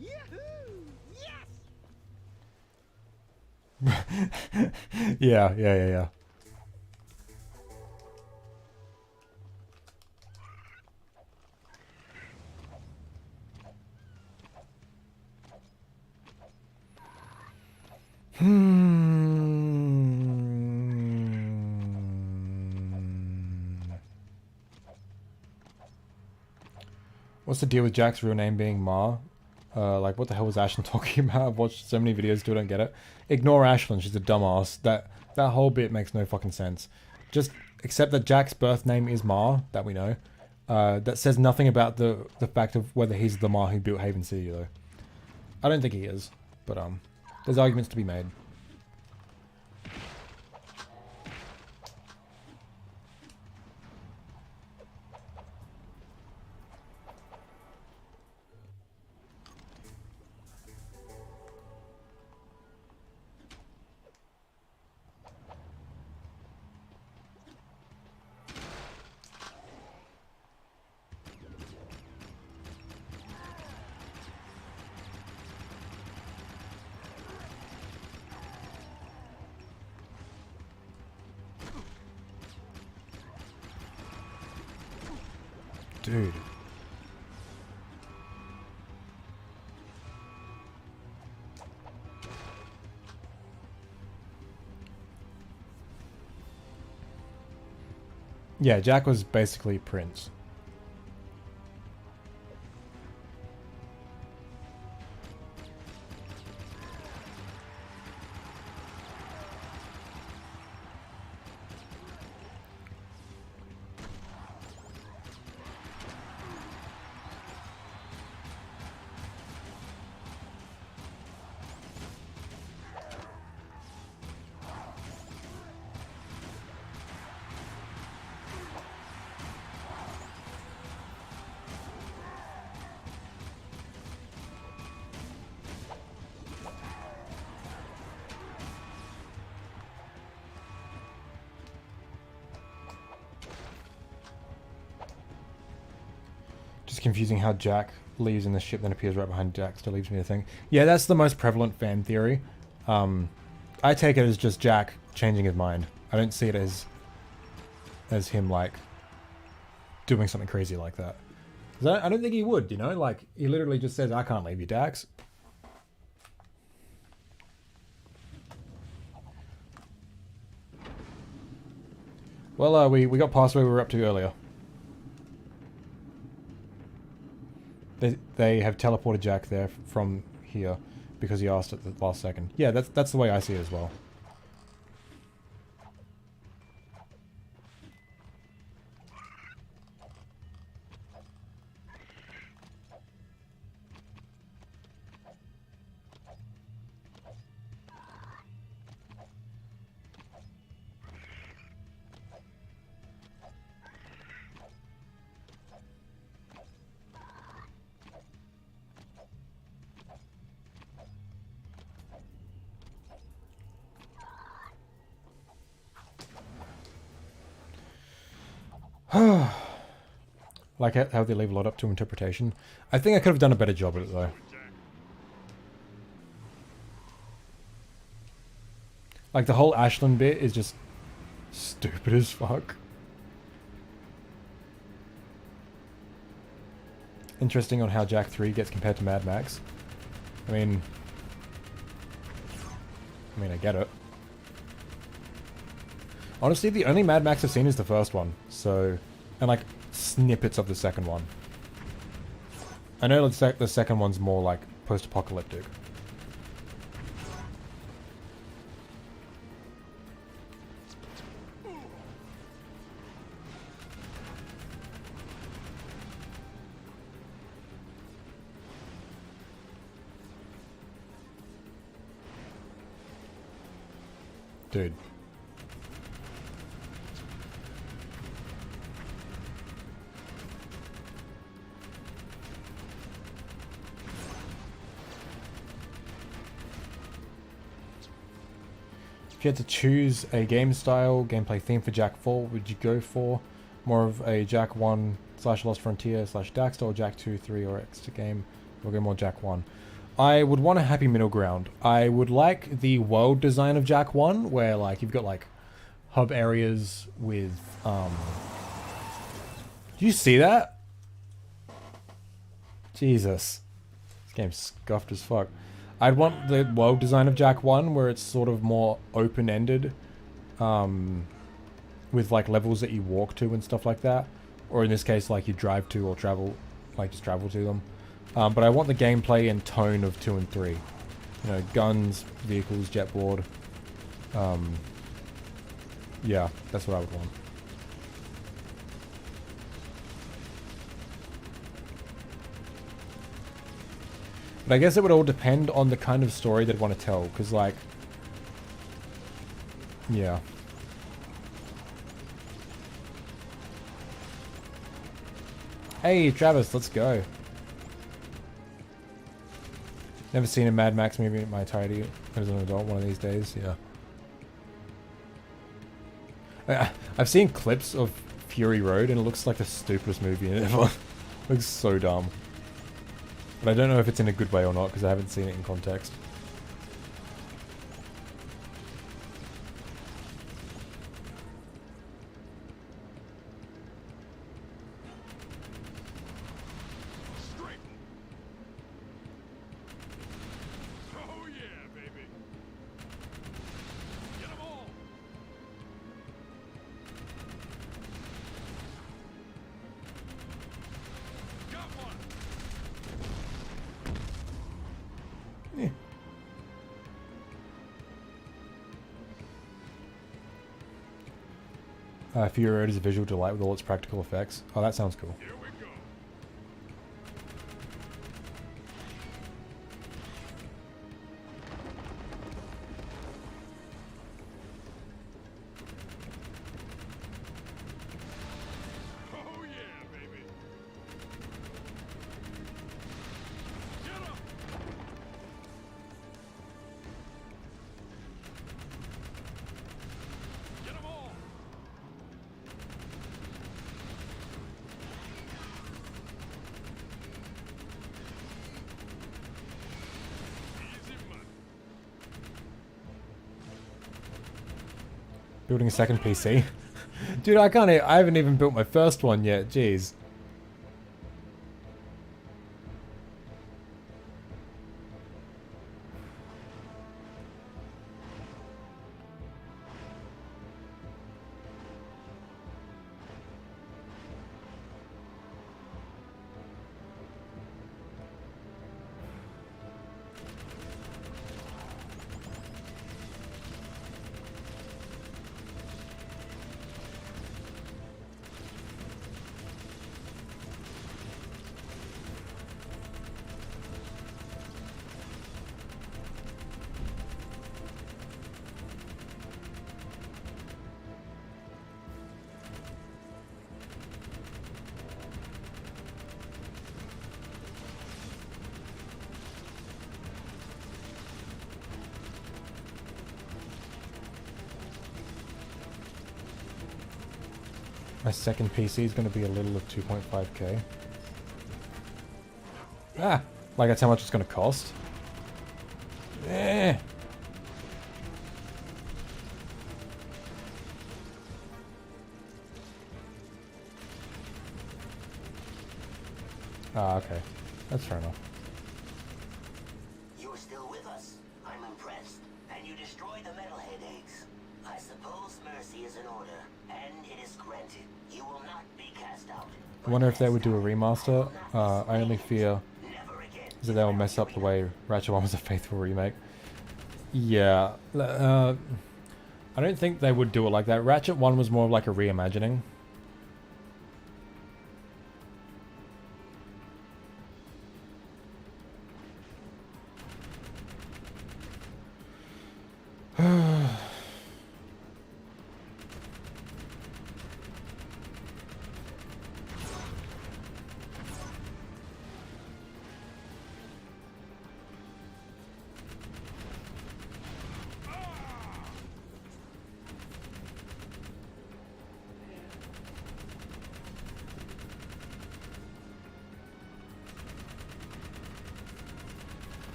Yahoo! Yes! Yeah. What's the deal with Jack's real name being Ma? Like, what the hell was Ashlin talking about? I've watched so many videos, still don't get it. Ignore Ashlin, she's a dumbass. That whole bit makes no fucking sense. Just accept that Jack's birth name is Ma, that we know. That says nothing about the fact of whether he's the Ma who built Haven City, though. I don't think he is, but there's arguments to be made. Dude. Yeah, Jack was basically Prince. confusing how Jack leaves in the ship, then appears right behind Daxter, leaves me to think. Yeah, that's the most prevalent fan theory. I take it as just Jack changing his mind. I don't see it as him, like, doing something crazy like that. 'Cause I don't think he would, you know? Like, he literally just says, I can't leave you, Dax. Well, we got past where we were up to earlier. They have teleported Jack there from here because he asked at the last second. Yeah, that's the way I see it as well. Like how they leave a lot up to interpretation. I think I could have done a better job at it though. Like the whole Ashelin bit is just stupid as fuck. Interesting on how Jack 3 gets compared to Mad Max. I mean, I get it. Honestly, the only Mad Max I've seen is the first one, so... And, like, snippets of the second one. I know the second one's more, like, post-apocalyptic. Dude. If you had to choose a game style, gameplay theme for Jak 4, would you go for more of a Jak 1 / Lost Frontier / Daxter, or Jak 2, 3, or extra game? We'll go more Jak 1. I would want a happy middle ground. I would like the world design of Jak 1, where like you've got like hub areas with Do you see that? Jesus. This game's scuffed as fuck. I'd want the world design of Jak 1 where it's sort of more open-ended, with like levels that you walk to and stuff like that, or in this case like you drive to or travel, like just travel to them. But I want the gameplay and tone of 2 and 3. You know, guns, vehicles, jetboard. Yeah, that's what I would want. But I guess it would all depend on the kind of story they'd want to tell, because like... Yeah. Hey, Travis, let's go. Never seen a Mad Max movie in my entirety as an adult. One of these days, yeah. I've seen clips of Fury Road and it looks like the stupidest movie ever. Looks so dumb. But I don't know if it's in a good way or not because I haven't seen it in context. Fury Road is a visual delight with all its practical effects. Oh, that sounds cool. Here we go. Oh yeah, baby. Get up. Get 'em all. Building a second PC. Dude, I haven't even built my first one yet, jeez. My second PC is going to be a little of 2.5k. Ah! Like that's how much it's going to cost? Eh! Ah, okay. That's fair enough. You're still with us. I'm impressed. And you destroyed the metalhead eggs. I suppose mercy is in order, and it is granted. You will not be cast out. I wonder if they would do a remaster. I only fear is that they will mess up the way Ratchet 1 was a faithful remake. Yeah. I don't think they would do it like that. Ratchet 1 was more of like a reimagining.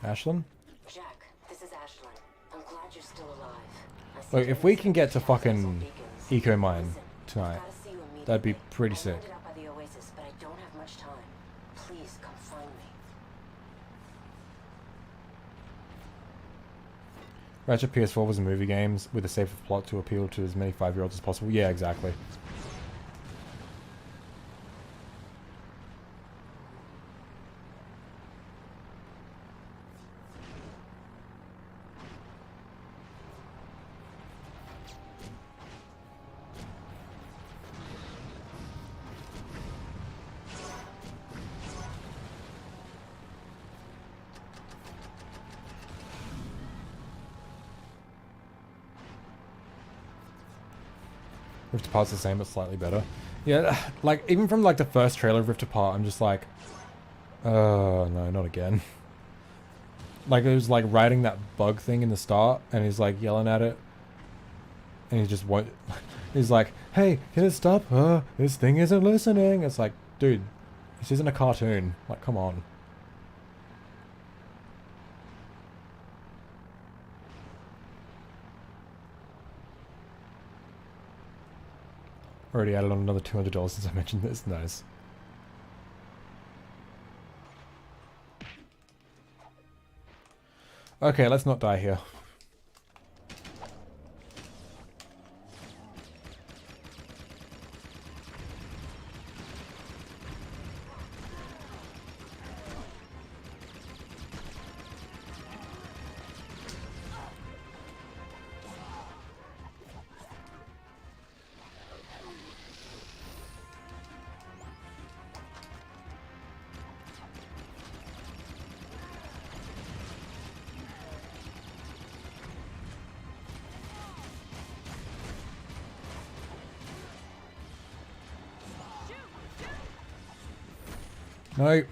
Ashelin? Jack, this is Ashelin. I'm glad you're still alive. Look, if we can get to fucking Eco Mine tonight, that'd be pretty sick. I up by the oasis, but I don't have much time. Please come find me. Ratchet PS4 was a movie game with a safer plot to appeal to as many 5-year-olds as possible. Yeah, exactly. Rift Apart's the same, but slightly better. Yeah, like, even from, like, the first trailer of Rift Apart, I'm just like, oh, no, not again. Like, it was, like, writing that bug thing in the start, and he's, like, yelling at it. And he just won't... He's like, hey, can it stop? This thing isn't listening. It's like, dude, this isn't a cartoon. Like, come on. Already added on another $200 since I mentioned this. Nice. Okay, let's not die here. No.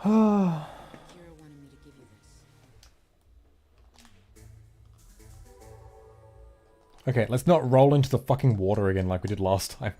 Kira wanted me to give you this. Okay, let's not roll into the fucking water again like we did last time.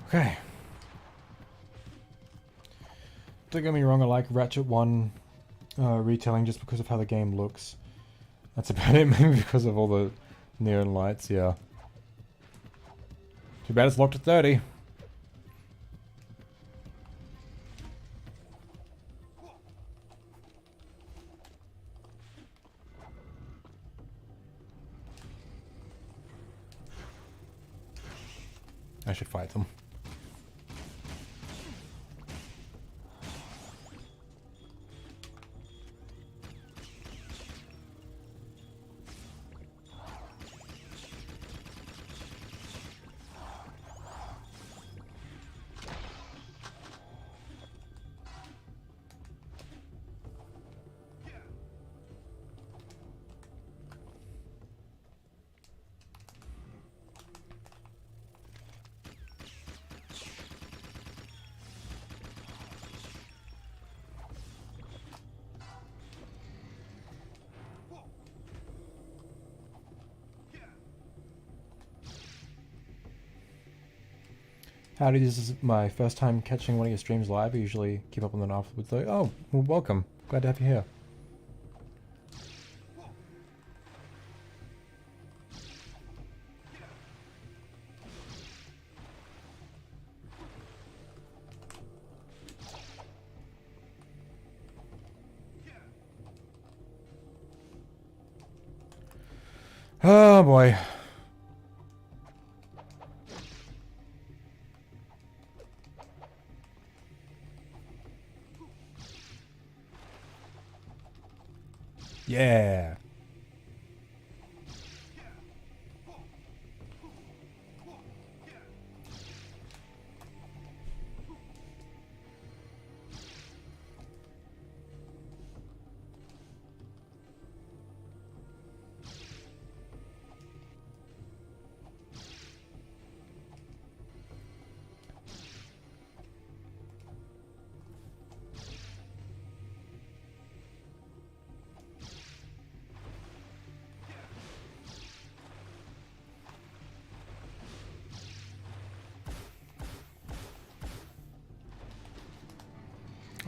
Okay. Don't get me wrong, I like Ratchet 1 retelling just because of how the game looks. That's about it, maybe because of all the neon lights, yeah. Too bad it's locked at 30. I should fight them. Howdy, this is my first time catching one of your streams live. I usually keep up on them afterwards though. Oh, well, welcome. Glad to have you here. Oh boy. Yeah.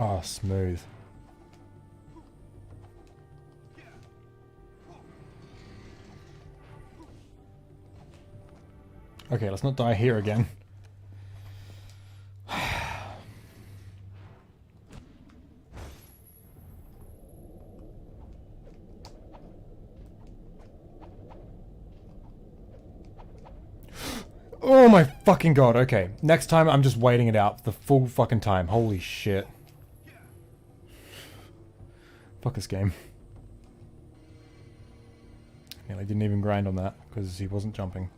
Oh, smooth. Okay, let's not die here again. Oh my fucking god, okay. Next time I'm just waiting it out the full fucking time. Holy shit. Fuck this game. Yeah, I didn't even grind on that because he wasn't jumping.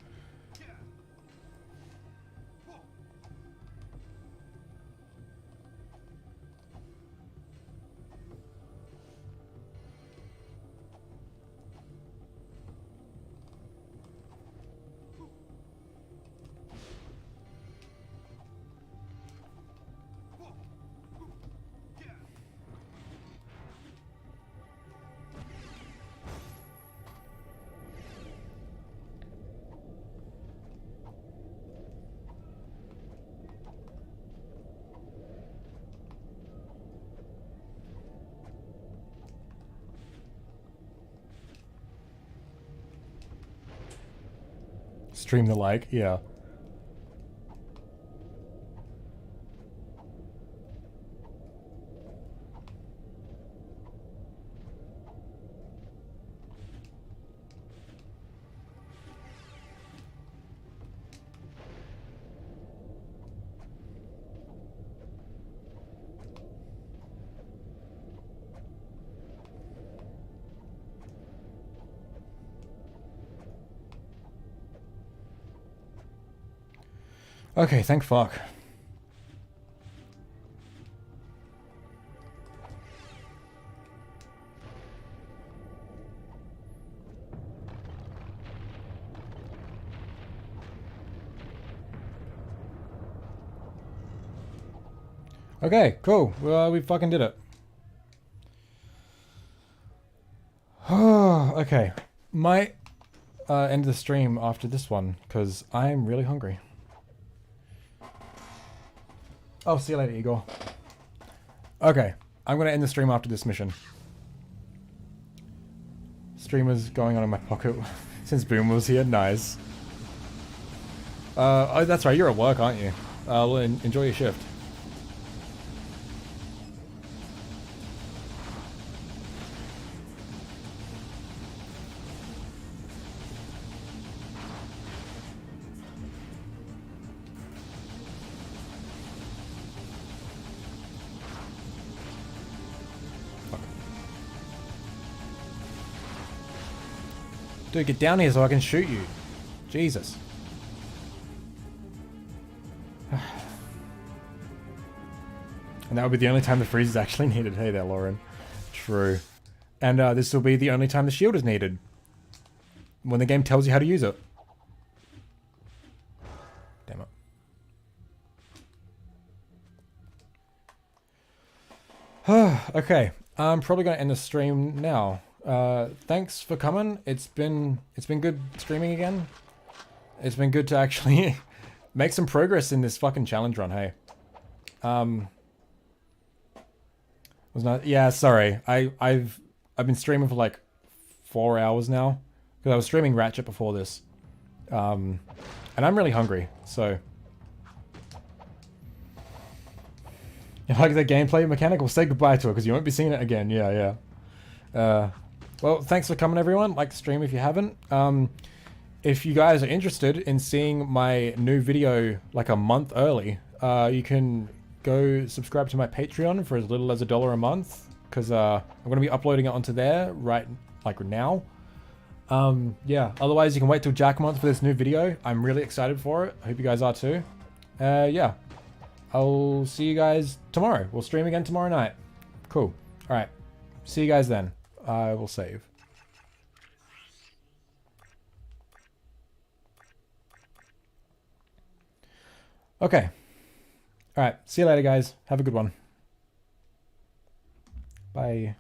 Stream the like, yeah. Okay, thank fuck. Okay, cool. Well, we fucking did it. Okay. Might end the stream after this one, because I'm really hungry. Oh, see you later, Igor. Okay, I'm going to end the stream after this mission. Streamer's going on in my pocket since Boom was here. Nice. Oh, that's right, you're at work, aren't you? Well, enjoy your shift. Dude, get down here so I can shoot you. Jesus. And that would be the only time the freeze is actually needed. Hey there, Lauren. True. And this will be the only time the shield is needed. When the game tells you how to use it. Damn it. Okay. I'm probably going to end the stream now. Thanks for coming. It's been good streaming again. It's been good to actually make some progress in this fucking challenge run, hey. Was not, yeah, sorry. I've been streaming for like 4 hours now. Because I was streaming Ratchet before this. And I'm really hungry, so. You like the gameplay mechanic? We'll say goodbye to it because you won't be seeing it again. Yeah, yeah. Well, thanks for coming, everyone. Like the stream if you haven't. If you guys are interested in seeing my new video like a month early, you can go subscribe to my Patreon for as little as $1 a month, because I'm going to be uploading it onto there right like now. Yeah, otherwise you can wait till Jack month for this new video. I'm really excited for it. I hope you guys are too. Yeah, I'll see you guys tomorrow. We'll stream again tomorrow night. Cool. All right. See you guys then. I will save. Okay. All right. See you later, guys. Have a good one. Bye.